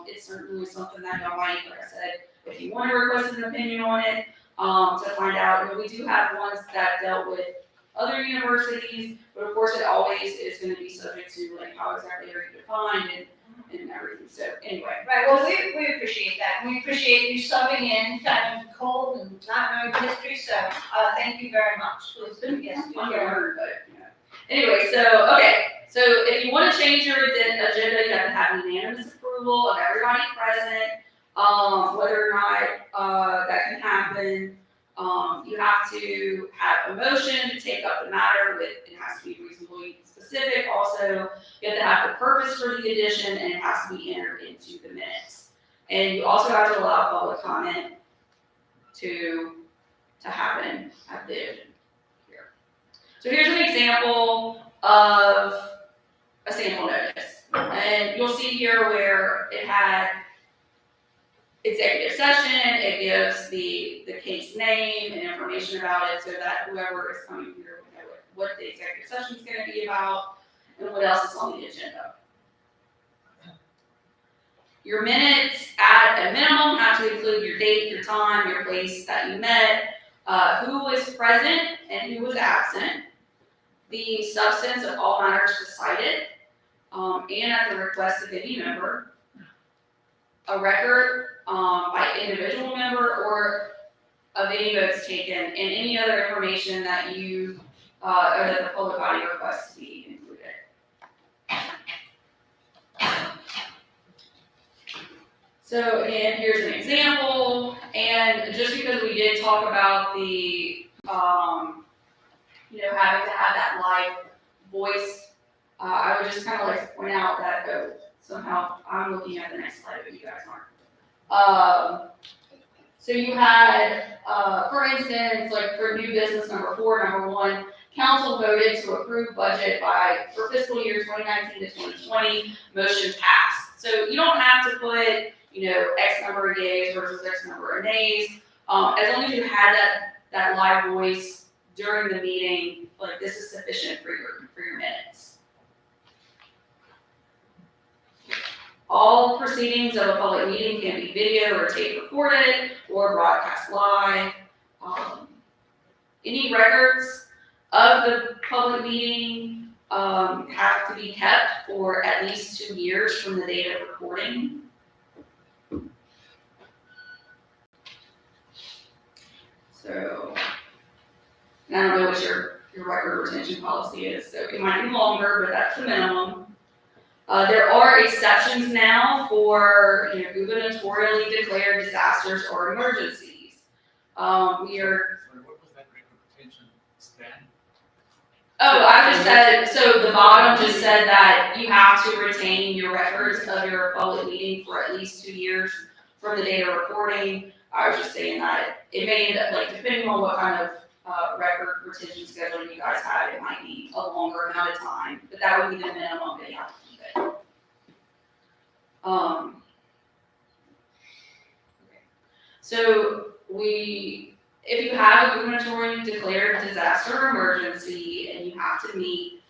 it's certainly something that y'all might, like I said, if you want to request an opinion on it, to find out. You know, we do have ones that dealt with other universities, but of course it always is going to be subject to like how exactly are you defined and everything. So anyway. Right, well, we appreciate that. We appreciate you subbing in, kind of cold and not knowing history, so, thank you very much. It's been, yes, Fun to learn, but, you know. Anyway, so, okay, so if you want to change your agenda, you have to have unanimous approval of everybody present. Whether or not, that can happen, you have to have a motion to take up the matter with, it has to be reasonably specific. Also, you have to have the purpose for the addition, and it has to be entered into the minutes. And you also have to allow public comment to happen at the addition here. So here's an example of a sample notice. And you'll see here where it had executive session, it gives the case name and information about it so that whoever is coming here will know what the executive session is going to be about and what else is on the agenda. Your minutes at a minimum have to include your date, your time, your place that you met, who was present and who was absent, the substance of all matters decided, and at the request of any member, a record by individual member or of any votes taken, and any other information that you or that the public body requests to be included. So again, here's an example, and just because we did talk about the having to have that live voice, I would just kind of like to point out that somehow I'm looking at the next slide, but you guys aren't. So you had, for instance, like for new business number 4, number 1, council voted to approve budget for fiscal year 2019 to 2020, motion passed. So you don't have to put, X number of yays versus X number of nays. As long as you had that live voice during the meeting, like this is sufficient for your minutes. All proceedings of a public meeting can be video or tape recorded or broadcast live. Any records of the public meeting have to be kept for at least 2 years from the date of recording. So, and I don't know what your record retention policy is, so it might be longer, but that's the minimum. There are exceptions now for gubernatorially declared disasters or emergencies. What was that record retention stand? Oh, I just said, so the bottom just said that you have to retain your records of your public meeting for at least 2 years from the date of recording. I was just saying that it may end up, like, depending on what kind of record retention schedule you guys have, it might be a longer amount of time, but that would be the minimum that you have to keep it. So if you have a gubernatorially declared disaster or emergency and you have to meet,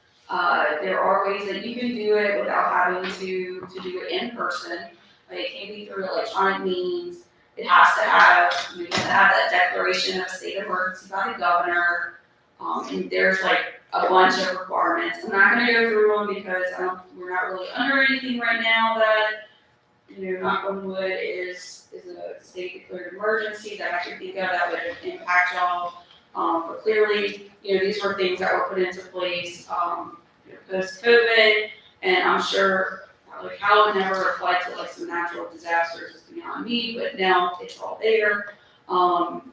there are ways that you can do it without having to do it in person. It can be through electronic means. It has to have, you have to have that declaration of a state of emergency by the governor. And there's like a bunch of requirements. I'm not going to go through them because we're not really under anything right now that, knock on wood, is a state declared emergency that I can think of that would impact y'all. But clearly, these were things that were put into place post-COVID, and I'm sure how it never applied to some natural disasters is beyond me, but now it's all there.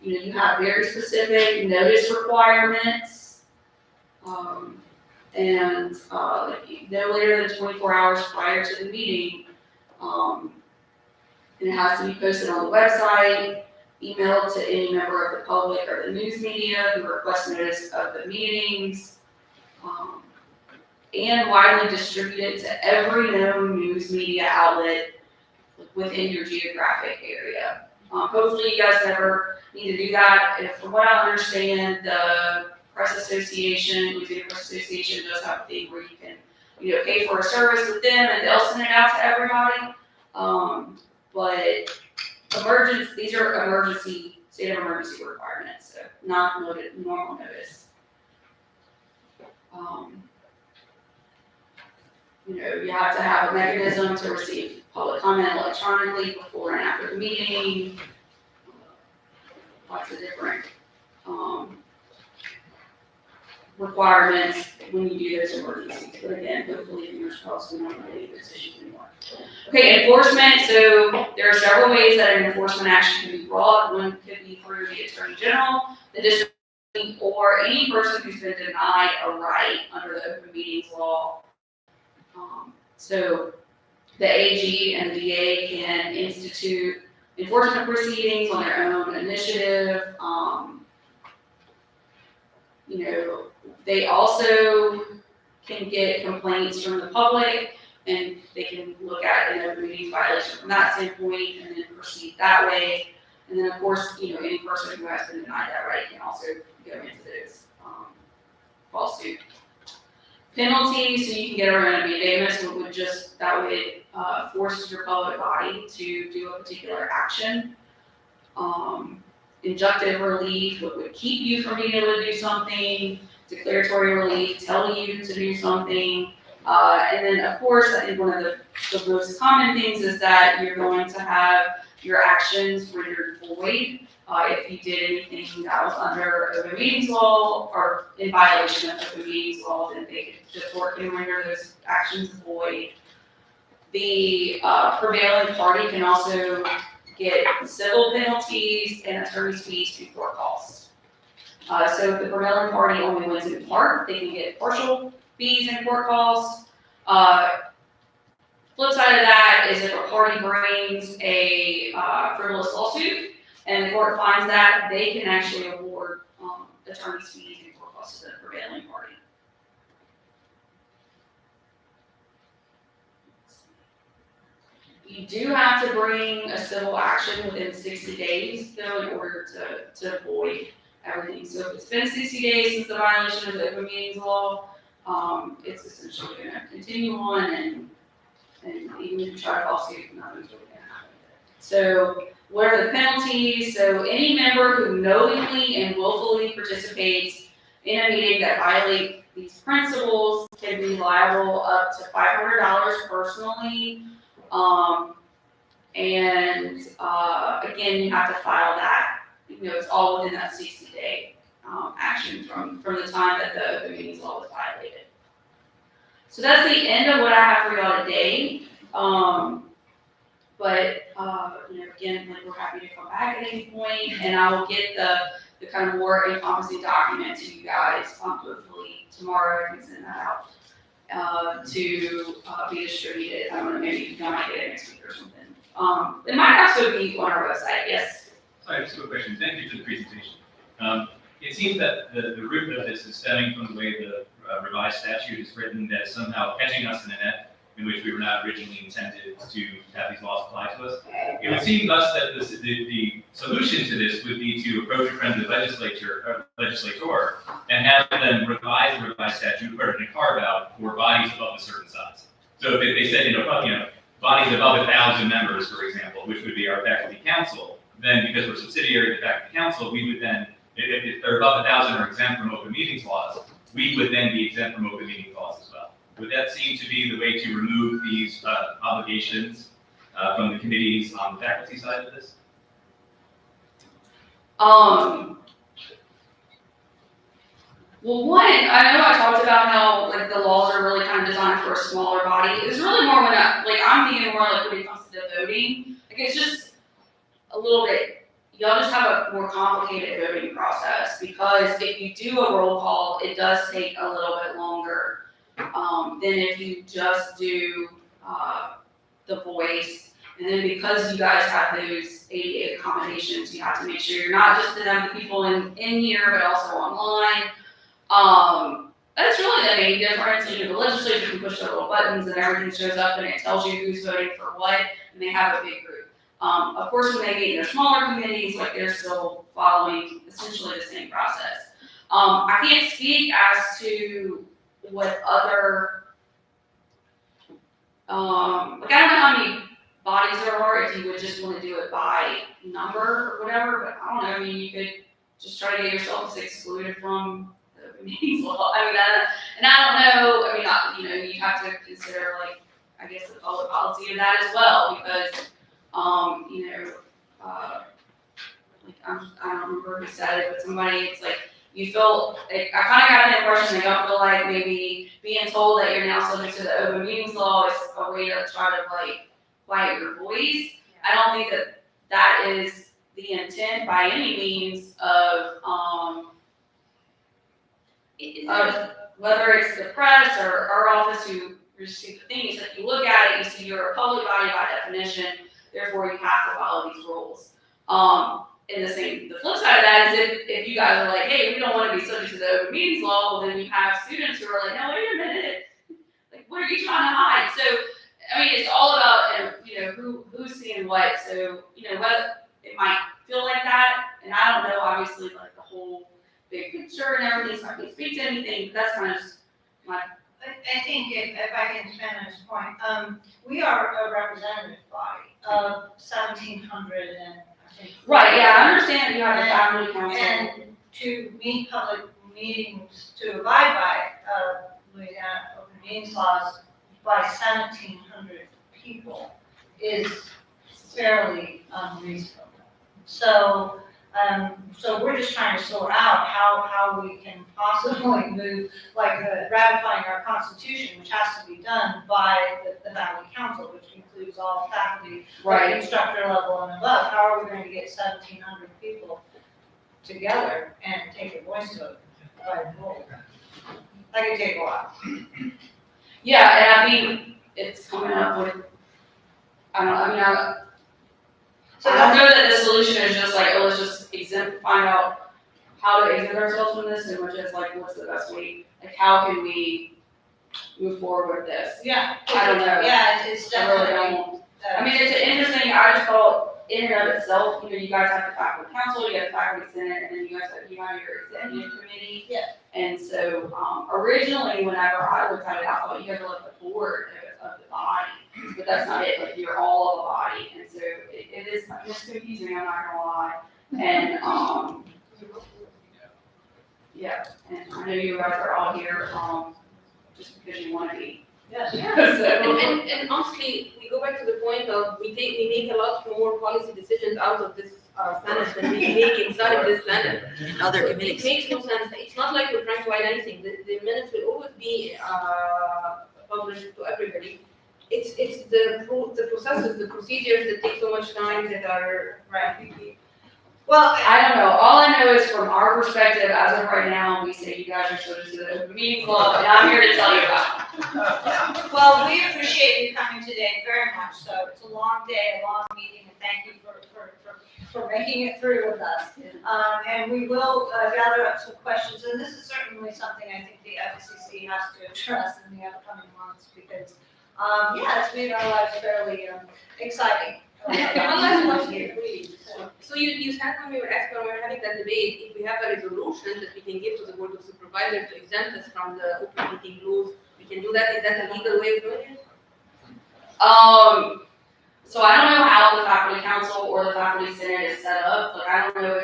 You have very specific notice requirements, and no later than 24 hours prior to the meeting. And it has to be posted on the website, emailed to any member of the public or the news media who requests notice of the meetings, and widely distributed to every known news media outlet within your geographic area. Hopefully you guys never need to do that. If, from what I understand, the Press Association, Louisiana Press Association does have a thing where you can, pay for a service with them and they'll send it out to everybody. But these are state of emergency requirements, so not normal notice. You have to have a mechanism to receive public comment electronically before and after the meeting. Lots of different requirements when you do those emergencies. But again, hopefully fingers crossed we don't really make this issue anymore. Okay, enforcement. So there are several ways that an enforcement action can be brought. One could be through the Attorney General, the district, or any person who's been denied a right under the Open Meetings Law. So the AG and the DA can institute enforcement proceedings on their own initiative. They also can get complaints from the public, and they can look at an open meeting violation from that standpoint and then proceed that way. And then, of course, any person who has been denied that right can also go into those lawsuit. Penalties, so you can get around a mandamus, that would force your public body to do a particular action. Injunctive relief would keep you from being able to do something. Declaratory relief, tell you to do something. And then, of course, I think one of the most common things is that you're going to have your actions rendered void. If you did anything that was under Open Meetings Law or in violation of Open Meetings Law, then the court can render those actions void. The prevailing party can also get civil penalties and attorney's fees and court costs. So if the prevailing party only wins in part, they can get partial fees and court costs. Flip side of that is if a party brings a frivolous lawsuit and the court finds that, they can actually award attorney's fees and court costs to the prevailing party. You do have to bring a civil action within 60 days, though, in order to avoid everything. So if it's been 60 days since the violation of the Open Meetings Law, it's essentially going to continue on, and even if you try to file suit, nothing's really going to happen with it. So what are the penalties? So any member who knowingly and willfully participates in a meeting that violates these principles can be liable up to $500 personally. Again, you have to file that. It's all within that 60-day action from the time that the Open Meetings Law was violated. So that's the end of what I have for y'all today. Again, we're happy to come back at any point, and I will get the kind of more encompassing document to you guys. Hopefully tomorrow I can send that out to be distributed. I don't know, maybe you might get it next week or something. It might also be on our website. Yes. Sorry, just a quick question. Thank you for the presentation. It seems that the root of this is stemming from the way the revised statute is written, that is somehow catching us in a net in which we were not originally intended to have these laws apply to us. It would seem thus that the solution to this would be to approach a friendly legislator and have them revise the revised statute, put in a carve out for bodies above a certain size. So if they said, bodies above 1,000 members, for example, which would be our faculty council, then because we're subsidiary of the faculty council, we would then, if they're above 1,000 or exempt from open meetings laws, we would then be exempt from open meeting laws as well. Would that seem to be the way to remove these obligations from the committees on the faculty side of this? Well, one, I know I talked about how the laws are really kind of designed for a smaller body. It's really more when I'm thinking more when it comes to the voting. It's just a little bit. Y'all just have a more complicated voting process, because if you do a roll call, it does take a little bit longer than if you just do the voice. And then because you guys have those ADA accommodations, you have to make sure you're not just the people in here, but also online. That's really the main difference. You know, the legislature can push their little buttons and everything shows up and it tells you who's voting for what, and they have a big group. Of course, when they meet in their smaller committees, like they're still following essentially the same process. I can't speak as to what other, like I don't know how many bodies there are, if you would just want to do it by number or whatever, but I don't know, I mean, you could just try to get yourself excluded from the meetings law. I mean, and I don't know, I mean, you know, you have to consider, like, I guess the public policy of that as well, because, you know, like, I don't remember who said it, but somebody, it's like, you feel, like, I kind of got the impression that y'all feel like maybe being told that you're now subject to the open meetings law is a way to try to, like, quiet your voice. I don't think that that is the intent by any means of whether it's the press or our office who receive the things. If you look at it, you see you're a public body by definition, therefore you have to follow these rules. And the flip side of that is if you guys are like, hey, we don't want to be subject to the open meetings law, well, then you have students who are like, no, wait a minute, like, what are you trying to hide? So, I mean, it's all about, you know, who's seeing what. So, you know, whether it might feel like that, and I don't know, obviously, like the whole big picture and everything, so I can't speak to anything, but that's kind of just my. I think if I can expand on this point, we are a representative body of 1,700 and I think. Right, yeah, I understand you have a family council. And to meet public meetings, to abide by Louisiana open meetings laws by 1,700 people is fairly unreasonable. So, so we're just trying to sort out how we can possibly move, like ratifying our constitution, which has to be done by the faculty council, which includes all faculty, Right. instructor level and above. How are we going to get 1,700 people together and take a voice vote by vote? That could take a while. Yeah, and I mean, it's coming up with, I don't know that the solution is just like, oh, let's just find out how to exempt ourselves from this, and which is like, what's the best way, like, how can we move forward with this? Yeah. I don't know. Yeah, it's I really definitely. don't. I mean, it's an interesting, I just thought, in and of itself, you know, you guys have the faculty council, you have the faculty senate, and then you guys have your executive committee. Yeah. And so, originally, whenever I looked at it, I thought you guys were like the board of the body, but that's not it, like, you're all of the body, and so it is, it's confusing, I'm not gonna lie. And, yeah, and I know you guys are all here, just because you wanna be. Yes. And honestly, we go back to the point of we make a lot more policy decisions out of this Senate than we make inside of this Senate. Other committees. It makes no sense. It's not like we're trying to hide anything. The minutes will always be published to everybody. It's the processes, the procedures that take so much time that are right. Well, I don't know. All I know is from our perspective, as of right now, we say you guys are subject to the open meetings law, and I'm here to tell you about it. Well, we appreciate you coming today very much. So it's a long day, a long meeting, and thank you for making it through with us. And we will gather up some questions, and this is certainly something I think the FCC has to address in the upcoming months because, yeah, it's made our lives fairly exciting. So you said when we were having that debate, if we have a resolution that we can give to the Board of Supervisors to exempt us from the open meeting rules, we can do that. Is that a legal way of doing it? So I don't know how the faculty council or the faculty senate is set up. Like, I don't know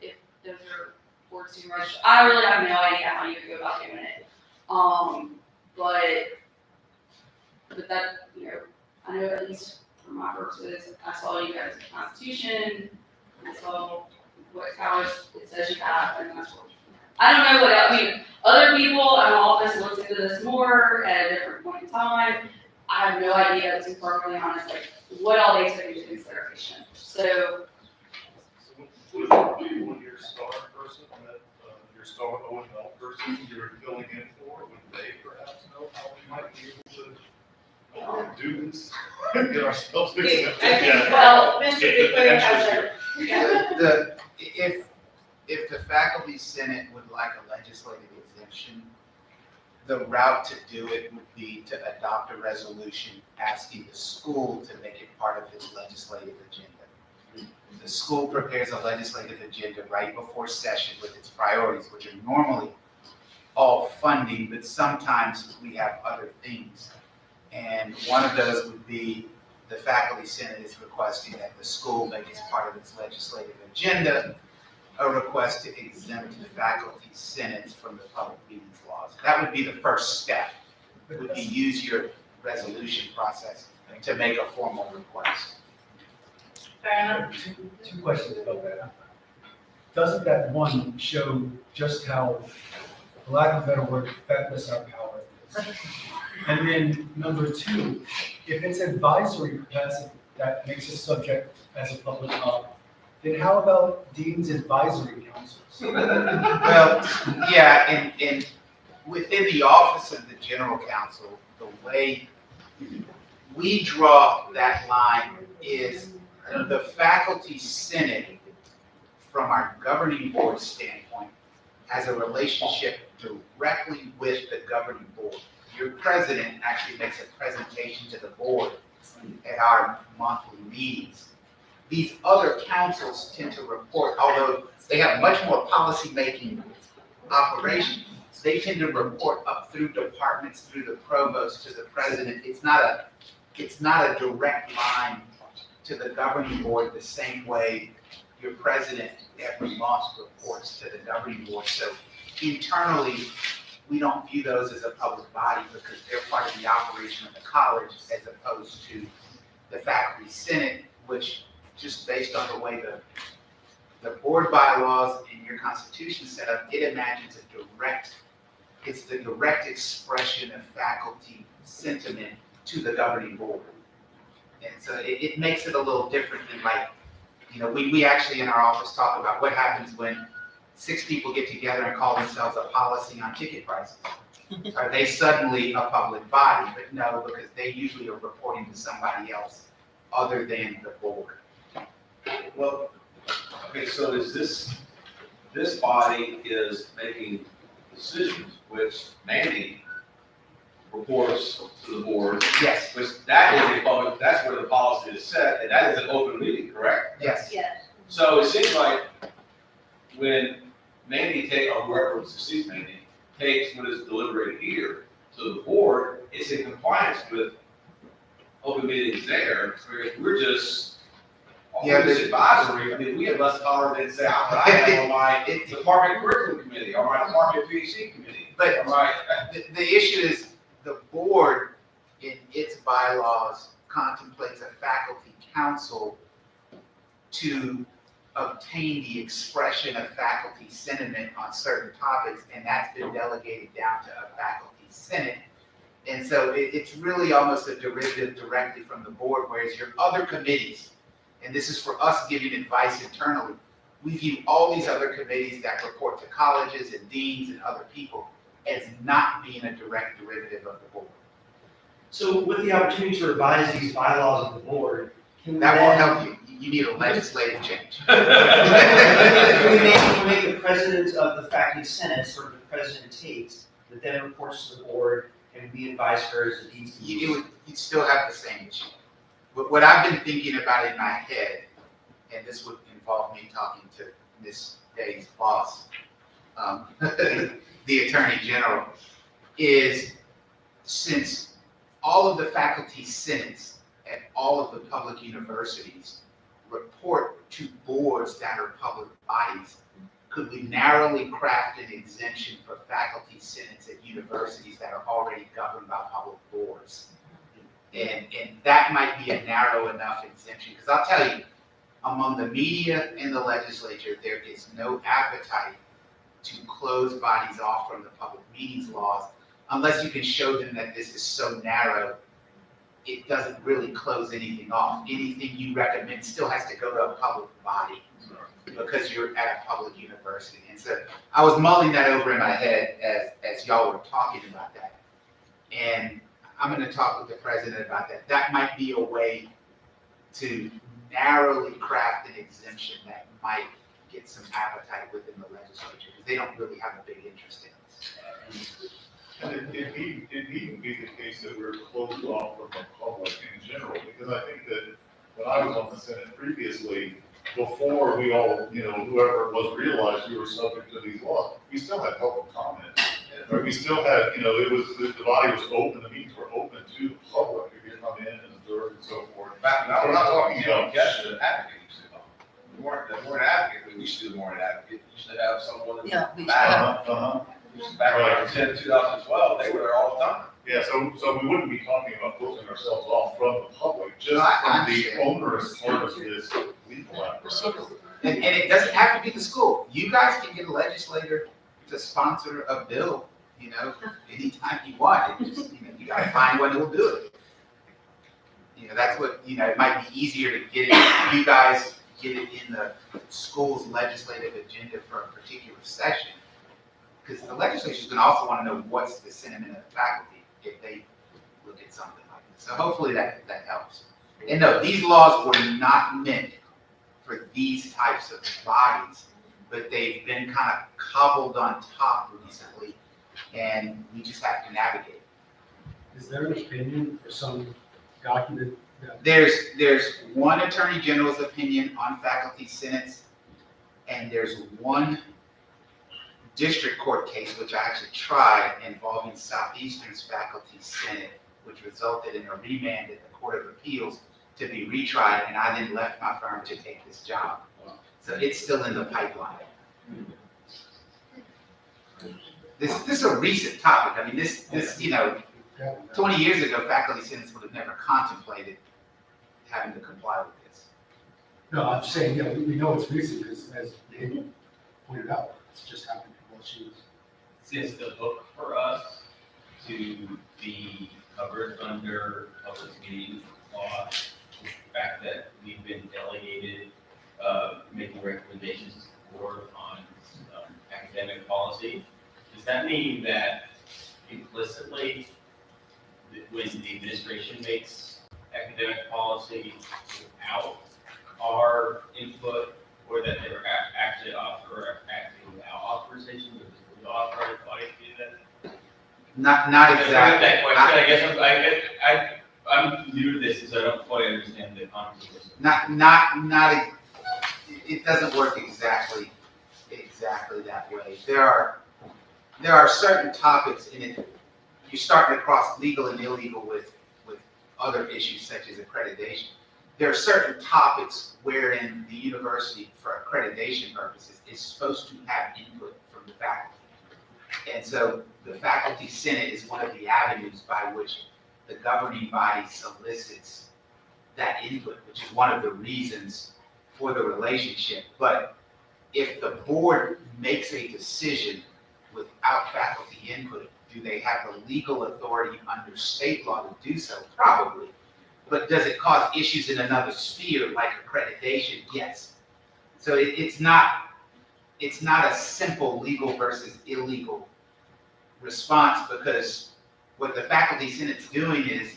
if those are board supervisors. I really have no idea how you would go about doing it. But that, you know, I know at least for my purposes, I saw you guys' Constitution, I saw what powers it says you have, and that's what. I don't know what else. I mean, other people in the office looked into this more at a different point in time. I have no idea, to be perfectly honest, like what all they took into consideration. So When your star person, your star O&L person you're filling in for, would they perhaps know how we might be able to do this? Get ourselves fixed. Well, Mr. DeQuinn has If the faculty senate would like a legislative exemption, the route to do it would be to adopt a resolution asking the school to make it part of its legislative agenda. The school prepares a legislative agenda right before session with its priorities, which are normally all funding, but sometimes we have other things. And one of those would be the faculty senate is requesting that the school make as part of its legislative agenda a request to exempt the faculty senates from the public meetings laws. That would be the first step, would be use your resolution process to make a formal request. Two questions about that. Doesn't that one show just how, for lack of a better word, feckless our power is? And then number two, if it's advisory capacity that makes us subject as a public body, then how about dean's advisory councils? Well, yeah, and within the office of the general counsel, the way we draw that line is the faculty senate, from our governing board standpoint, has a relationship directly with the governing board. Your president actually makes a presentation to the board at our monthly meetings. These other councils tend to report, although they have much more policy-making operation, they tend to report up through departments, through the provost to the president. It's not a direct line to the governing board the same way your president every month reports to the governing board. So internally, we don't view those as a public body because they're part of the operation of the college as opposed to the faculty senate, which just based on the way the board bylaws and your constitution set up, it imagines it's the direct expression of faculty sentiment to the governing board. And so it makes it a little different than we actually in our office talk about what happens when 6 people get together and call themselves a policy on ticket prices. Are they suddenly a public body? But no, because they usually are reporting to somebody else other than the board. Well, okay, so is this body is making decisions which Mandy reports to the board. Yes. Which that is a public, that's where the policy is set, and that is an open meeting, correct? Yes. Yes. So it seems like when Mandy or whoever succeeds Mandy takes what is deliberated here to the board, it's in compliance with open meetings there, whereas we're just this advisory. I mean, we have less power than say I have on my department curriculum committee or my department PhD committee. But the issue is the board in its bylaws contemplates a faculty council to obtain the expression of faculty sentiment on certain topics, and that's been delegated down to a faculty senate. And so it's really almost a derivative directly from the board, whereas your other committees, and this is for us giving advice internally, we view all these other committees that report to colleges and deans and other people as not being a direct derivative of the board. So with the opportunity to revise these bylaws of the board, That won't help you. You need a legislative change. Can we make the president of the faculty senate sort of the president takes, that then reports to the board and we advise her as the dean? You'd still have the same issue. What I've been thinking about in my head, and this would involve me talking to Ms. Day's boss, the Attorney General, is since all of the faculty senates at all of the public universities report to boards that are public bodies, could we narrowly craft an exemption for faculty senates at universities that are already governed by public boards? And that might be a narrow enough exemption, because I'll tell you, among the media and the legislature, there is no appetite to close bodies off from the public meetings laws, unless you can show them that this is so narrow, it doesn't really close anything off. Anything you recommend still has to go to a public body because you're at a public university. And so I was mulling that over in my head as y'all were talking about that. And I'm going to talk with the president about that. That might be a way to narrowly craft an exemption that might get some appetite within the legislature, because they don't really have a big interest in this. And it needn't be the case that we're closed off from the public in general, because I think that when I was on the Senate previously, before we all, whoever it was realized we were subject to these laws, we still had public comment. Or we still had, it was, the body was open, the meetings were open to the public, if you come in and observe and so forth. Now, we're not talking about guests, the advocate used to come. The more an advocate, we used to do more an advocate, we used to have someone. Yeah, we Back in 2012, they were there all the time. Yeah, so we wouldn't be talking about closing ourselves off from the public, just I from the understand. onerous part of this legal apparatus. And it doesn't have to be the school. You guys can get a legislator to sponsor a bill, anytime you want. It just, you gotta find one who will do it. That's what, it might be easier to get it, you guys get it in the school's legislative agenda for a particular session. Because the legislature is gonna also wanna know what's the sentiment of the faculty if they look at something like this. So hopefully that helps. And no, these laws were not meant for these types of bodies, but they've been kind of cobbled on top recently, and we just have to navigate. Is there an opinion for some document that? There's one attorney general's opinion on faculty senates, and there's one district court case, which I actually tried, involving Southeastern's faculty senate, which resulted in a remand at the Court of Appeals to be retried, and I then left my firm to take this job. So it's still in the pipeline. This is a recent topic. I mean, this 20 years ago, faculty senates would have never contemplated having to comply with this. No, I'm saying, we know it's recent, because as Daniel pointed out, it's just happened while she was. Since the hook for us to be covered under public meeting law, the fact that we've been delegated, making recommendations to the board on academic policy, does that mean that implicitly, when the administration makes academic policy without our input, or that they were actually acting without authorization, or does the authorized body do that? Not exactly. That question, I guess I'm new to this, so I don't quite understand the context. It doesn't work exactly that way. There are certain topics in it. You're starting to cross legal and illegal with other issues such as accreditation. There are certain topics wherein the university, for accreditation purposes, is supposed to have input from the faculty. And so the faculty senate is one of the avenues by which the governing body solicits that input, which is one of the reasons for the relationship. But if the board makes a decision without faculty input, do they have the legal authority under state law to do so? Probably. But does it cause issues in another sphere like accreditation? Yes. So it's not a simple legal versus illegal response, because what the faculty senate's doing is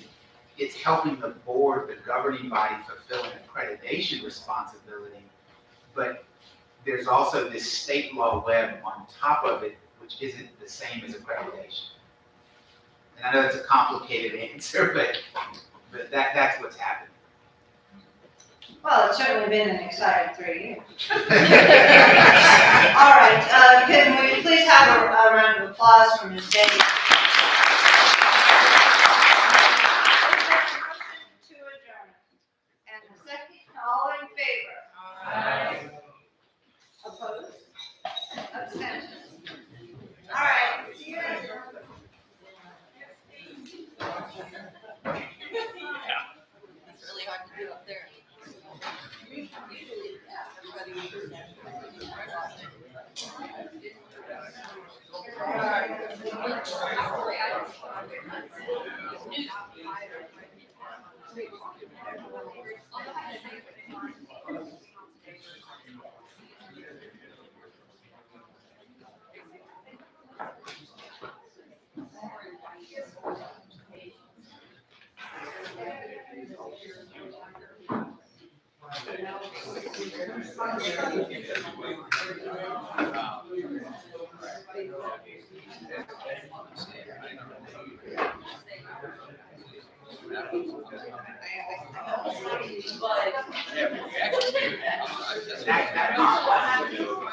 it's helping the board, the governing body, fulfill an accreditation responsibility. But there's also this state law web on top of it, which isn't the same as accreditation. And I know that's a complicated answer, but that's what's happening. Well, it's certainly been an exciting 3 years. All right, can we please have a round of applause for Ms. Day? To adjourn. And the second, all in favor? Aye. Opposed? Abstentions? All right, see you later. It's really hard to do up there. Usually, I Yeah, we actually do.